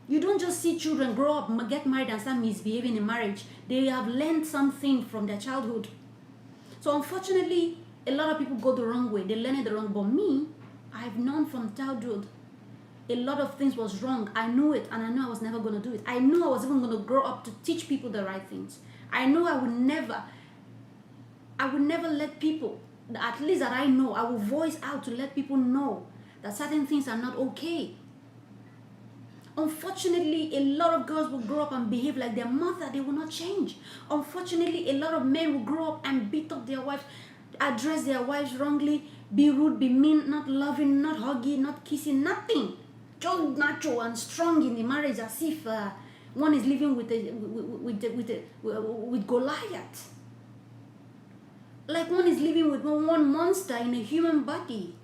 You don't just see children grow up, get married and start misbehaving in marriage. They have learned something from their childhood. So unfortunately, a lot of people go the wrong way. They learn it the wrong way. But me, I've known from childhood a lot of things was wrong. I knew it, and I knew I was never going to do it. I knew I was even going to grow up to teach people the right things. I knew I would never let people, at least that I know, I will voice out to let people know that certain things are not okay. Unfortunately, a lot of girls will grow up and behave like their mother. They will not change. Unfortunately, a lot of men will grow up and beat up their wives, address their wives wrongly, be rude, be mean, not loving, not hugging, not kissing, nothing. Just natural and strong in the marriage, as if one is living with Goliath. Like one is living with one monster in a human body.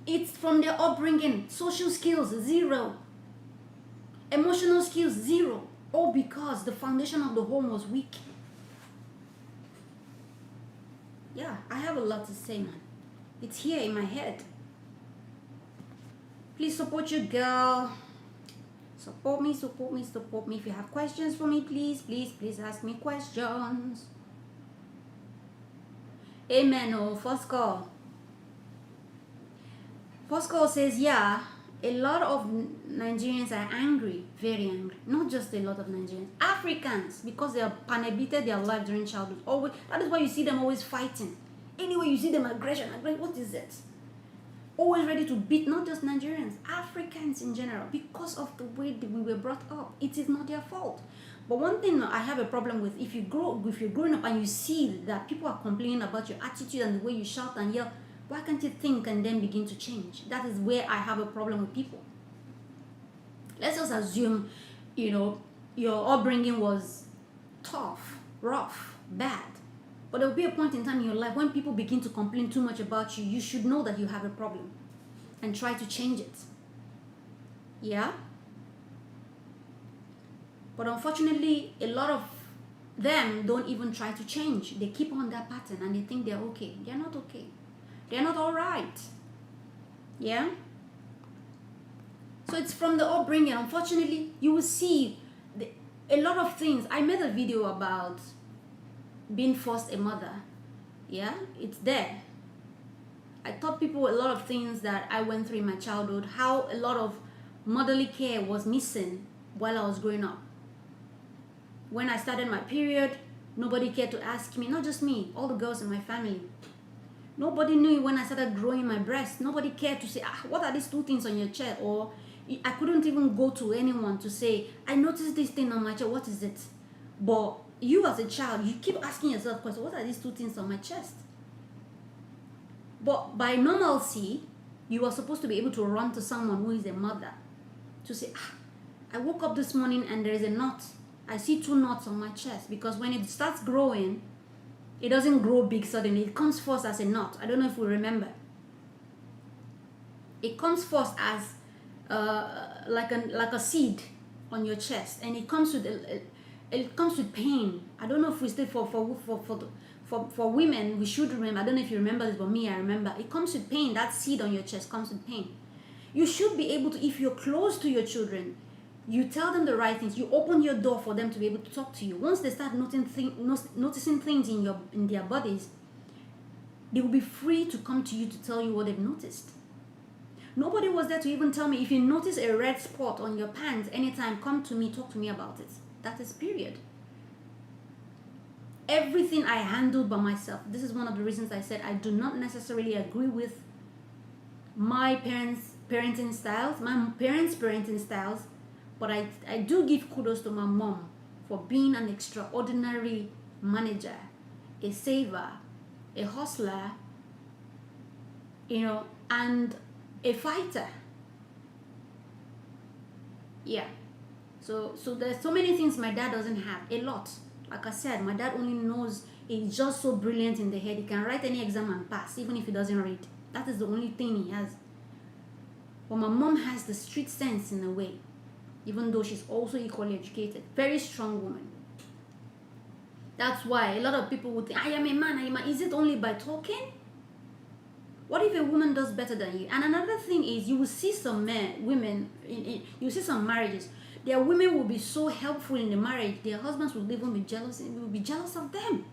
It's from their upbringing. Social skills, 0. Emotional skills, 0. All because the foundation of the home was weak. Yeah, I have a lot to say, man. It's here in my head. Please support your girl. Support me, support me, support me. If you have questions for me, please ask me questions. Amen. Oh, first call. First call says, yeah, a lot of Nigerians are angry, very angry. Not just a lot of Nigerians. Africans, because they are panabited their life during childhood. Always, that is why you see them always fighting. Anyway, you see them aggression. What is it? Always ready to beat not just Nigerians, Africans in general, because of the way that we were brought up. It is not their fault. But one thing I have a problem with, if you're growing up and you see that people are complaining about your attitude and the way you shout and yell, why can't you think and then begin to change? That is where I have a problem with people. Let's just assume, your upbringing was tough, rough, bad. But there will be a point in time in your life when people begin to complain too much about you, you should know that you have a problem and try to change it. Yeah? But unfortunately, a lot of them don't even try to change. They keep on that pattern and they think they're okay. They're not okay. They're not all right. Yeah? So it's from the upbringing. Unfortunately, you will see a lot of things. I made a video about being forced a mother. Yeah, it's there. I taught people a lot of things that I went through in my childhood, how a lot of motherly care was missing while I was growing up. When I started my period, nobody cared to ask me, not just me, all the girls in my family. Nobody knew when I started growing my breast. Nobody cared to say, what are these 2 things on your chest? Or I couldn't even go to anyone to say, I noticed this thing on my chest, what is it? But you as a child, you keep asking yourself questions, what are these 2 things on my chest? But by normalcy, you are supposed to be able to run to someone who is a mother to say, I woke up this morning and there is a knot. I see 2 knots on my chest, because when it starts growing, it doesn't grow big suddenly. It comes first as a knot. I don't know if we remember. It comes first as like a seed on your chest, and it comes with pain. I don't know if we still for women, we should remember. I don't know if you remember this, but me, I remember. It comes with pain. That seed on your chest comes with pain. You should be able to, if you're close to your children, you tell them the right things. You open your door for them to be able to talk to you. Once they start noticing things in their bodies, they will be free to come to you to tell you what they've noticed. Nobody was there to even tell me, if you notice a red spot on your pants, anytime, come to me, talk to me about it. That is period. Everything I handled by myself. This is one of the reasons I said I do not necessarily agree with my parents' parenting styles, But I do give kudos to my mom for being an extraordinary manager, a saver, a hustler, and a fighter. Yeah. So there's so many things my dad doesn't have. A lot. Like I said, my dad only knows, he's just so brilliant in the head. He can write any exam and pass, even if he doesn't read. That is the only thing he has. But my mom has the street sense in a way, even though she's also equally educated. Very strong woman. That's why a lot of people would think, I am a man, I am a man. Is it only by talking? What if a woman does better than you? And another thing is, you will see some women, you will see some marriages, their women will be so helpful in the marriage, their husbands will even be jealous, will be jealous of them.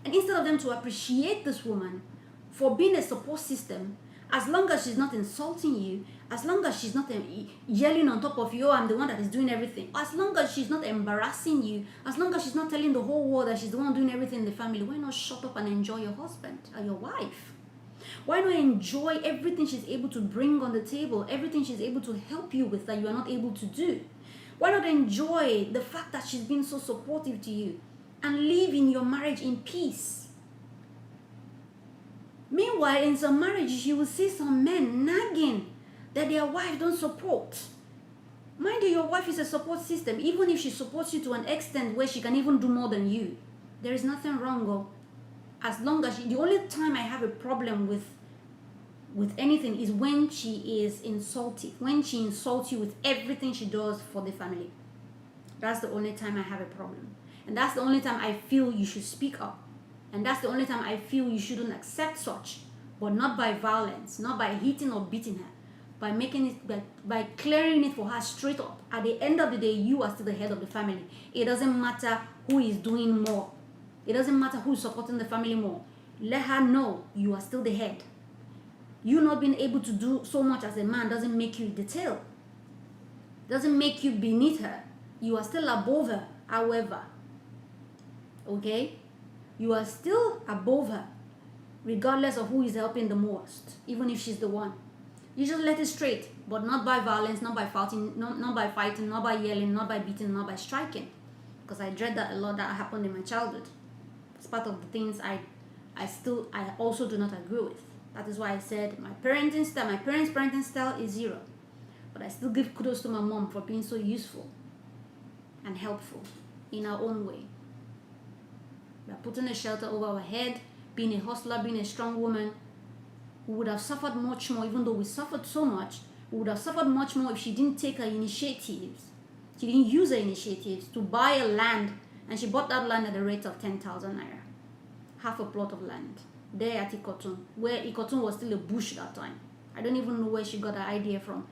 And instead of them to appreciate this woman for being a support system, as long as she's not insulting you, as long as she's not yelling on top of you, oh, I'm the one that is doing everything, as long as she's not embarrassing you, as long as she's not telling the whole world that she's the one doing everything in the family, why not shut up and enjoy your husband or your wife? Why not enjoy everything she's able to bring on the table, everything she's able to help you with that you are not able to do? Why not enjoy the fact that she's been so supportive to you and live in your marriage in peace? Meanwhile, in some marriages, you will see some men nagging that their wife don't support. Mind you, your wife is a support system. Even if she supports you to an extent where she can even do more than you, there is nothing wrong. As long as the only time I have a problem with anything is when she is insultive, when she insults you with everything she does for the family. That's the only time I have a problem. And that's the only time I feel you should speak up. And that's the only time I feel you shouldn't accept such, but not by violence, not by hitting or beating her, by making it, by clearing it for her straight up. At the end of the day, you are still the head of the family. It doesn't matter who is doing more. It doesn't matter who is supporting the family more. Let her know you are still the head. You not being able to do so much as a man doesn't make you the tail. Doesn't make you beneath her. You are still above her, however. Okay? You are still above her, regardless of who is helping the most, even if she's the one. You just let it straight, but not by violence, not by fighting, not by fighting, not by yelling, not by beating, not by striking. Because I dread that a lot. That happened in my childhood. It's part of the things I also do not agree with. That is why I said my parents' parenting style is zero. But I still give kudos to my mom for being so useful and helpful in her own way. We are putting a shelter over our head, being a hustler, being a strong woman. We would have suffered much more, even though we suffered so much. We would have suffered much more if she didn't take her initiatives. She didn't use her initiatives to buy a land, and she bought that land at the rate of 10,000 naira. Half a plot of land. There at Ikotun, where Ikotun was still a bush that time. I don't even know where she got that idea from.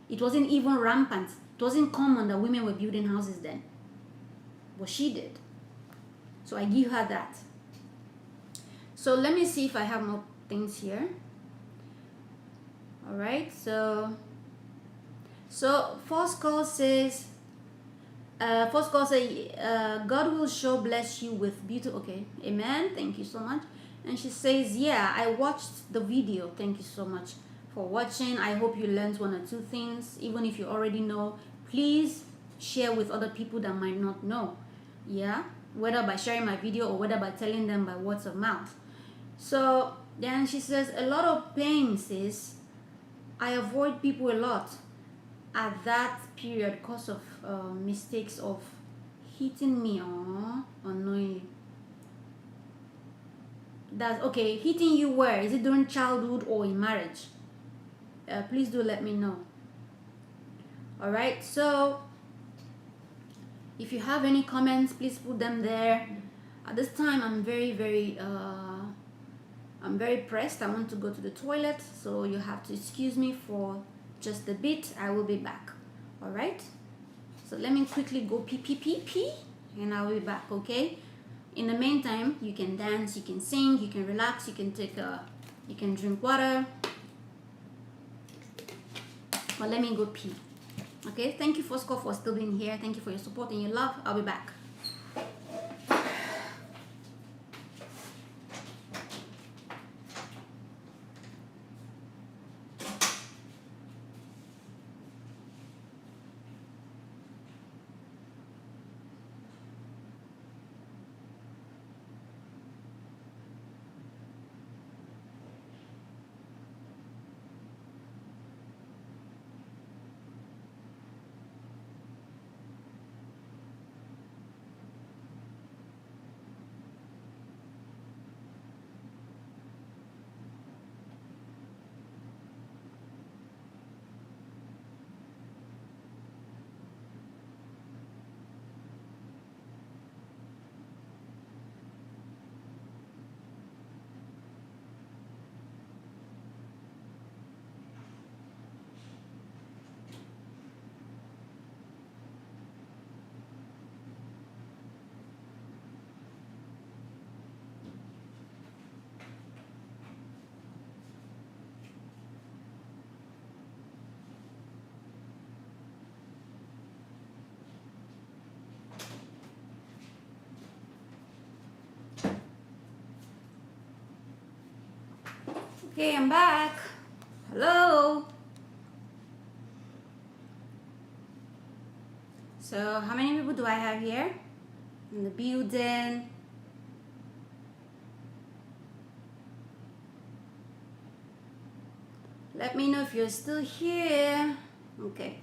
It wasn't even rampant. It wasn't common that women were building houses then. But she did. So I give her that. So let me see if I have more things here. Alright, so first call says, God will sure bless you with beauty. Okay, amen. Thank you so much. And she says, yeah, I watched the video. Thank you so much for watching. I hope you learned one or two things. Even if you already know, please share with other people that might not know. Yeah, whether by sharing my video or whether by telling them by words of mouth. So then she says, a lot of pain, sis. I avoid people a lot at that period because of mistakes of hitting me unknowingly. That's okay. Hitting you where? Is it during childhood or in marriage? Please do let me know. Alright, so if you have any comments, please put them there. At this time, I'm very pressed. I want to go to the toilet, so you have to excuse me for just a bit. I will be back. Alright, so let me quickly go pee, and I'll be back. Okay, in the meantime, you can dance, you can sing, you can relax, you can drink water, but let me go pee. Okay, thank you Fosco for still being here. Thank you for your support and your love. I'll be back. Hey, I'm back. Hello. So, how many people do I have here in the building? Let me know if you're still here. Okay.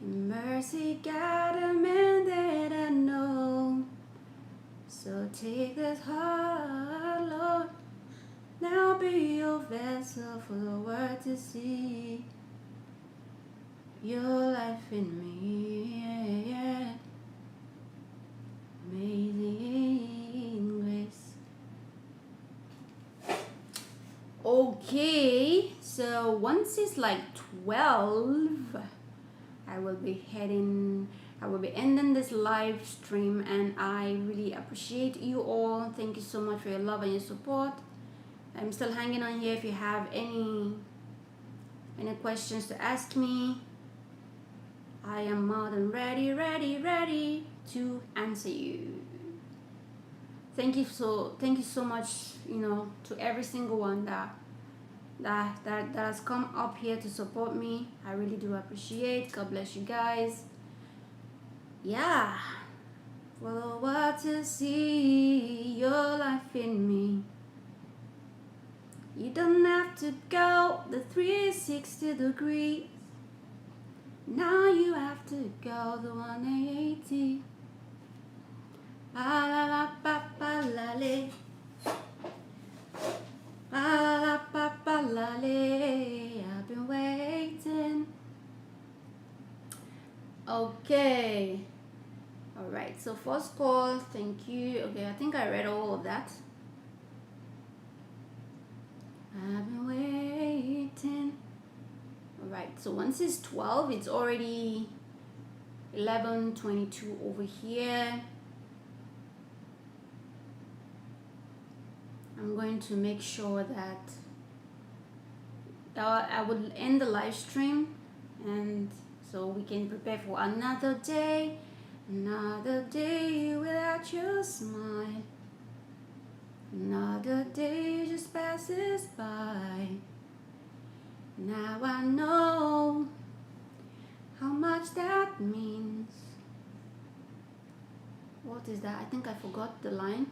In mercy, God, a man that I know. So take this heart, Lord. Now be your vessel for the world to see. Your life in me, yeah. Amazing grace. Okay, so once it's like 12, I will be ending this live stream, and I really appreciate you all. Thank you so much for your love and your support. I'm still hanging on here. If you have any questions to ask me, I am more than ready to answer you. Thank you so much, to every single one that has come up here to support me. I really do appreciate. God bless you guys. Yeah, for the world to see your life in me. You don't have to go the 360 degrees. Now you have to go the 180. La la la pa pa la le. La la la pa pa la le. I've been waiting. Okay. All right. So first call. Thank you. Okay. I think I read all of that. I've been waiting. Alright, so once it's 12, it's already 11:22 over here. I'm going to make sure that I would end the live stream, and so we can prepare for another day without your smile. Another day just passes by. Now I know how much that means. What is that? I think I forgot the line.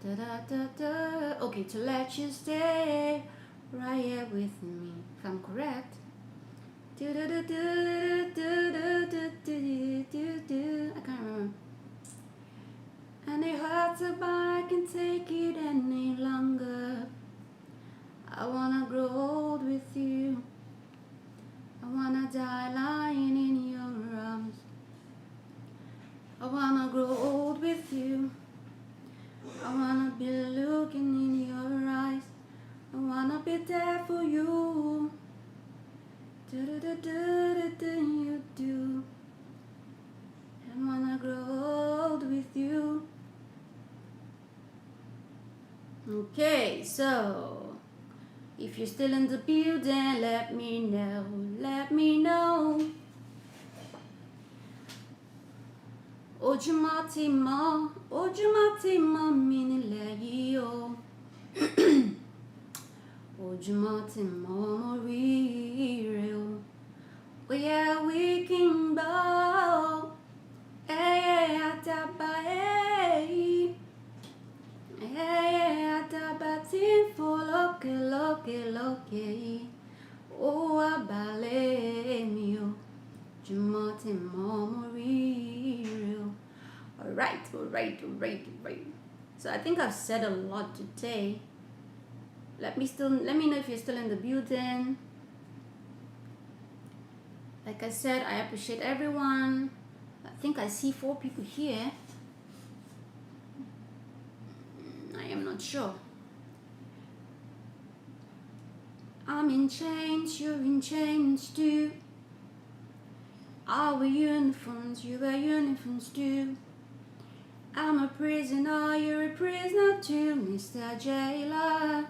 Da da da da. Okay, to let you stay right here with me, if I'm correct. Do do do do do do do do do do. I can't remember. And it hurts, but I can take it any longer. I wanna grow old with you. I wanna die lying in your arms. I wanna grow old with you. I wanna be looking in your eyes. I wanna be there for you. Do do do do do do you do. I wanna grow old with you. Okay, so if you're still in the building, let me know. Let me know. Ojúmọ́ mi nílẹ̀ yìí o. Ojúmọ́ tí mọ́ mo ríre o. Bóyá wíkì ń bọ̀, ẹyẹ àdàbà ẹyẹ àdàbà tí ń fò lókè lókè lókè yìí. Ó wá balẹ̀ mi o. Ojúmọ́ tí mọ́ mo ríre o. Alright. So I think I've said a lot today. Let me know if you're still in the building. Like I said, I appreciate everyone. I think I see 4 people here. I am not sure. I'm in chains, you're in chains too. I wear uniforms, you wear uniforms too. I'm a prisoner, you're a prisoner too, Mr. Jailer.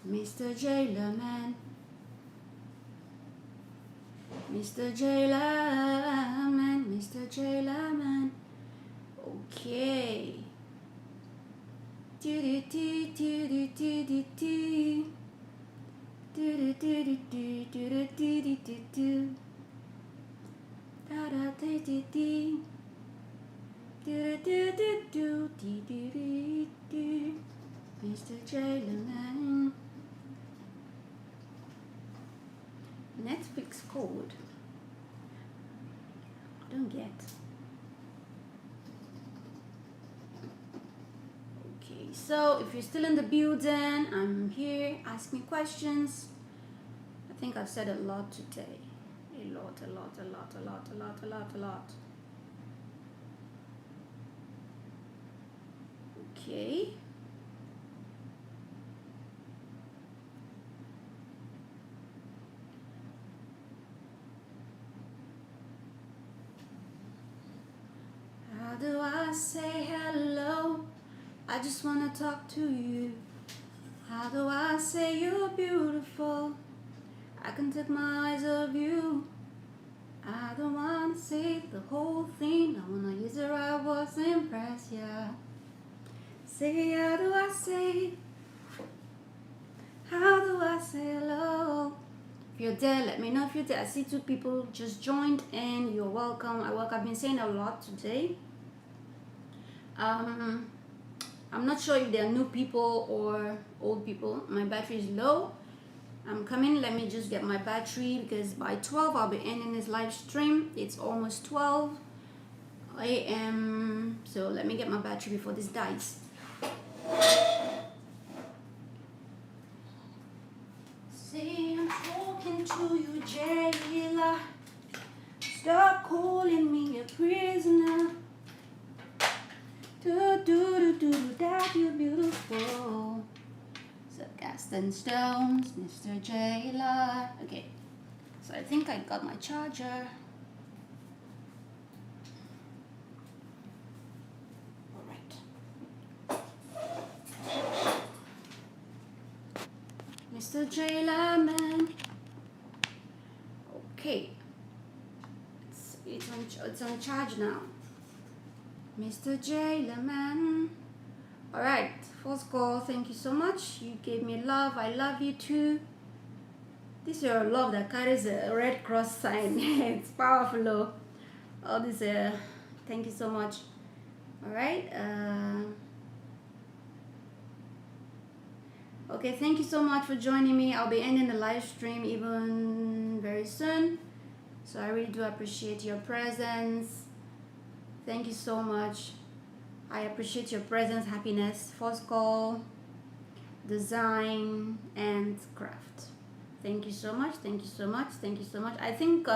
Mr. Jailer man. Mr. Jailer man. Mr. J Lemon. Okay. Do do do do do do do do. Do do do do do do do do do do. Da da do do do. Do do do do do do do do. Mr. J Lemon. Netflix code. I don't get. Okay, so if you're still in the building, I'm here. Ask me questions. I think I've said a lot today. A lot. Okay. How do I say hello? I just wanna talk to you. How do I say you're beautiful? I can take my eyes off you. I don't wanna say the whole thing. I wanna use the right words to impress ya. Say, how do I say? How do I say hello? If you're there, let me know if you're there. I see 2 people just joined and you're welcome. I've been saying a lot today. I'm not sure if they are new people or old people. My battery is low. I'm coming. Let me just get my battery because by 12 I'll be ending this live stream. It's almost 12 a.m. So let me get my battery before this dies. See, I'm talking to you, Jayla. Stop calling me a prisoner. That you're beautiful. So Gaston Stones, Mr. Jayla. Okay, so I think I got my charger. All right. Mr. Jayla, man. Okay, it's on charge now. Mr. J Lemon. Alright, first call, thank you so much. You gave me love, I love you too. This is your love that carries a red cross sign. It's powerful. All this, thank you so much. Alright, okay, thank you so much for joining me. I'll be ending the live stream even very soon. So I really do appreciate your presence. Thank you so much. I appreciate your presence, happiness, first call, design, and craft. Thank you so much. Thank you so much. Thank you so much. I think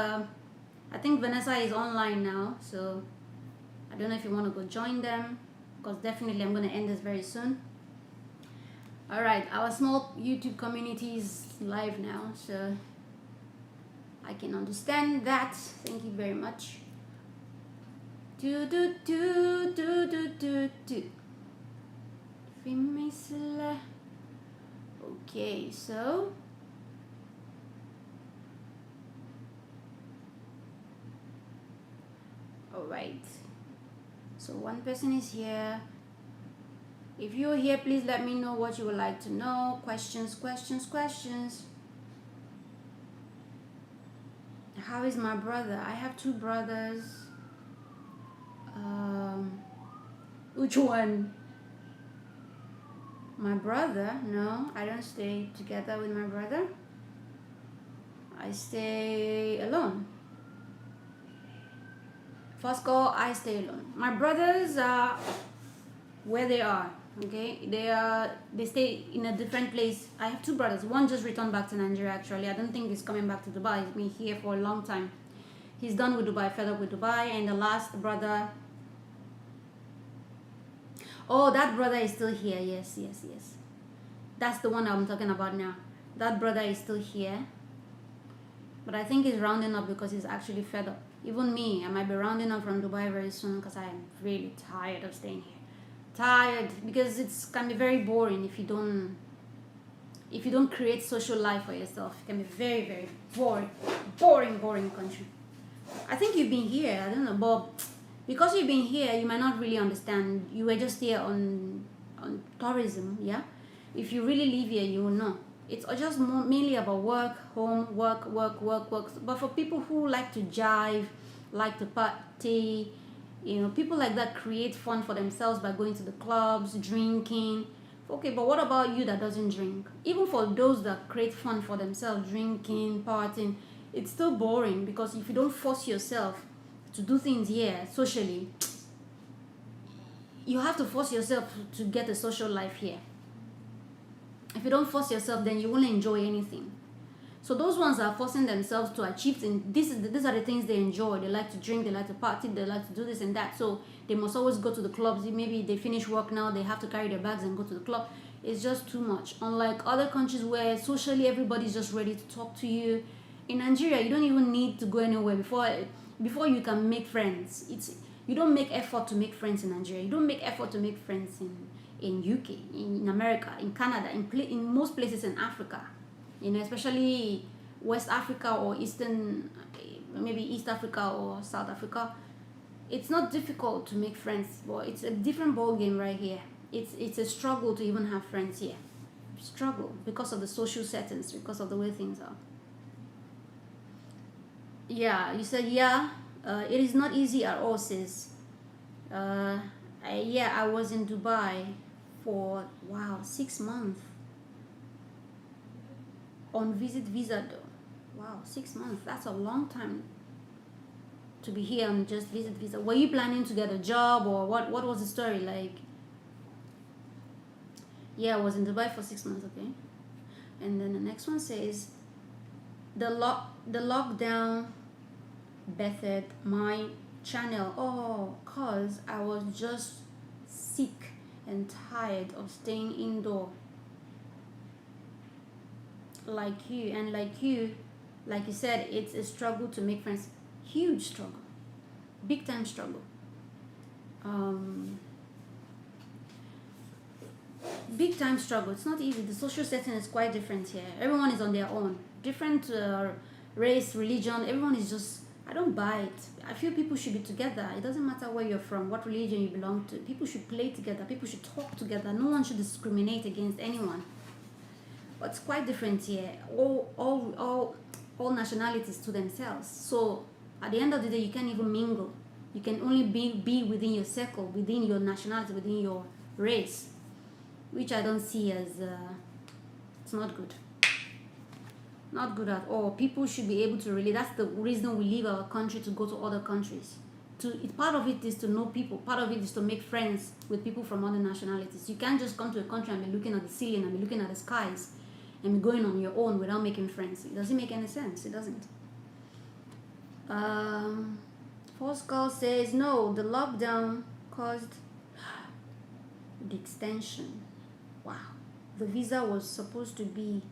Vanessa is online now, so I don't know if you want to go join them, because definitely I'm going to end this very soon. All right, our small YouTube community is live now, so I can understand that. Thank you very much. Do do do do do do do. Okay, so all right. So one person is here. If you're here, please let me know what you would like to know. Questions. How is my brother? I have 2 brothers. Which one? My brother? No, I don't stay together with my brother. I stay alone. First call, I stay alone. My brothers are where they are. Okay, they stay in a different place. I have 2 brothers. One just returned back to Nigeria. Actually, I don't think he's coming back to Dubai. He's been here for a long time. He's done with Dubai, fed up with Dubai. And the last brother, oh, that brother is still here. Yes. That's the one I'm talking about now. That brother is still here. But I think he's rounding up because he's actually fed up. Even me, I might be rounding up from Dubai very soon because I am really tired of staying here. Tired because it can be very boring if you don't create social life for yourself. It can be very, very boring country. I think you've been here. I don't know, but because you've been here, you might not really understand. You were just here on tourism, yeah. If you really live here, you will know. It's just mainly about work, home, work, work, work, work. But for people who like to jive, like to party, people like that create fun for themselves by going to the clubs, drinking. Okay, but what about you that doesn't drink? Even for those that create fun for themselves, drinking, partying, it's still boring because if you don't force yourself to do things here socially, you have to force yourself to get a social life here. If you don't force yourself, then you won't enjoy anything. So those ones are forcing themselves to achieve things. These are the things they enjoy. They like to drink, they like to party, they like to do this and that. So they must always go to the clubs. Maybe they finish work now, they have to carry their bags and go to the club. It's just too much. Unlike other countries where socially everybody's just ready to talk to you. In Nigeria, you don't even need to go anywhere before you can make friends. You don't make effort to make friends in Nigeria. You don't make effort to make friends in UK, in America, in Canada, in most places in Africa. Especially West Africa or maybe East Africa or South Africa. It's not difficult to make friends, but it's a different ball game right here. It's a struggle to even have friends here. Struggle because of the social settings, because of the way things are. Yeah, you said yeah. It is not easy at all, sis. I was in Dubai for 6 months on visit visa though. 6 months. That's a long time to be here on just visit visa. Were you planning to get a job or what was the story like? Yeah, I was in Dubai for 6 months, okay. And then the next one says the lockdown bettered my channel. Cause I was just sick and tired of staying indoor. Like you said, it's a struggle to make friends. Huge struggle, big time struggle. Big time struggle. It's not easy. The social setting is quite different here. Everyone is on their own, different race, religion. Everyone is just, I don't buy it. I feel people should be together. It doesn't matter where you're from, what religion you belong to. People should play together. People should talk together. No one should discriminate against anyone. But it's quite different here. All nationalities to themselves. So at the end of the day, you can't even mingle. You can only be within your circle, within your nationality, within your race, which I don't see as it's not good. Not good at all. People should be able to really. That's the reason we leave our country to go to other countries. Part of it is to know people. Part of it is to make friends with people from other nationalities. You can't just come to a country and be looking at the ceiling and be looking at the skies and be going on your own without making friends. It doesn't make any sense. It doesn't. First call says no. The lockdown caused the extension. Wow. The visa was supposed to be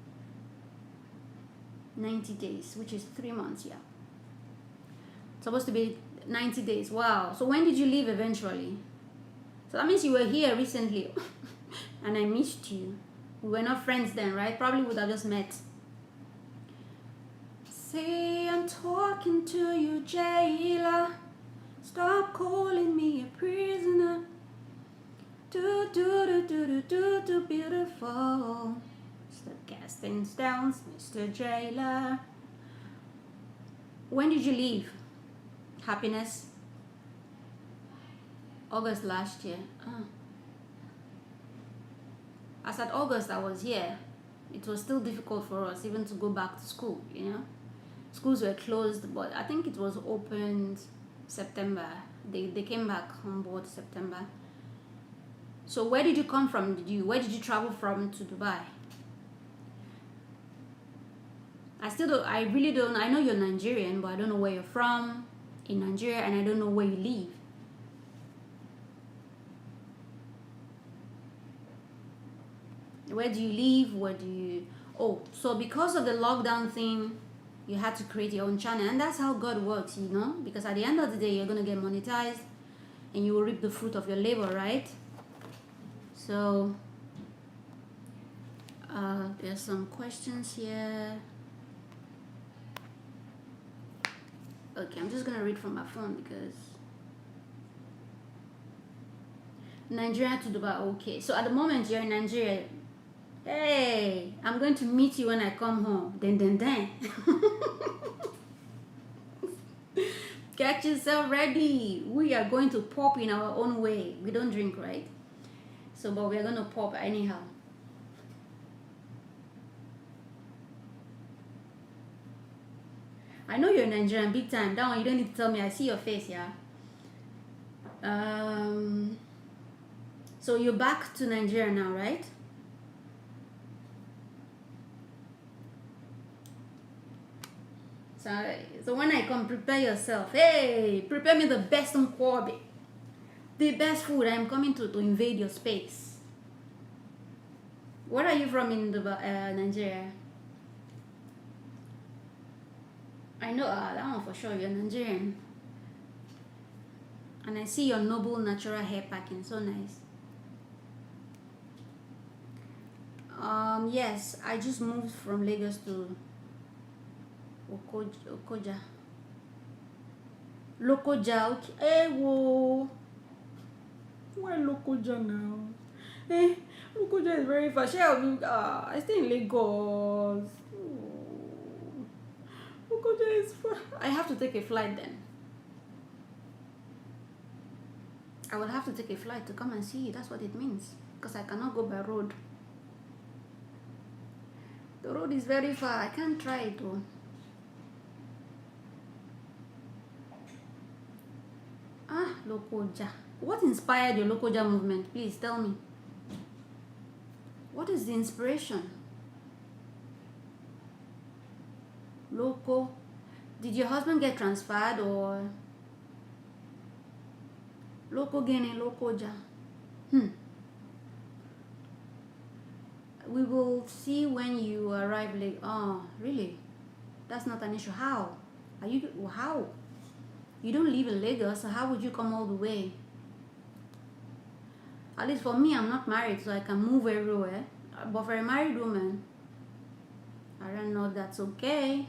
90 days, which is 3 months. Yeah. It's supposed to be 90 days. Wow. So when did you leave eventually? So that means you were here recently and I missed you. We were not friends then, right? Probably would have just met. Say I'm talking to you, jailer. Stop calling me a prisoner. Do beautiful. Stop casting stones, Mr. Jailer. When did you leave? Happiness. August last year. As at August I was here. It was still difficult for us even to go back to school, Schools were closed, but I think it was opened September. They came back on board September. So where did you come from? Where did you travel from to Dubai? I really don't. I know you're Nigerian, but I don't know where you're from in Nigeria, and I don't know where you live. Where do you live? So because of the lockdown thing, you had to create your own channel, and that's how God works, because at the end of the day, you're going to get monetized and you will reap the fruit of your labor, right? So there's some questions here. Okay, I'm just gonna read from my phone because Nigeria to Dubai. Okay, so at the moment you're in Nigeria. Hey, I'm going to meet you when I come home. Then. Get yourself ready. We are going to pop in our own way. We don't drink, right? So, but we're going to pop anyhow. I know you're Nigerian big time. That one you don't need to tell me. I see your face, yeah. So you're back to Nigeria now, right? So when I come, prepare yourself. Hey, prepare me the best nkwobi, the best food. I'm coming to invade your space. Where are you from in Nigeria? I know that one for sure. You're Nigerian, and I see your noble natural hair packing. So nice. Yes, I just moved from Lagos to Lokoja. Lokoja, okay. Whoa. Where Lokoja now? Lokoja is very far. I stay in Lagos. Lokoja is far. I have to take a flight then. I will have to take a flight to come and see you. That's what it means. Because I cannot go by road. The road is very far. I can't try it though. Lokoja. What inspired your Lokoja movement? Please tell me. What is the inspiration? Loco. Did your husband get transferred or? Loco Gene Lokoja. We will see when you arrive late. Oh, really? That's not an issue. How? How? You don't live in Lagos, so how would you come all the way? At least for me, I'm not married, so I can move everywhere. But for a married woman, I don't know if that's okay.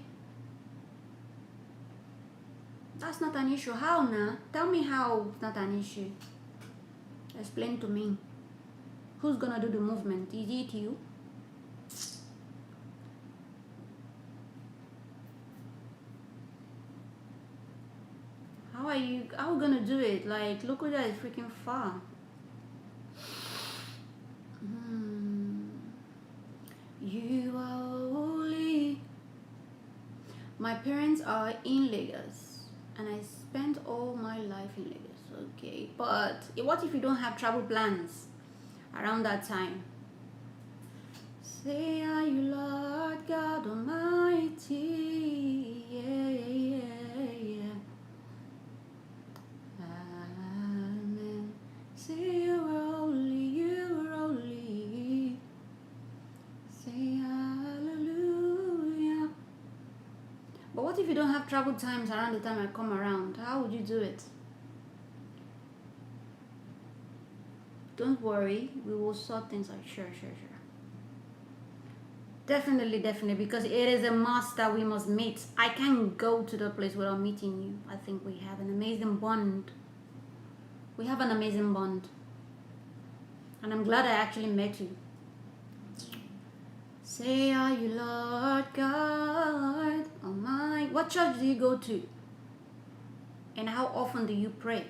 That's not an issue. How now? Tell me how it's not an issue. Explain to me. Who's gonna do the movement? Is it you? How are you gonna do it? Like, Lokoja is freaking far. You are holy. My parents are in Lagos, and I spent all my life in Lagos. Okay, but what if you don't have travel plans around that time? Say, are you Lord God Almighty? Yeah. Amen. Say you're holy. Say hallelujah. But what if you don't have travel times around the time I come around? How would you do it? Don't worry, we will sort things out. Sure. Definitely, because it is a must that we must meet. I can't go to the place without meeting you. I think we have an amazing bond. And I'm glad I actually met you. Say, are you Lord God Almighty? What church do you go to? And how often do you pray?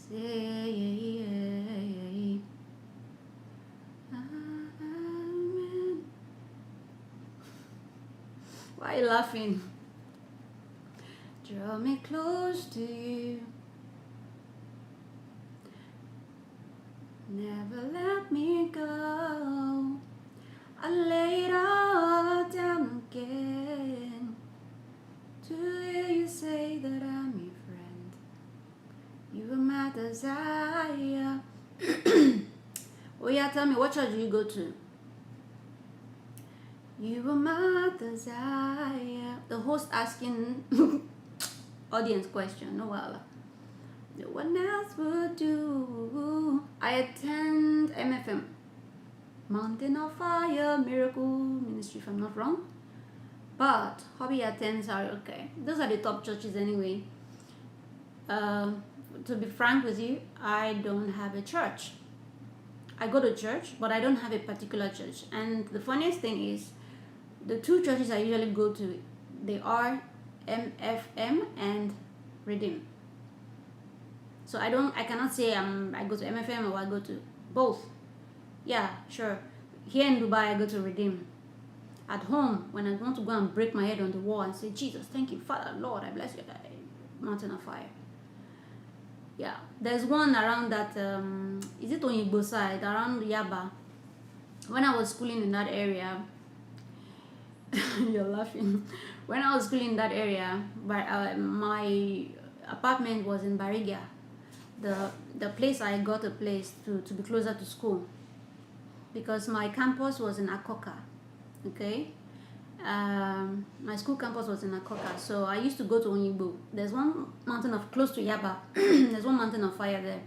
Say, Amen. Why are you laughing? Draw me close to you. Never let me go. I lay it all down again to hear you say that I'm your friend. You are my desire. Oh yeah, tell me, what church do you go to? You are my desire. The host asking audience question. No wala. No one else would do. I attend MFM, Mountain of Fire Miracle Ministry, if I'm not wrong. But hobby attends are okay. Those are the top churches anyway. Uh, to be frank with you, I don't have a church. I go to church, but I don't have a particular church. And the funniest thing is, the two churches I usually go to, they are MFM and Redeem. So I cannot say I go to MFM or I go to both. Yeah, sure. Here in Dubai, I go to Redeem. At home, when I want to go and break my head on the wall and say, Jesus, thank you, Father, Lord, I bless you, Mountain of Fire. Yeah, there's one around that, is it on Igbo side, around Yaba. When I was schooling in that area, you're laughing. When I was schooling in that area, but my apartment was in Bariga. The place I got a place to be closer to school, because my campus was in Akoka. Okay, my school campus was in Akoka, so I used to go to Onyibo. There's one mountain of close to Yaba. There's one mountain of fire there.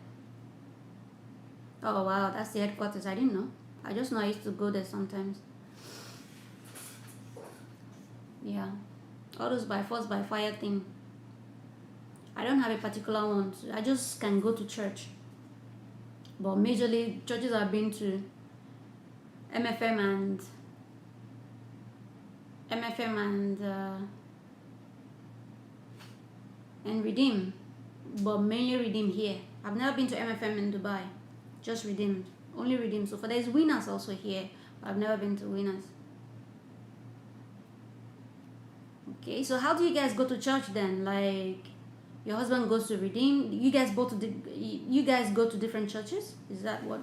Oh wow, that's the headquarters. I didn't know. I just know I used to go there sometimes. Yeah, all those by force by fire thing. I don't have a particular one. I just can go to church. But majorly churches I've been to, MFM and Redeem, but mainly Redeem here. I've never been to MFM in Dubai, just Redeem, only Redeem. So for there's Winners also here, but I've never been to Winners. Okay, so how do you guys go to church then? Like, your husband goes to Redeem. You guys go to different churches. Is that what?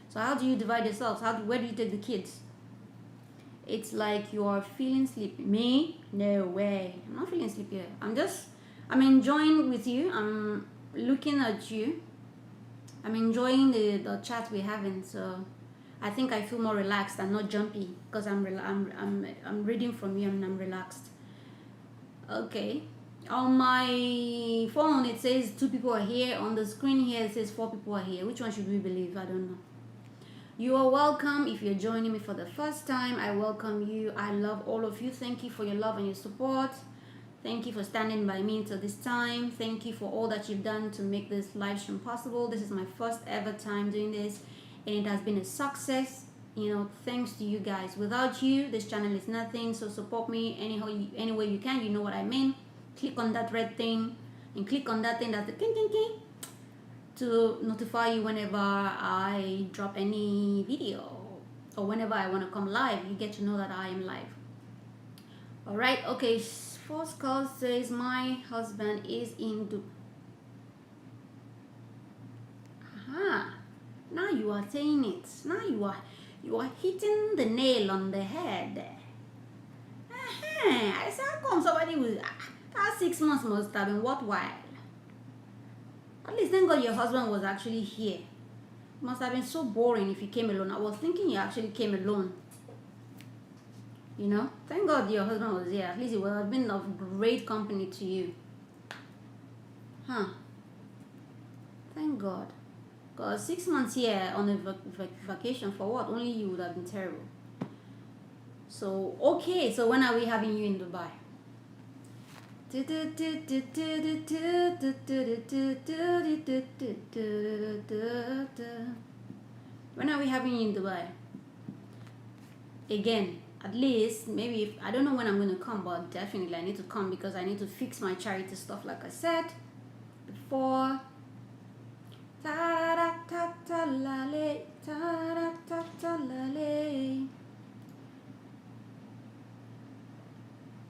So how do you divide yourselves? Where do you take the kids? It's like you are feeling sleepy. Me? No way. I'm not feeling sleepy. I'm enjoying with you. I'm looking at you. I'm enjoying the chat we're having. So I think I feel more relaxed and not jumpy because I'm reading from you and I'm relaxed. Okay. On my phone it says 2 people are here. On the screen here it says 4 people are here. Which one should we believe? I don't know. You are welcome. If you're joining me for the first time, I welcome you. I love all of you. Thank you for your love and your support. Thank you for standing by me until this time. Thank you for all that you've done to make this live stream possible. This is my first ever time doing this, and it has been a success. Thanks to you guys. Without you, this channel is nothing. So support me any way you can. You know what I mean. Click on that red thing and click on that thing that's the king to notify you whenever I drop any video or whenever I want to come live. You get to know that I am live. All right. Okay. First call says my husband is in Dubai. Aha. Now you are saying it. Now you are hitting the nail on the head. I said, how come somebody with that 6 months must have been worthwhile? At least thank God your husband was actually here. It must have been so boring if you came alone. I was thinking you actually came alone. Thank God your husband was here. At least it would have been of great company to you. Huh. Thank God. Because 6 months here on a vacation for what? Only you would have been terrible. So, okay. So when are we having you in Dubai? When are we having you in Dubai? Again, at least, maybe, I don't know when I'm going to come, but definitely I need to come because I need to fix my charity stuff like I said before.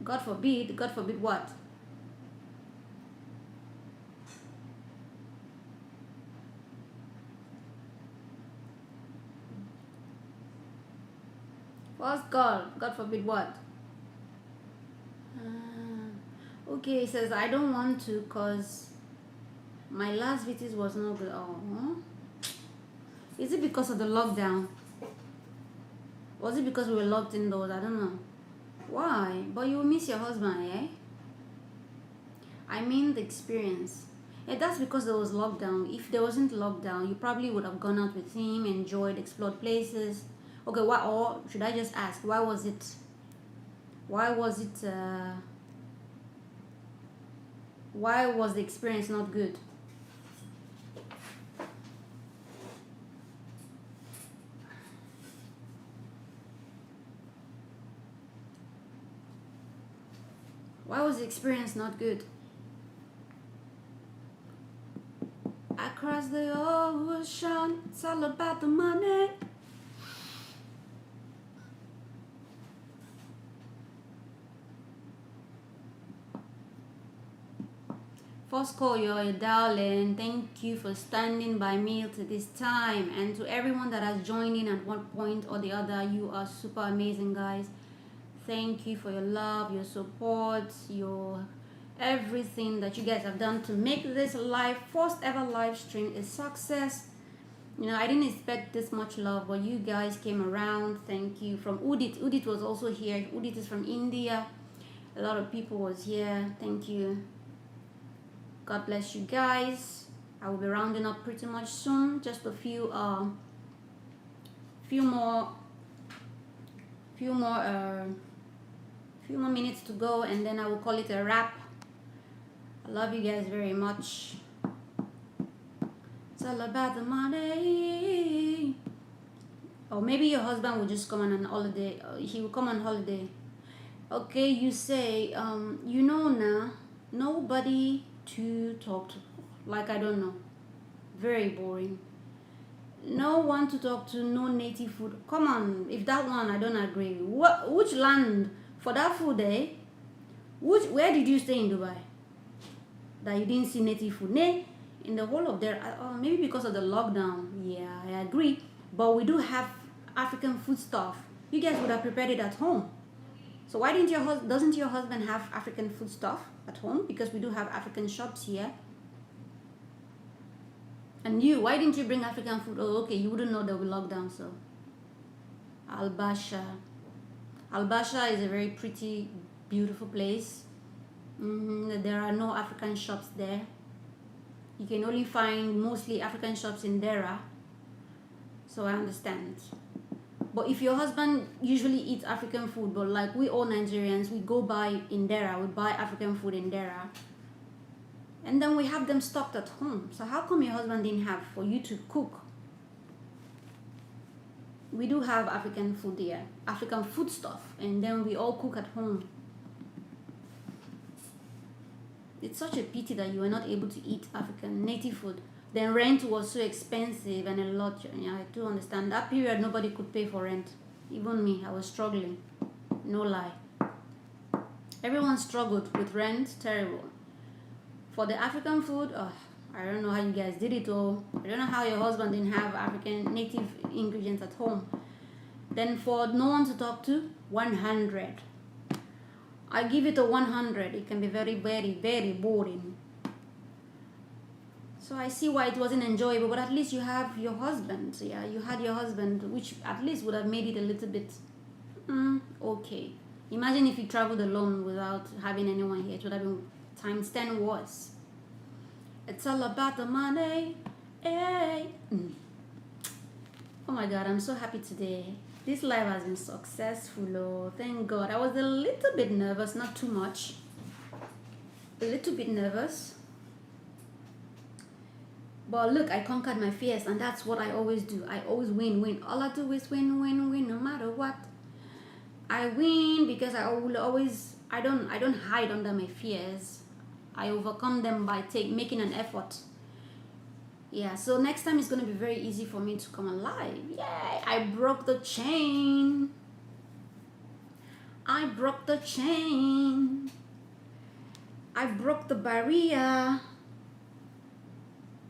God forbid what? What's God forbid what? Okay, it says I don't want to because my last visit was not good. Oh, is it because of the lockdown? Was it because we were locked indoors? I don't know. Why? But you will miss your husband, eh? I mean the experience. And that's because there was lockdown. If there wasn't lockdown, you probably would have gone out with him, enjoyed, explored places. Okay, why? Or should I just ask, why was Why was it why was the experience not good? Why was the experience not good? Across the ocean, it's all about the money. First call, you're a darling. Thank you for standing by me to this time. And to everyone that has joined in at one point or the other, you are super amazing, guys. Thank you for your love, your support, your everything that you guys have done to make this first ever live stream a success. You know, I didn't expect this much love, but you guys came around. Thank you. From Udit. Udit was also here. Udit is from India. A lot of people was here. Thank you. God bless you guys. I will be rounding up pretty much soon. Just a few more minutes to go, and then I will call it a wrap. I love you guys very much. It's all about the money. Or maybe your husband will just come on an holiday. He will come on holiday. Okay, you say, you know now, nobody to talk to. Like, I don't know. Very boring. No one to talk to, no native food. Come on, if that one, I don't agree. Which land for that food, eh? Where did you stay in Dubai that you didn't see native food? Nay, in the whole of there, maybe because of the lockdown. Yeah, I agree. But we do have African food stuff. You guys would have prepared it at home. So why doesn't your husband have African food stuff at home? Because we do have African shops here. And why didn't you bring African food? Oh, okay, you wouldn't know there will be lockdown, so. Al-Basha. Al-Basha is a very pretty, beautiful place. There are no African shops there. You can only find mostly African shops in Dera. So I understand. But if your husband usually eats African food, but like we all Nigerians, we go buy in Dera, we buy African food in Dera. And then we have them stocked at home. So how come your husband didn't have for you to cook? We do have African food here, African food stuff, and then we all cook at home. It's such a pity that you were not able to eat African native food. Then rent was so expensive and a lot. Yeah, I do understand. That period, nobody could pay for rent. Even me, I was struggling. No lie. Everyone struggled with rent, terrible. For the African food, I don't know how you guys did it all. I don't know how your husband didn't have African native ingredients at home. Then for no one to talk to, 100. I give it a 100. It can be very, very, very boring. So I see why it wasn't enjoyable, but at least you have your husband. Yeah, you had your husband, which at least would have made it a little bit okay. Imagine if you traveled alone without having anyone here. It would have been times 10 worse. It's all about the money. Hey. Oh my God, I'm so happy today. This live has been successful. Oh, thank God. I was a little bit nervous, not too much. A little bit nervous. But look, I conquered my fears, and that's what I always do. I always win. All I do is win, no matter what. I win because I don't hide under my fears. I overcome them by making an effort. Yeah, so next time it's going to be very easy for me to come alive. Yay! I broke the chain. I broke the chain. I broke the barrier.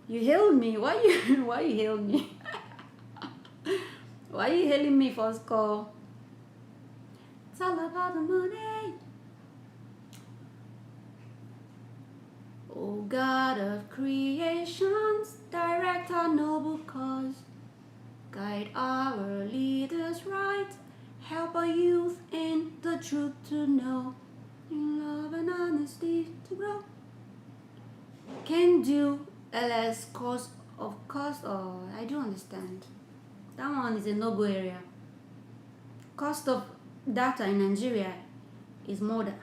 You hailed me. Why you hailed me? Why are you hailing me first call? It's all about the money. Oh God of creations, direct our noble cause. Guide our leaders right. Help our youth in the truth to know. In love and honesty to grow. Can do LS cost. Oh, I do understand. That one is a no-go area. Cost of data in Nigeria is murder.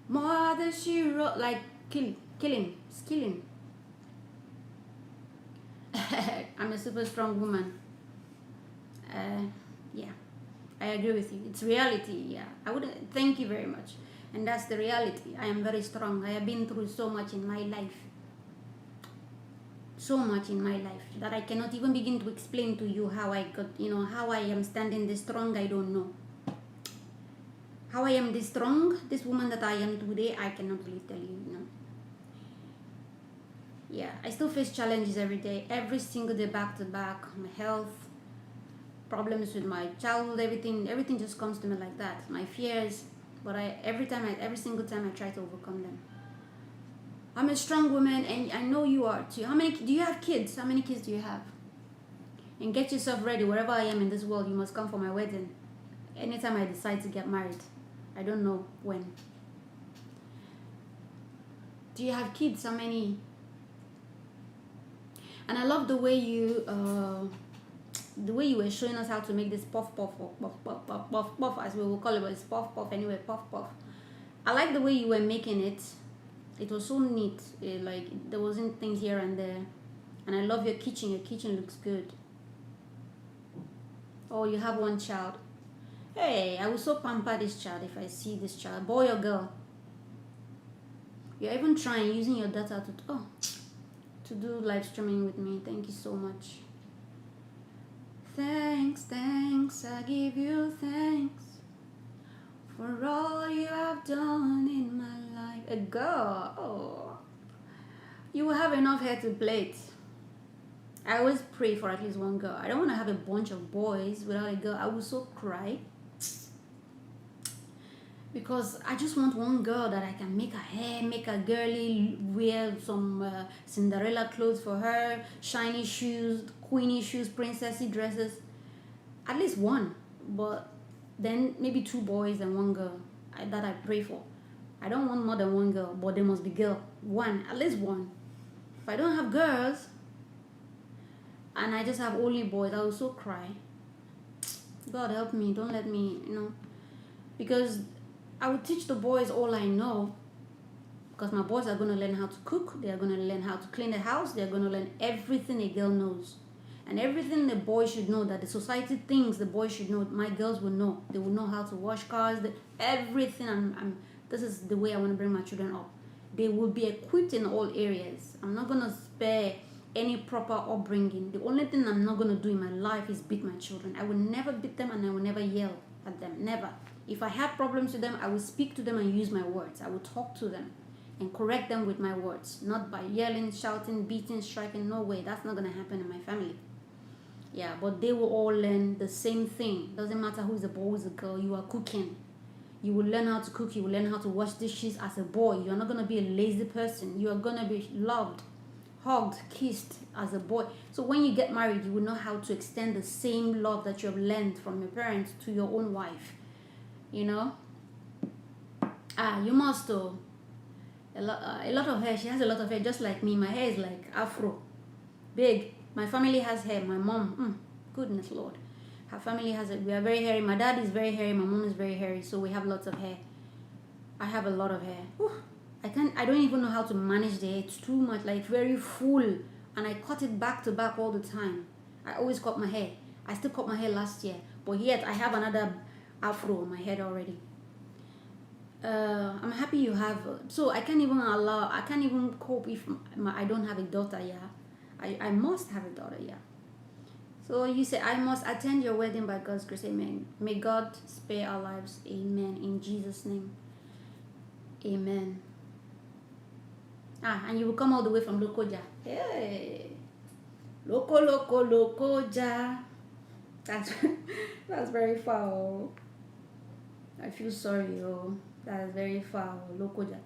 Mother, she wrote like killing. I'm a super strong woman. Yeah, I agree with you. It's reality. Yeah, I would thank you very much. And that's the reality. I am very strong. I have been through so much in my life. So much in my life that I cannot even begin to explain to you how I got, how I am standing this strong. I don't know. How I am this strong, this woman that I am today, I cannot really tell you, Yeah, I still face challenges every day, every single day, back to back. My health, problems with my childhood, everything just comes to me like that. My fears, but every single time I try to overcome them. I'm a strong woman, and I know you are too. Do you have kids? How many kids do you have? And get yourself ready. Wherever I am in this world, you must come for my wedding. Anytime I decide to get married. I don't know when. Do you have kids? How many? And I love the way you were showing us how to make this puff, as we will call it, but it's puff anyway, puff. I like the way you were making it. It was so neat. Like there wasn't things here and there. And I love your kitchen. Your kitchen looks good. Oh, you have one child. Hey, I will so pamper this child if I see this child, boy or girl. You're even trying, using your data to do live streaming with me. Thank you so much. Thanks, I give you thanks for all you have done in my life. A girl, oh, you will have enough hair to plait. I always pray for at least one girl. I don't want to have a bunch of boys without a girl. I will so cry. Because I just want one girl that I can make her hair, make her girly, wear some Cinderella clothes for her, shiny shoes, queenie shoes, princessy dresses. At least one. But then maybe 2 boys and 1 girl that I pray for. I don't want more than 1 girl, but there must be girl. 1, at least 1. If I don't have girls and I just have only boys, I will so cry. God help me, don't let me, because I would teach the boys all I know, because my boys are going to learn how to cook, they are going to learn how to clean the house, they are going to learn everything a girl knows. And everything the boy should know, that the society thinks the boy should know, my girls will know. They will know how to wash cars, everything. This is the way I want to bring my children up. They will be equipped in all areas. I'm not going to spare any proper upbringing. The only thing I'm not going to do in my life is beat my children. I will never beat them, and I will never yell at them. Never. If I have problems with them, I will speak to them and use my words. I will talk to them and correct them with my words. Not by yelling, shouting, beating, striking. No way. That's not going to happen in my family. Yeah, but they will all learn the same thing. Doesn't matter who's a boy, who's a girl. You are cooking. You will learn how to cook. You will learn how to wash dishes as a boy. You're not going to be a lazy person. You are going to be loved, hugged, kissed as a boy. So when you get married, you will know how to extend the same love that you have learned from your parents to your own wife. You must though. A lot of hair. She has a lot of hair, just like me. My hair is like afro, big. My family has hair. My mom, goodness Lord, her family has it. We are very hairy. My dad is very hairy. My mom is very hairy. So we have lots of hair. I have a lot of hair. Whew. I don't even know how to manage the hair. It's too much, like very full, and I cut it back to back all the time. I always cut my hair. I still cut my hair last year, but yet I have another afro on my head already. I'm happy you have. So I can't even cope if I don't have a daughter. Yeah, I must have a daughter. Yeah. So you say I must attend your wedding by God's grace. Amen. May God spare our lives. Amen. In Jesus' name. Amen. And you will come all the way from Lokoja. Hey, Lokoja. That's very far. Oh. I feel sorry. Oh, that's very far. Oh. Lokoja.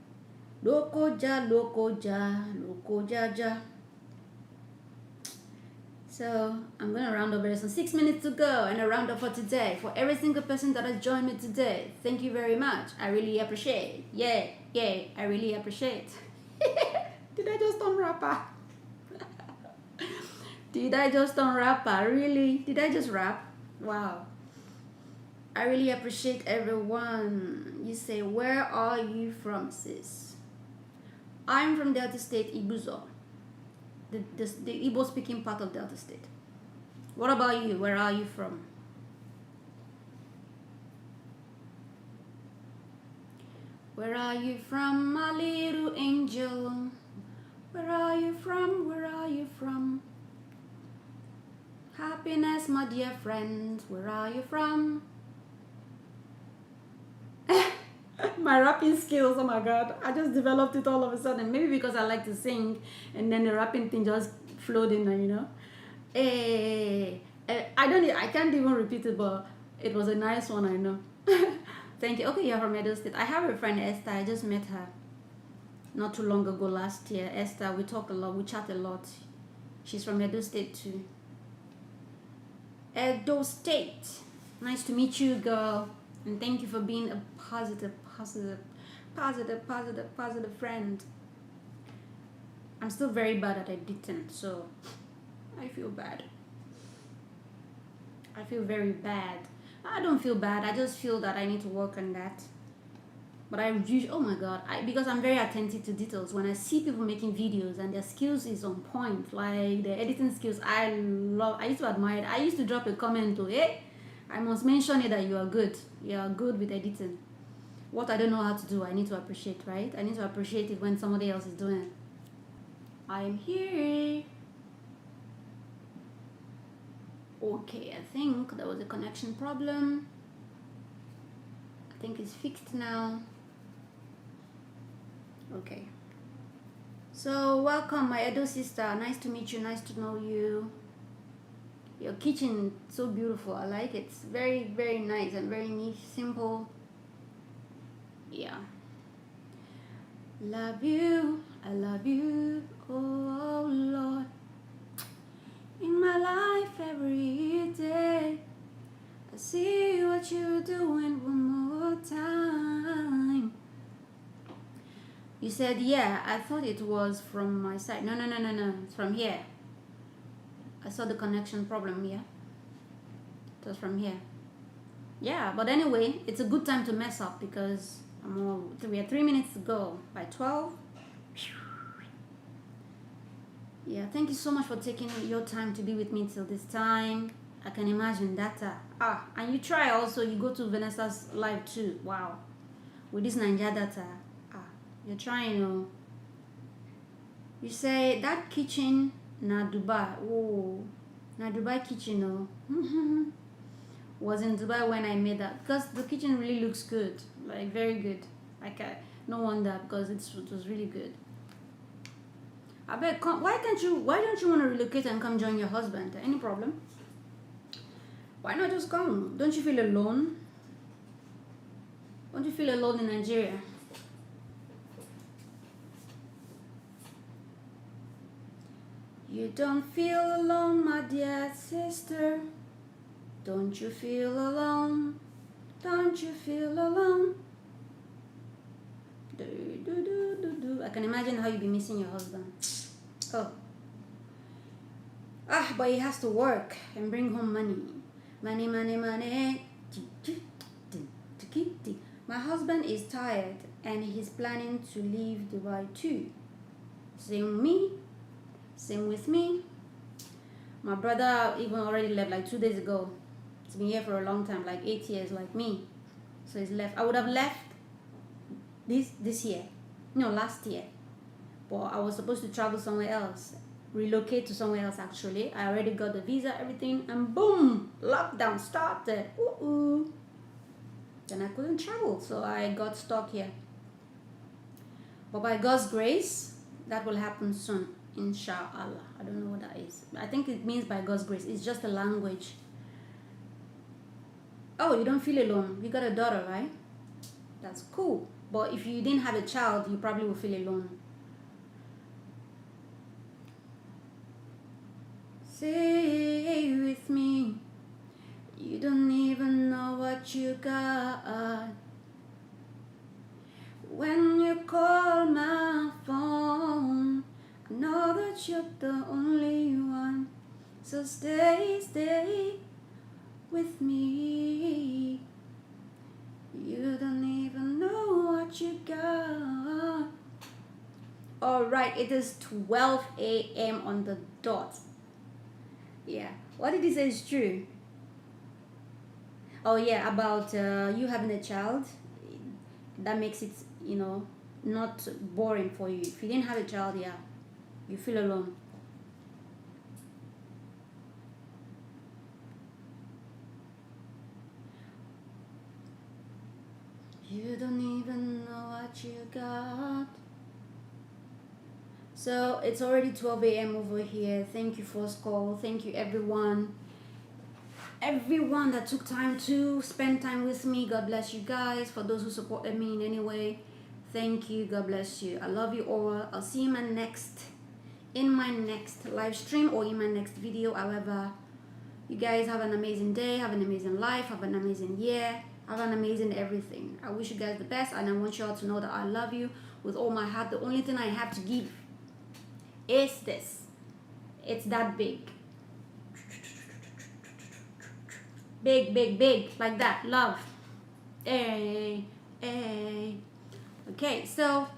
So I'm gonna round up very soon. 6 minutes to go, and a round up for today. For every single person that has joined me today, thank you very much. I really appreciate. Yeah, I really appreciate. Did I just turn rapper? Did I just turn rapper? Really? Did I just rap? Wow. I really appreciate everyone. You say, where are you from, sis? I'm from Delta State, Ibuzo, the Igbo speaking part of Delta State. What about you? Where are you from? Where are you from, my little angel? Where are you from? Where are you from? Happiness, my dear friend. Where are you from? My rapping skills, oh my god, I just developed it all of a sudden. Maybe because I like to sing, and then the rapping thing just flowed in there, you know. I can't even repeat it, but it was a nice one, I know. Thank you. Okay, you're from Edo State. I have a friend, Esther. I just met her not too long ago, last year. Esther, we talk a lot, we chat a lot. She's from Edo State too. Edo State. Nice to meet you, girl. And thank you for being a positive friend. I'm still very bad at editing, so I feel bad. I feel very bad. I don't feel bad. I just feel that I need to work on that. But I usually, oh my god, because I'm very attentive to details. When I see people making videos and their skills is on point, like the editing skills, I used to admire it. I used to drop a comment to, hey, I must mention it that you are good. You are good with editing. What I don't know how to do, I need to appreciate, right? I need to appreciate it when somebody else is doing it. I am here. Okay, I think there was a connection problem. I think it's fixed now. Okay. So welcome, my Edo sister. Nice to meet you. Nice to know you. Your kitchen so beautiful. I like it. It's very, very nice and very neat, simple. Yeah. Love you. I love you. Oh Lord. In my life every day, I see what you're doing one more time. You said, yeah, I thought it was from my side. No, it's from here. I saw the connection problem here. It was from here. Yeah, but anyway, it's a good time to mess up because we have 3 minutes to go by 12. Yeah, thank you so much for taking your time to be with me till this time. I can imagine data. And you try also, you go to Vanessa's live too. Wow. With this Ninja data. You're trying, You say that kitchen na Dubai. Oh, na Dubai kitchen, was in Dubai when I made that because the kitchen really looks good, like very good. Like no wonder because it was really good. I bet. Why don't you want to relocate and come join your husband? Any problem? Why not just come? Don't you feel alone? Don't you feel alone in Nigeria? You don't feel alone, my dear sister. Don't you feel alone? Don't you feel alone? I can imagine how you be missing your husband. Oh. But he has to work and bring home money. Money. My husband is tired and he's planning to leave Dubai too. Same with me. My brother even already left like 2 days ago. He's been here for a long time, like 8 years, like me. So he's left. I would have left this year. No, last year. But I was supposed to travel somewhere else. Relocate to somewhere else actually. I already got the visa, everything, and boom! Lockdown started. Then I couldn't travel, so I got stuck here. But by God's grace, that will happen soon. Inshallah. I don't know what that is. I think it means by God's grace. It's just a language. Oh, you don't feel alone. You got a daughter, right? That's cool. But if you didn't have a child, you probably would feel alone. Say with me, you don't even know what you got. When you call my phone, I know that you're the only one. So stay with me. All right, it is 12 a.m. on the dot. Yeah, what did he say is true? Oh yeah, about you having a child. That makes it, not boring for you. If you didn't have a child, yeah, you feel alone. You don't even know what you got. So it's already 12 a.m. over here. Thank you for call. Thank you everyone. Everyone that took time to spend time with me. God bless you guys. For those who supported me in any way, thank you. God bless you. I love you all. I'll see you in my next live stream or in my next video. However, you guys have an amazing day, have an amazing life, have an amazing year, have an amazing everything. I wish you guys the best, and I want you all to know that I love you with all my heart. The only thing I have to give is this. It's that big. Big, big, big, like that. Love. Hey, hey. Okay, so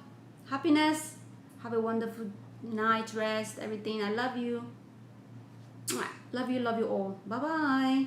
happiness. Have a wonderful night, rest, everything. I love you. Love you all. Bye bye.